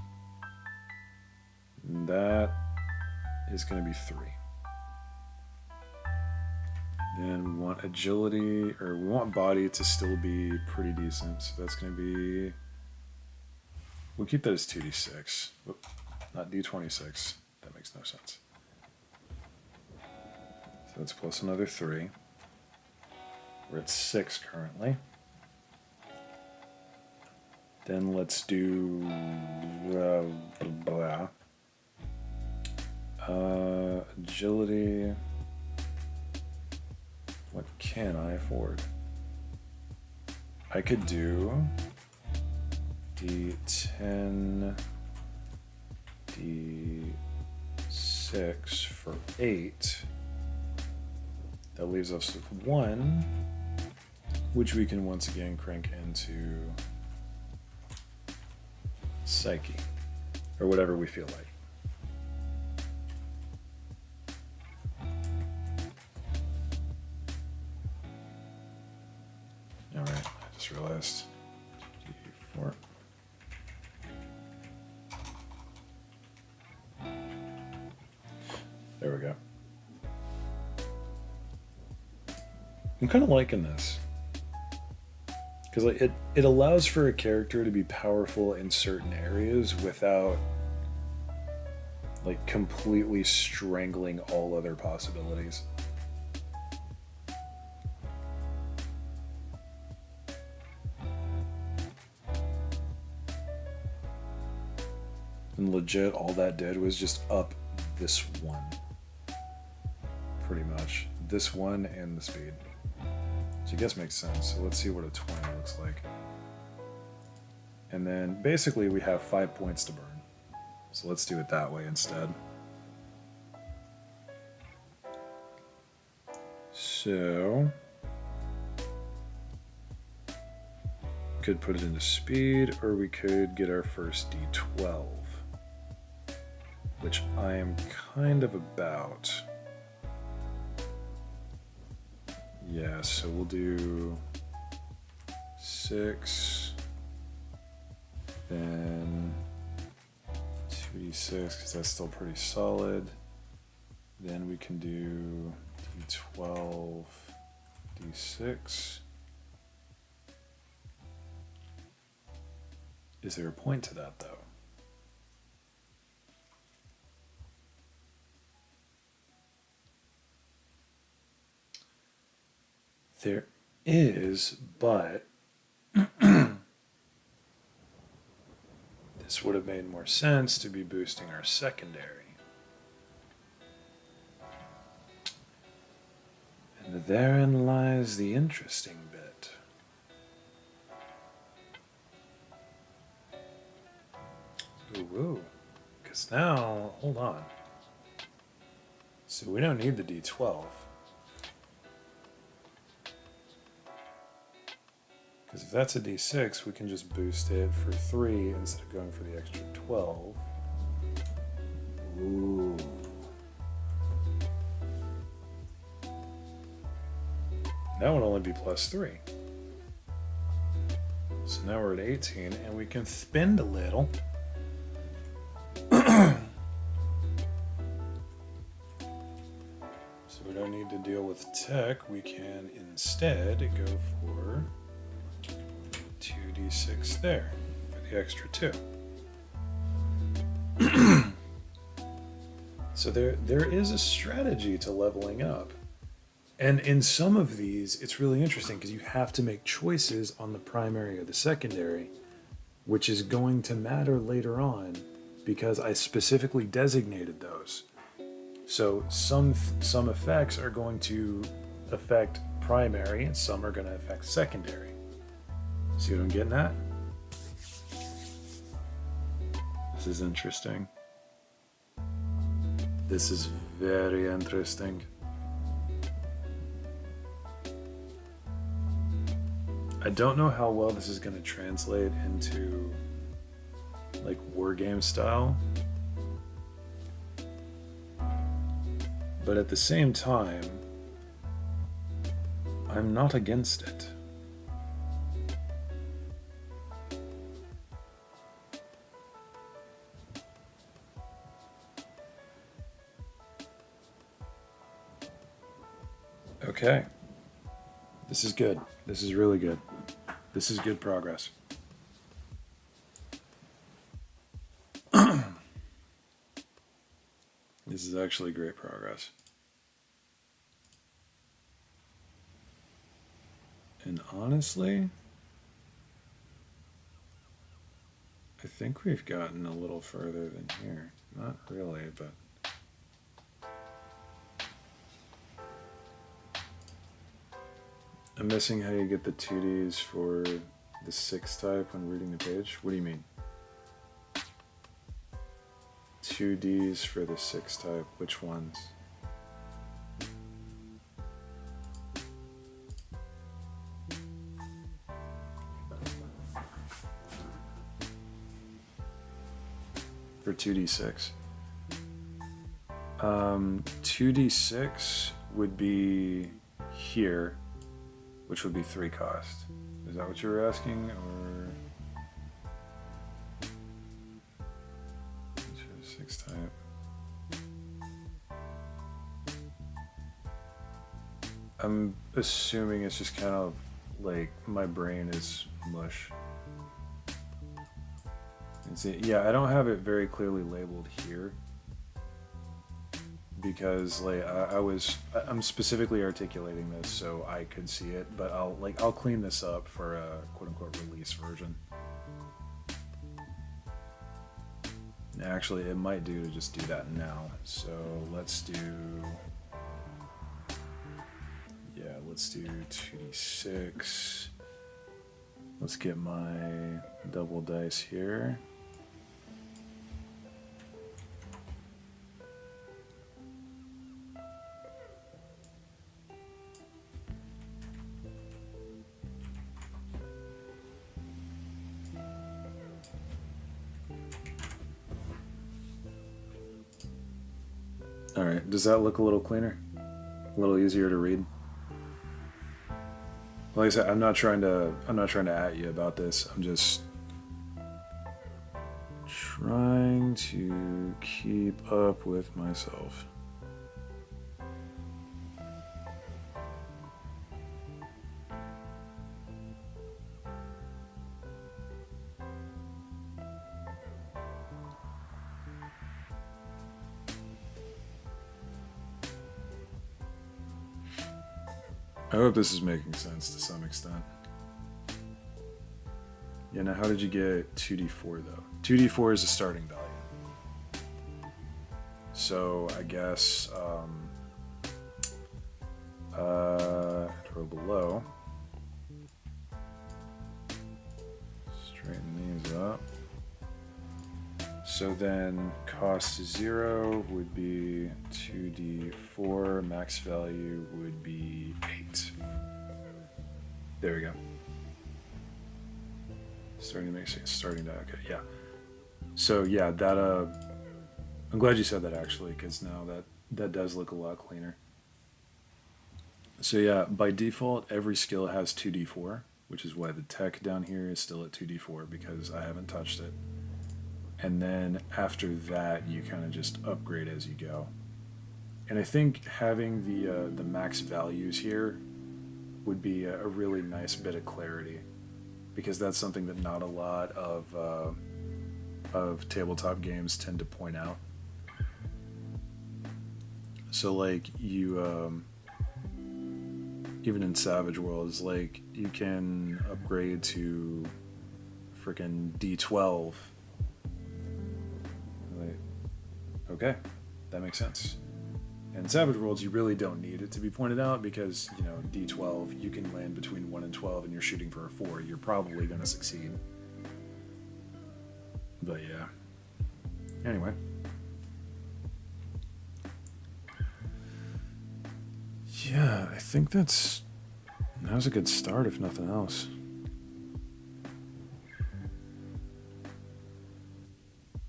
And that is going to be 3. Then we want agility, or we want body to still be pretty decent. So that's going to be, we'll keep that as 2d6. Whoop, not d26. That makes no sense. So that's plus another 3. We're at 6 currently. Then let's do agility. What can I afford? I could do D10, D6 for 8. That leaves us with 1, which we can once again crank into Psyche, or whatever we feel like. Alright, I just realized D4. There we go. I'm kind of liking this. Because like, it allows for a character to be powerful in certain areas without like completely strangling all other possibilities. And legit, all that did was just up this one. Pretty much. This one and the speed. Which I guess makes sense. So let's see what a 20 looks like. And then basically we have 5 points to burn. So let's do it that way instead. So could put it into speed, or we could get our first D12. Which I am kind of about. Yeah, so we'll do 6, then 2d6, because that's still pretty solid. Then we can do d12, d6. Is there a point to that, though? There is, but this would have made more sense to be boosting our secondary. And therein lies the interesting bit. Ooh, because now, hold on. So we don't need the D12. Because if that's a D6, we can just boost it for 3 instead of going for the extra 12. Ooh. That would only be plus 3. So now we're at 18, and we can spend a little. So we don't need to deal with tech. We can instead go for 2d6 there for the extra 2. So there is a strategy to leveling up. And in some of these, it's really interesting because you have to make choices on the primary or the secondary, which is going to matter later on because I specifically designated those. So some effects are going to affect primary and some are going to affect secondary. See what I'm getting at? This is interesting. This is very interesting. I don't know how well this is going to translate into like wargame style. But at the same time, I'm not against it. Okay. This is good. This is really good. This is good progress. This is actually great progress. And honestly, I think we've gotten a little further than here. Not really, but... I'm missing how you get the 2Ds for the 6 type when reading the page. What do you mean? 2Ds for the 6 type. Which ones? For 2D6. 2D6 would be here, which would be 3 cost. Is that what you were asking, or 6 type? I'm assuming it's just kind of like my brain is mush. And see, yeah, I don't have it very clearly labeled here because like I'm specifically articulating this so I could see it, but I'll clean this up for a quote unquote release version. Actually, it might do to just do that now. So let's do 2d6. Let's get my double dice here. All right, does that look a little cleaner? A little easier to read? Like I said, I'm not trying to at you about this. I'm just trying to keep up with myself. I hope this is making sense to some extent. Yeah, now how did you get 2d4 though? 2d4 is a starting value. So I guess row below. Straighten these up. So then cost 0 would be 2d4, max value would be 8. There we go. Starting to make sense. Starting to, okay, yeah. So yeah, that I'm glad you said that actually, because now that does look a lot cleaner. So yeah, by default, every skill has 2d4, which is why the tech down here is still at 2d4 because I haven't touched it. And then after that, you kind of just upgrade as you go. And I think having the max values here would be a really nice bit of clarity, because that's something that not a lot of tabletop games tend to point out. So like you even in Savage Worlds, like you can upgrade to freaking D12. Like, okay, that makes sense. In Savage Worlds, you really don't need it to be pointed out because, you know, D12, you can land between 1 and 12 and you're shooting for a 4. You're probably going to succeed. But yeah. Anyway. Yeah, I think that was a good start, if nothing else.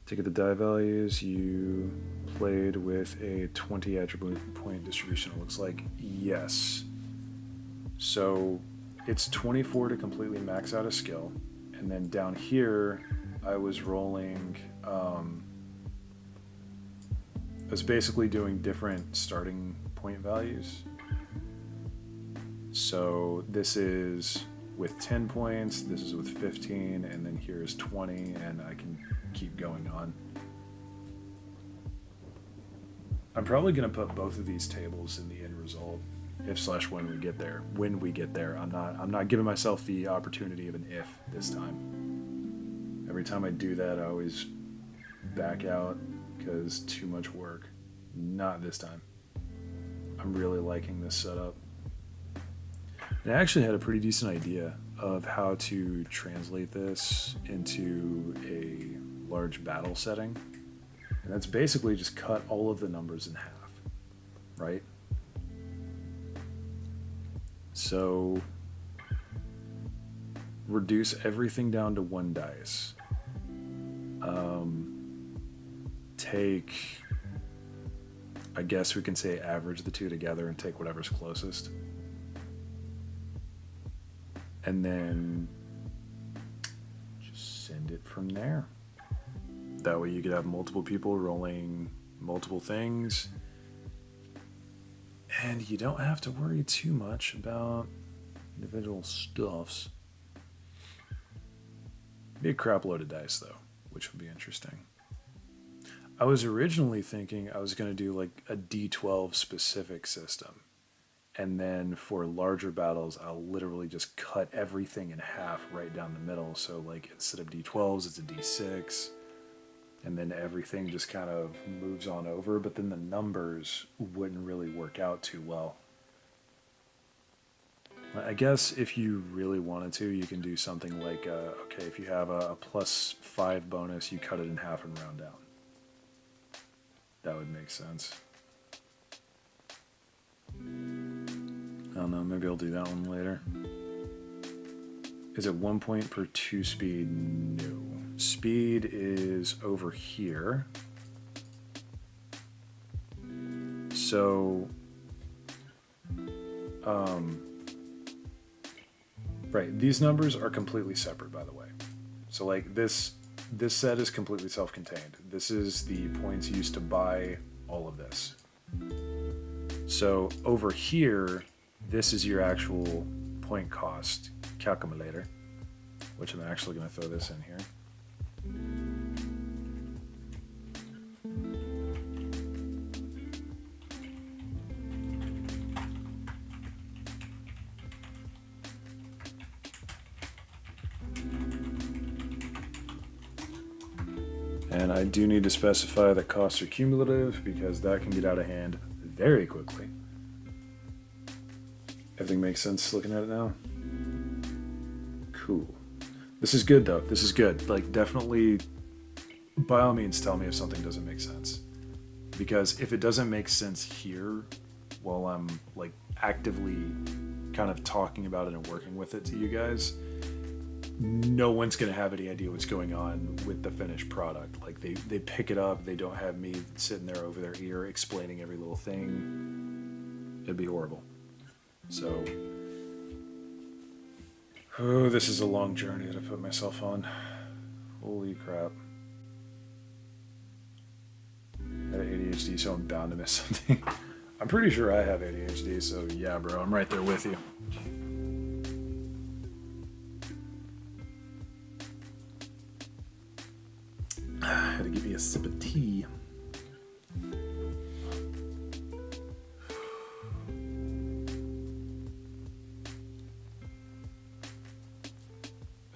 To get the die values, you played with a 20 attribute point distribution, it looks like. Yes. So it's 24 to completely max out a skill. And then down here, I was rolling... I was basically doing different starting point values. So this is with 10 points, this is with 15, and then here's 20, and I can keep going on. I'm probably going to put both of these tables in the end result, if/when we get there. When we get there, I'm not giving myself the opportunity of an if this time. Every time I do that, I always back out because too much work. Not this time. I'm really liking this setup. And I actually had a pretty decent idea of how to translate this into a large battle setting. And that's basically just cut all of the numbers in half, right? So reduce everything down to 1 dice. Take, I guess we can say average the two together and take whatever's closest. And then just send it from there. That way you could have multiple people rolling multiple things. And you don't have to worry too much about individual stuffs. Be a crap load of dice though, which would be interesting. I was originally thinking I was going to do like a D12 specific system. And then for larger battles, I'll literally just cut everything in half right down the middle. So like instead of D12s, it's a D6. And then everything just kind of moves on over. But then the numbers wouldn't really work out too well. I guess if you really wanted to, you can do something like, okay, if you have a +5 bonus, you cut it in half and round down. That would make sense. I don't know, maybe I'll do that one later. Is it 1 point per 2 speed? No. Speed is over here. So, right, these numbers are completely separate, by the way. So like this set is completely self-contained. This is the points used to buy all of this. So over here, this is your actual point cost calculator, which I'm actually going to throw this in here. And I do need to specify that costs are cumulative because that can get out of hand very quickly. Everything makes sense looking at it now? Cool. This is good though. This is good. Like definitely, by all means, tell me if something doesn't make sense. Because if it doesn't make sense here, while I'm like actively kind of talking about it and working with it to you guys, no one's going to have any idea what's going on with the finished product. Like they pick it up, they don't have me sitting there over their ear explaining every little thing. It'd be horrible. So, oh, this is a long journey that I put myself on. Holy crap. I have ADHD, so I'm bound to miss something. I'm pretty sure I have ADHD, so yeah, bro, I'm right there with you. I had to give me a sip of tea.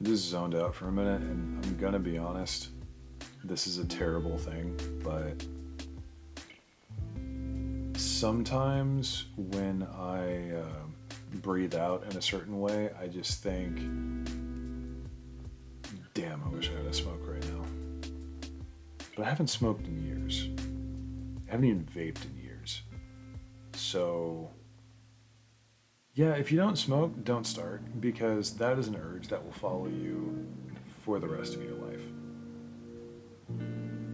I just zoned out for a minute, and I'm gonna be honest. This is a terrible thing, but sometimes when I breathe out in a certain way, I just think, damn, I wish I had a smoke right now. But I haven't smoked in years. I haven't even vaped in years. So, yeah, if you don't smoke, don't start, because that is an urge that will follow you for the rest of your life.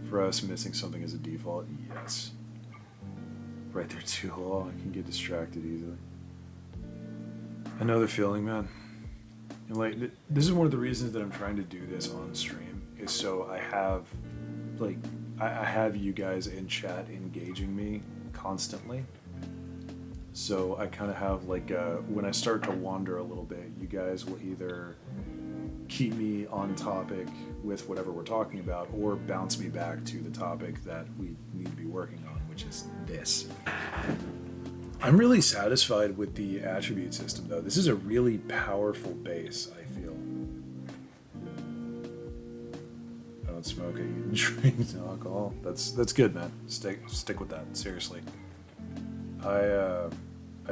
For us, missing something as a default, yes. Right there too long, I can get distracted easily. I know the feeling, man. And like, this is one of the reasons that I'm trying to do this on stream, is so I have, like, I have you guys in chat engaging me constantly. So I kind of have like, when I start to wander a little bit, you guys will either keep me on topic with whatever we're talking about, or bounce me back to the topic that we need to be working on, which is this. I'm really satisfied with the attribute system, though. This is a really powerful base, I feel. I don't smoke, I eat and drink alcohol. That's good, man. Stick with that, seriously. I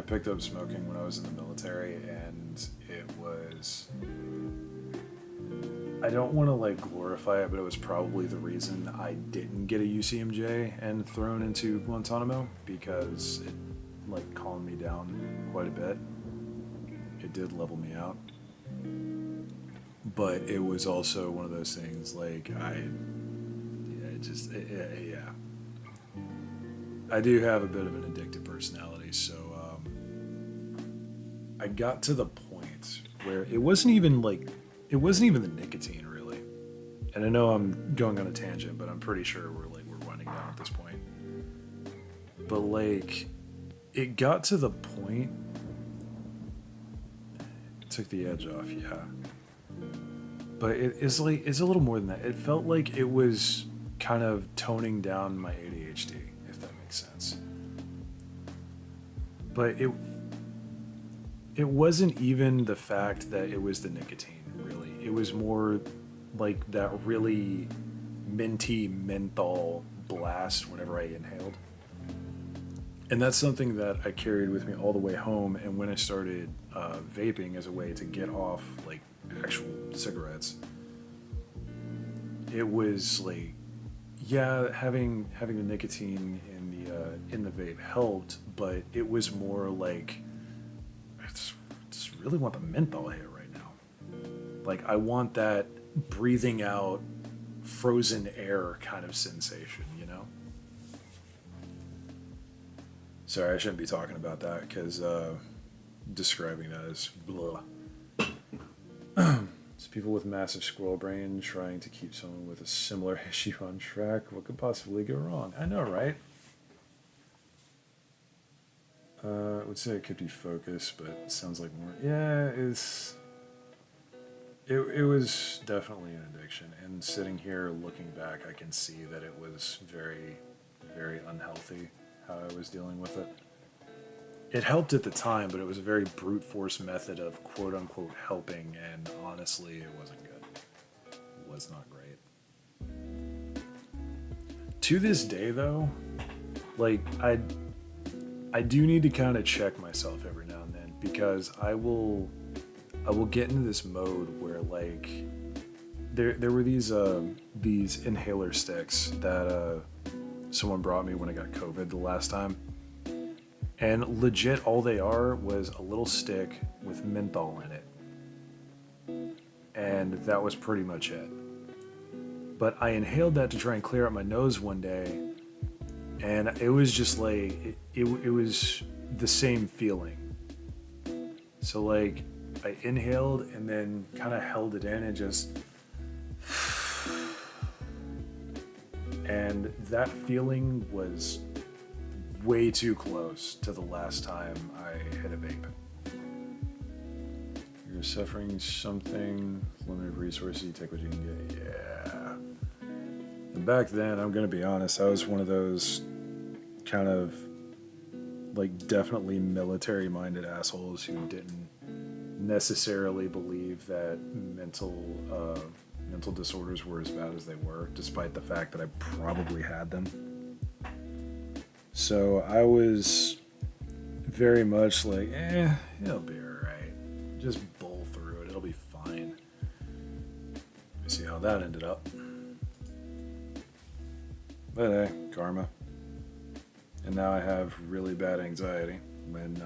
picked up smoking when I was in the military, and it was... I don't want to like glorify it, but it was probably the reason I didn't get a UCMJ and thrown into Guantanamo, because it like calmed me down quite a bit. It did level me out. But it was also one of those things like yeah. I do have a bit of an addictive personality, so I got to the point where it wasn't even the nicotine, really. And I know I'm going on a tangent, but I'm pretty sure we're winding down at this point. But like, it got to the point. It took the edge off, yeah. But it's a little more than that. It felt like it was kind of toning down my ADHD, if that makes sense. But it wasn't even the fact that it was the nicotine, really. It was more like that really minty menthol blast whenever I inhaled. And that's something that I carried with me all the way home. And when I started vaping as a way to get off like actual cigarettes, it was like, yeah, having the nicotine in the vape helped, but it was more like, I just really want the menthol hit right now. Like, I want that breathing out frozen air kind of sensation, you know? Sorry, I shouldn't be talking about that, because describing that is blah. It's people with massive squirrel brain trying to keep someone with a similar issue on track. What could possibly go wrong? I know, right? I would say it kept you focused, but it sounds like more. Yeah, it was definitely an addiction. And sitting here looking back, I can see that it was very, very unhealthy how I was dealing with it. It helped at the time, but it was a very brute force method of quote unquote helping, and honestly, it wasn't good. It was not great. To this day, though, like, I do need to kind of check myself every now and then, because I will get into this mode where like there were these inhaler sticks that someone brought me when I got COVID the last time. And legit, all they are was a little stick with menthol in it. And that was pretty much it. But I inhaled that to try and clear out my nose one day. And it was just like, it was the same feeling. So like, I inhaled and then kind of held it in and just... And that feeling was way too close to the last time I hit a vape. You're suffering something, limited resources, you take what you can get. Yeah. And back then, I'm gonna be honest, I was one of those kind of like definitely military-minded assholes who didn't necessarily believe that mental disorders were as bad as they were, despite the fact that I probably had them. So I was very much like, it'll be alright. Just bowl through it, it'll be fine. You see how that ended up. But hey, karma. And now I have really bad anxiety. When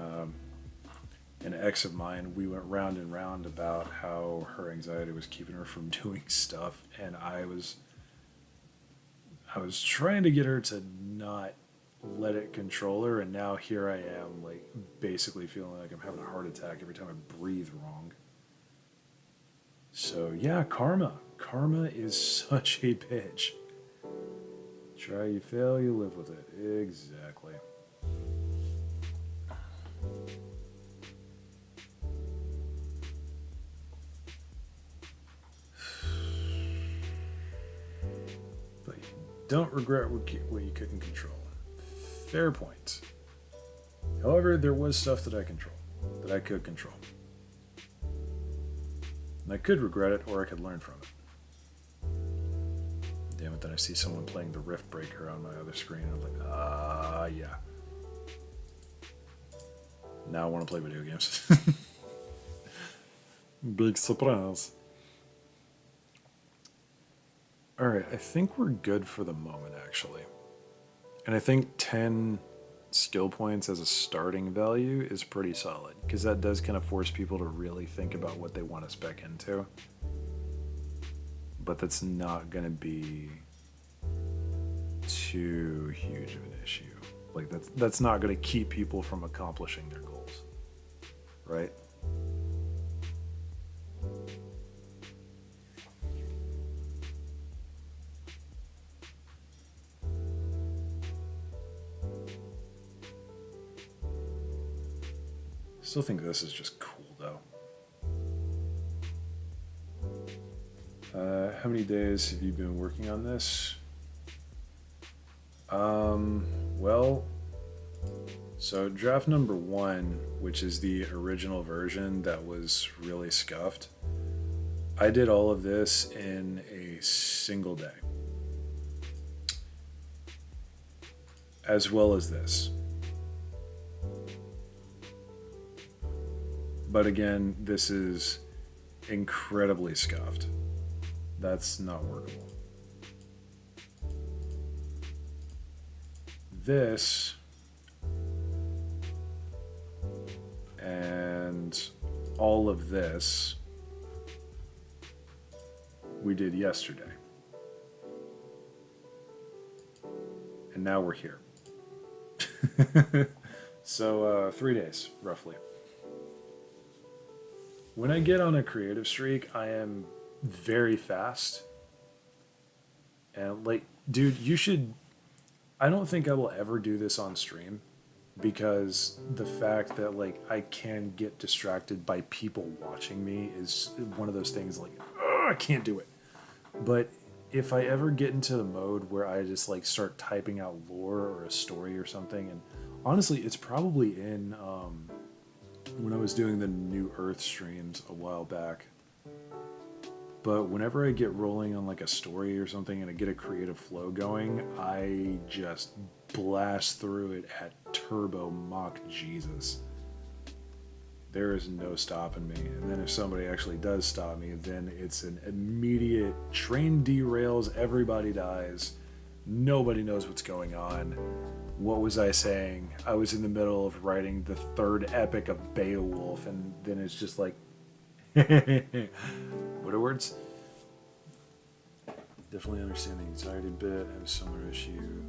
an ex of mine, we went round and round about how her anxiety was keeping her from doing stuff, and I was trying to get her to not let it control her, and now here I am, like, basically feeling like I'm having a heart attack every time I breathe wrong. So yeah, karma is such a bitch. Try, you fail, you live with it. Exactly. But you don't regret what you couldn't control. Fair point. However, there was stuff that I could control. And I could regret it, or I could learn from it. Damn it, then I see someone playing the Rift Breaker on my other screen. I'm like, yeah. Now I want to play video games. Big surprise. Alright, I think we're good for the moment, actually. And I think 10 skill points as a starting value is pretty solid, because that does kind of force people to really think about what they want to spec into. But that's not going to be too huge of an issue. Like, that's not going to keep people from accomplishing their goals, right? Still think this is just cool, though. How many days have you been working on this? Well, so draft number 1, which is the original version that was really scuffed, I did all of this in a single day. As well as this. But again, this is incredibly scuffed. That's not workable. This and all of this we did yesterday. And now we're here. So 3 days, roughly. When I get on a creative streak, I am very fast. And like, dude, you should... I don't think I will ever do this on stream, because the fact that like I can get distracted by people watching me is one of those things like, I can't do it. But if I ever get into the mode where I just like start typing out lore or a story or something, and honestly, it's probably in when I was doing the New Earth streams a while back. But whenever I get rolling on like a story or something and I get a creative flow going, I just blast through it at turbo Mach Jesus. There is no stopping me. And then if somebody actually does stop me, then it's an immediate train derails, everybody dies, nobody knows what's going on. What was I saying? I was in the middle of writing the 3rd epic of Beowulf, and then it's just like, what are words? Definitely understand the anxiety bit. I have a similar issue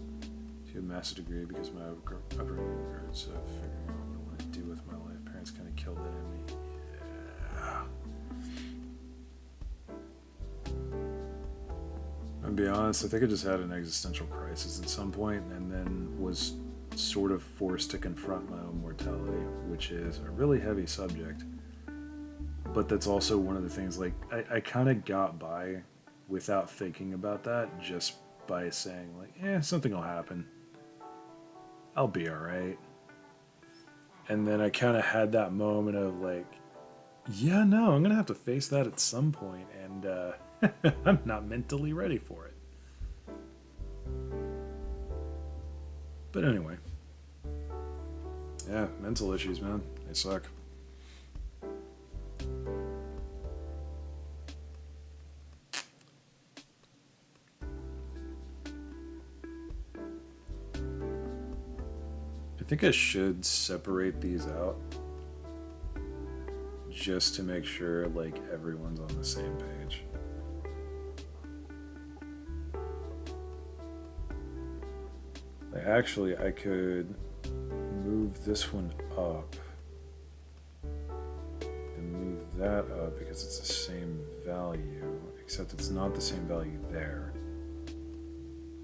to a master's degree because my upbringing regards figuring out what I want to do with my life. Parents kind of killed that in me. Yeah. I'll be honest, I think I just had an existential crisis at some point, and then was sort of forced to confront my own mortality, which is a really heavy subject. But that's also one of the things, like, I kind of got by without thinking about that, just by saying, like, something will happen. I'll be alright. And then I kind of had that moment of, like, Yeah, no, I'm gonna have to face that at some point, and I'm not mentally ready for it. But anyway, yeah, mental issues, man, they suck. I think I should separate these out just to make sure like everyone's on the same page. Like, actually, I could move this one up and move that up because it's the same value, except it's not the same value there.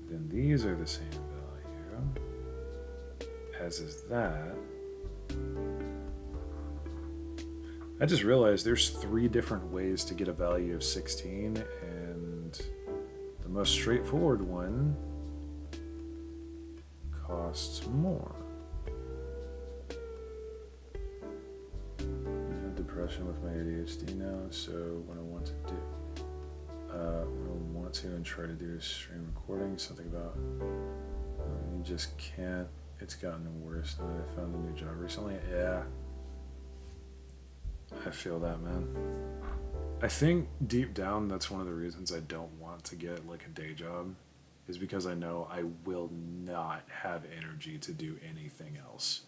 Then these are the same value, as is that. I just realized there's 3 different ways to get a value of 16, and the most straightforward one costs more. I have depression with my ADHD now, so when I want to and try to do a stream recording, something about you just can't. It's gotten worse now that I found a new job recently. Yeah, I feel that, man. I think deep down that's one of the reasons I don't want to get like a day job, is because I know I will not have energy to do anything else.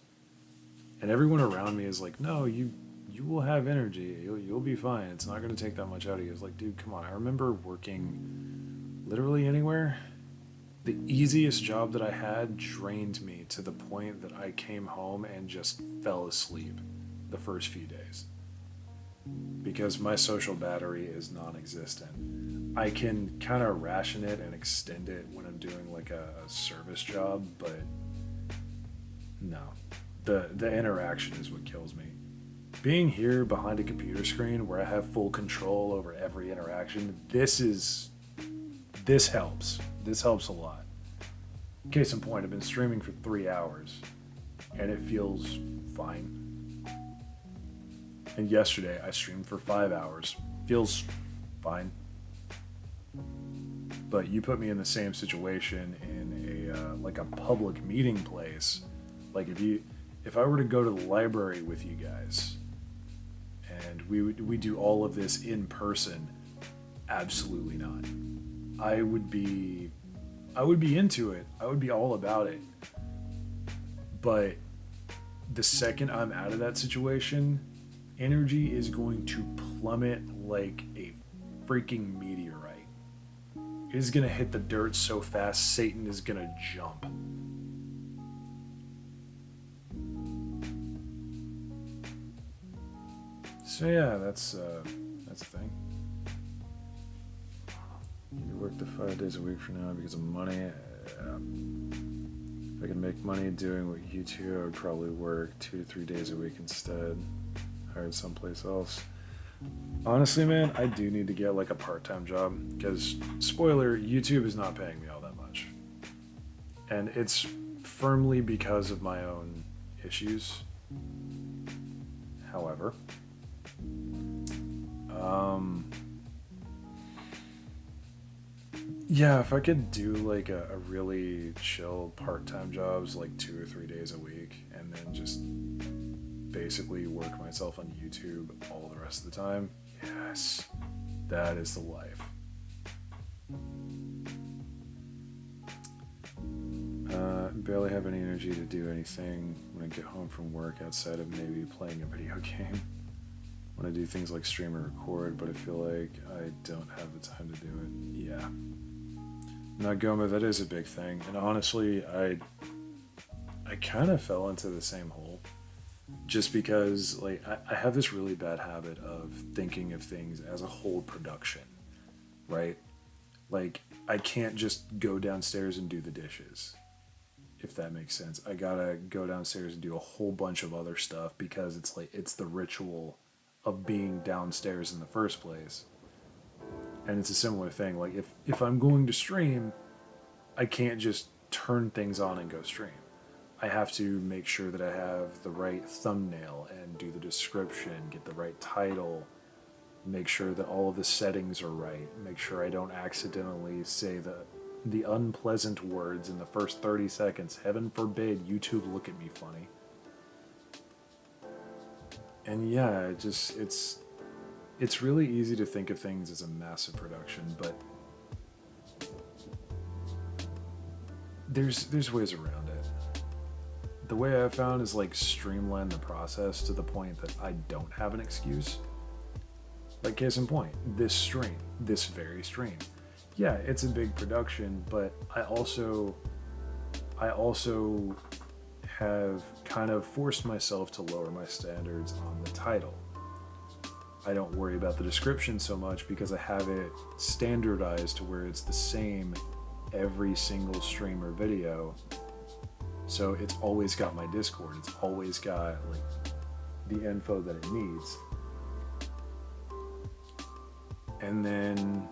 And everyone around me is like, no, you will have energy. You'll be fine. It's not going to take that much out of you. It's like, dude, come on. I remember working literally anywhere. The easiest job that I had drained me to the point that I came home and just fell asleep the first few days, because my social battery is non-existent. I can kind of ration it and extend it when I'm doing like a service job, but no. The interaction is what kills me. Being here behind a computer screen where I have full control over every interaction, this helps. This helps a lot. Case in point, I've been streaming for 3 hours and it feels fine. And yesterday I streamed for 5 hours. Feels fine. But you put me in the same situation in a like a public meeting place. Like if I were to go to the library with you guys and we do all of this in person, absolutely not. I would be into it. I would be all about it. But the second I'm out of that situation, energy is going to plummet like a freaking meteorite. It is going to hit the dirt so fast, Satan is going to jump. So yeah, that's a thing. You work the 5 days a week for now because of money. If I could make money doing what you do, I would probably work 2 to 3 days a week instead. Hired someplace else. Honestly, man, I do need to get like a part-time job because, spoiler, YouTube is not paying me all that much. And it's firmly because of my own issues. However, yeah, if I could do like a really chill part-time jobs, like 2 or 3 days a week, and then just basically work myself on YouTube all the rest of the time, yes, that is the life. Barely have any energy to do anything when I get home from work outside of maybe playing a video game. When I do things like stream or record, but I feel like I don't have the time to do it. Yeah. Nagoma, that is a big thing. And honestly, I kind of fell into the same hole. Just because like I have this really bad habit of thinking of things as a whole production, right? Like I can't just go downstairs and do the dishes, if that makes sense. I gotta go downstairs and do a whole bunch of other stuff because it's like it's the ritual of being downstairs in the first place. And it's a similar thing. Like if I'm going to stream, I can't just turn things on and go stream. I have to make sure that I have the right thumbnail and do the description, get the right title, make sure that all of the settings are right, make sure I don't accidentally say the unpleasant words in the first 30 seconds. Heaven forbid YouTube look at me funny. And yeah, it's really easy to think of things as a massive production, but there's ways around it. The way I've found is like streamline the process to the point that I don't have an excuse. Like case in point, this very stream. Yeah, it's a big production, but I also have kind of forced myself to lower my standards on the title. I don't worry about the description so much because I have it standardized to where it's the same every single stream or video. So it's always got my Discord. It's always got like the info that it needs. And then,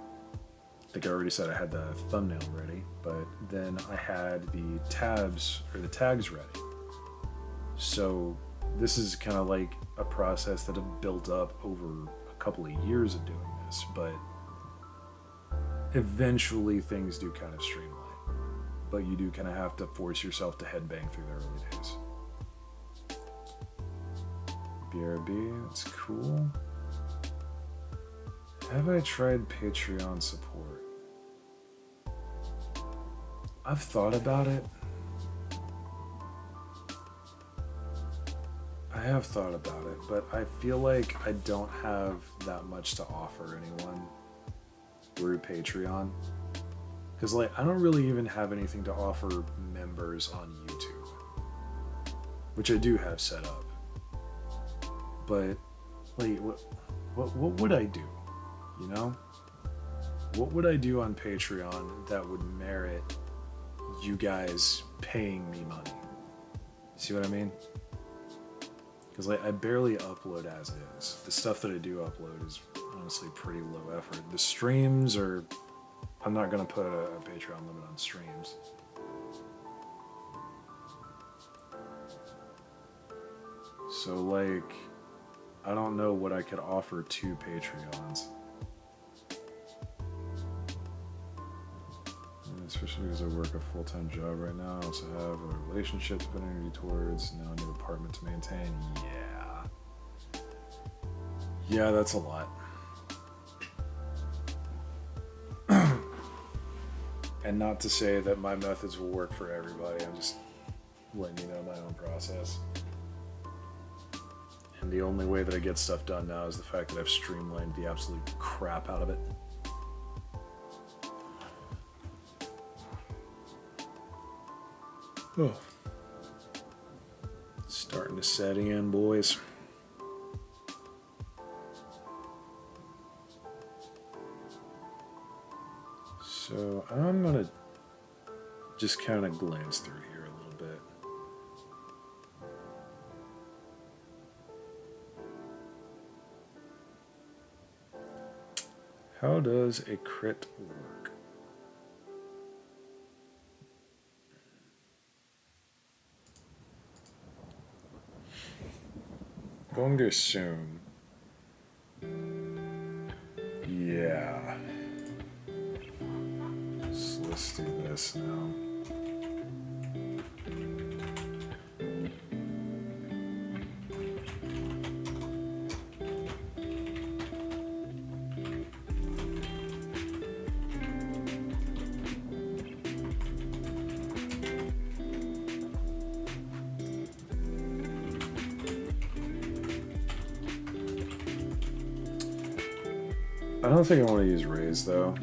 like I already said, I had the thumbnail ready, but then I had the tabs or the tags ready. So this is kind of like a process that have built up over a couple of years of doing this, but eventually things do kind of streamline. But you do kind of have to force yourself to headbang through the early days. BRB, that's cool. Have I tried Patreon support? I've thought about it. I have thought about it, but I feel like I don't have that much to offer anyone through Patreon. Because like I don't really even have anything to offer members on YouTube, which I do have set up. But like, what would I do? You know, what would I do on Patreon that would merit you guys paying me money? See what I mean? Because like I barely upload as is. The stuff that I do upload is honestly pretty low effort. The streams are. I'm not going to put a Patreon limit on streams. So, like, I don't know what I could offer to Patreons. Especially because I work a full-time job right now. I also have a relationship to put energy towards. Now a new apartment to maintain. Yeah. Yeah, that's a lot. And not to say that my methods will work for everybody. I'm just letting you know my own process. And the only way that I get stuff done now is the fact that I've streamlined the absolute crap out of it. Oh. Starting to set in, boys. So I'm gonna just kind of glance through here a little bit. How does a crit work? I'm going to assume. Yeah. So let's do this now. I don't think I want to use raise though.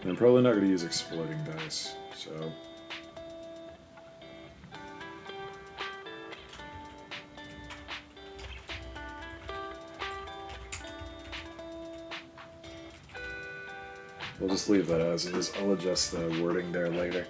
And I'm probably not going to use exploding dice, so. We'll just leave that as is. I'll adjust the wording there later.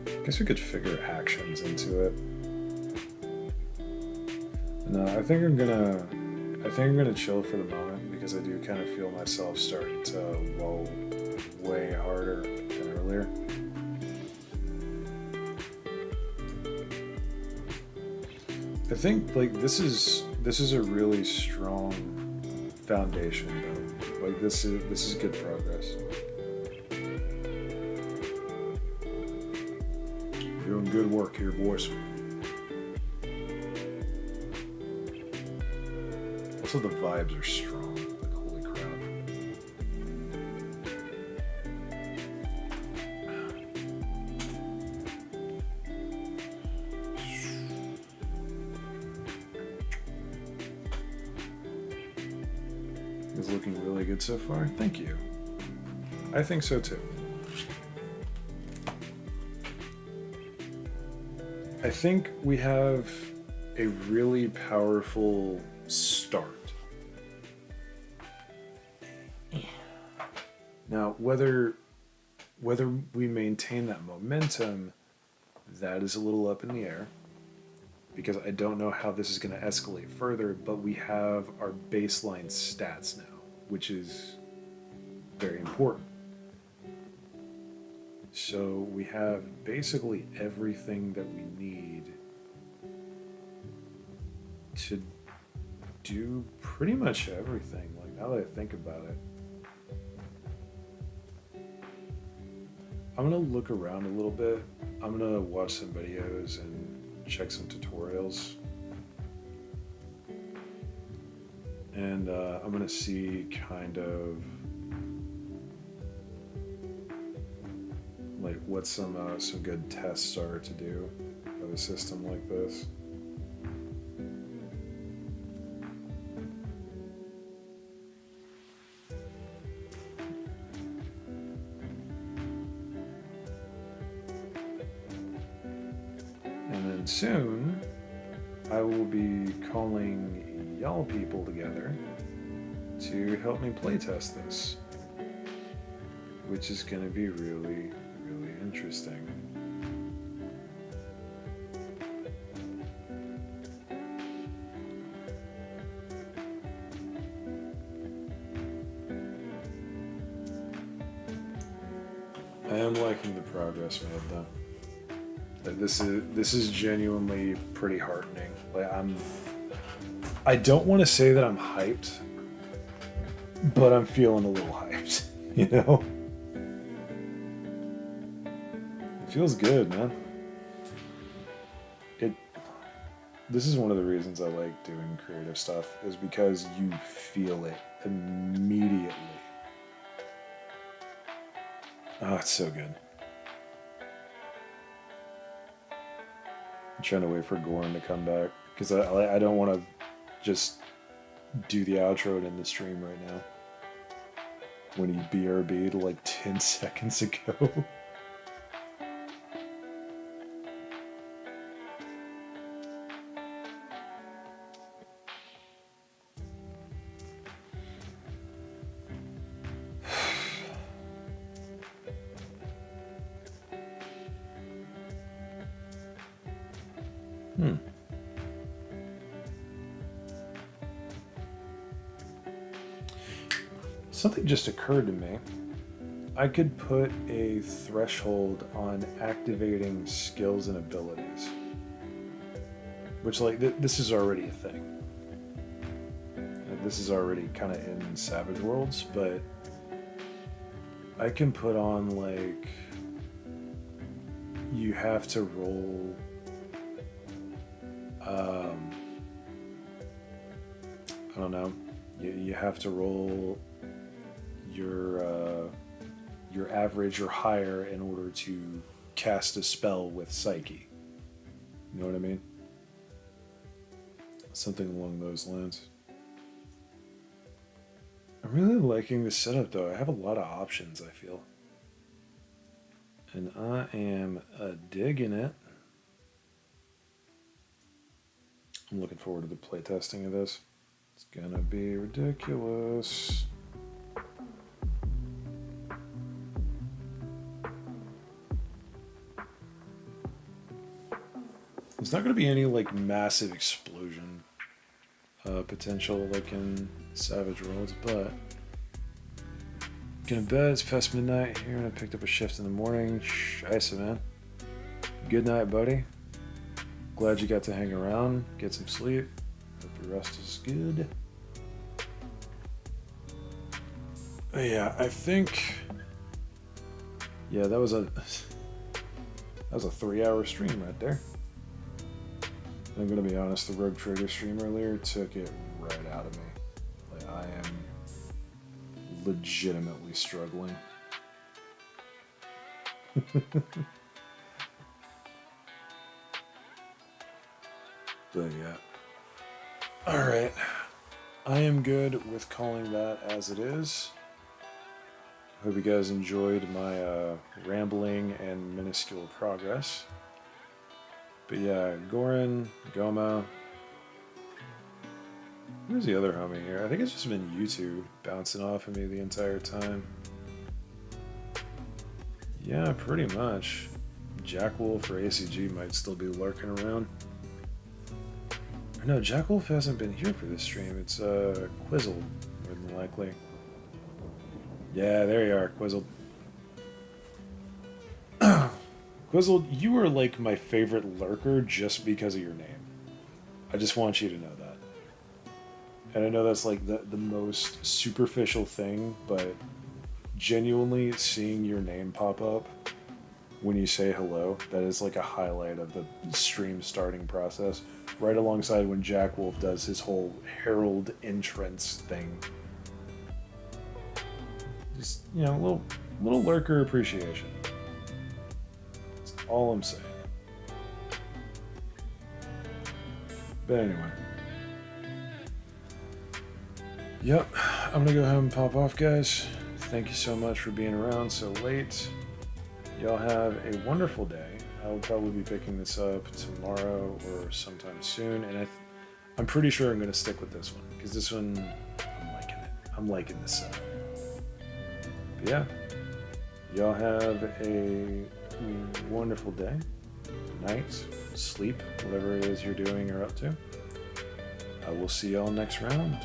I guess we could figure actions into it. No, I think I'm gonna chill for the moment because I do kind of feel myself starting to roll way harder than earlier. I think like this is a really strong foundation though. Like this is good progress. Doing good work here, boys. Also, the vibes are strong. Like, holy crap. It's looking really good so far. Thank you. I think so too. I think we have a really powerful start. Now, whether we maintain that momentum, that is a little up in the air, because I don't know how this is going to escalate further, but we have our baseline stats now, which is very important. So we have basically everything that we need to do pretty much everything. Like, now that I think about it, I'm gonna look around a little bit. I'm gonna watch some videos and check some tutorials. And I'm gonna see kind of like what some good tests are to do of a system like this. And then soon I will be calling y'all people together to help me playtest this, which is going to be really, really interesting. I am liking the progress made though. Like, this is genuinely pretty heartening. Like, I don't want to say that I'm hyped, but I'm feeling a little hyped, you know? It feels good, man. This is one of the reasons I like doing creative stuff, is because you feel it immediately. Oh, it's so good. I'm trying to wait for Goran to come back, because I don't want to just do the outro and end the stream right now when he BRB'd like 10 seconds ago. Something just occurred to me. I could put a threshold on activating skills and abilities, which, like, this is already a thing. This is already kind of in Savage Worlds, but I can put on, like, you have to roll I don't know, you have to roll your average or higher in order to cast a spell with Psyche. You know what I mean? Something along those lines. I'm really liking the setup though. I have a lot of options, I feel. And I am digging it. I'm looking forward to the playtesting of this. It's gonna be ridiculous. There's not gonna be any like massive explosion potential like in Savage Worlds, but gonna bed. It's past midnight here, and I picked up a shift in the morning. Scheisse, man. Good night, buddy. Glad you got to hang around, get some sleep. Hope your rest is good. But yeah, I think. Yeah, that was a 3-hour stream right there. I'm gonna be honest, the Rogue Trader stream earlier took it right out of me. Like, I am legitimately struggling. But yeah. Alright. I am good with calling that as it is. Hope you guys enjoyed my rambling and minuscule progress. But yeah, Goran, Goma. Where's the other homie here? I think it's just been you two bouncing off of me the entire time. Yeah, pretty much. Jack Wolf or ACG might still be lurking around. No, Jack Wolf hasn't been here for this stream. It's Quizzled, more than likely. Yeah, there you are, Quizzled. Quizzled, you are like my favorite lurker just because of your name. I just want you to know that. And I know that's like the most superficial thing, but genuinely seeing your name pop up when you say hello, that is like a highlight of the stream starting process. Right alongside when Jack Wolf does his whole herald entrance thing. Just, you know, little lurker appreciation. That's all I'm saying. But anyway. Yep, I'm gonna go ahead and pop off, guys. Thank you so much for being around so late. Y'all have a wonderful day. I'll probably be picking this up tomorrow or sometime soon, and I'm pretty sure I'm going to stick with this one, because this one, I'm liking it. I'm liking this setup. But yeah, y'all have a wonderful day, night, sleep, whatever it is you're doing or up to. I will see y'all next round.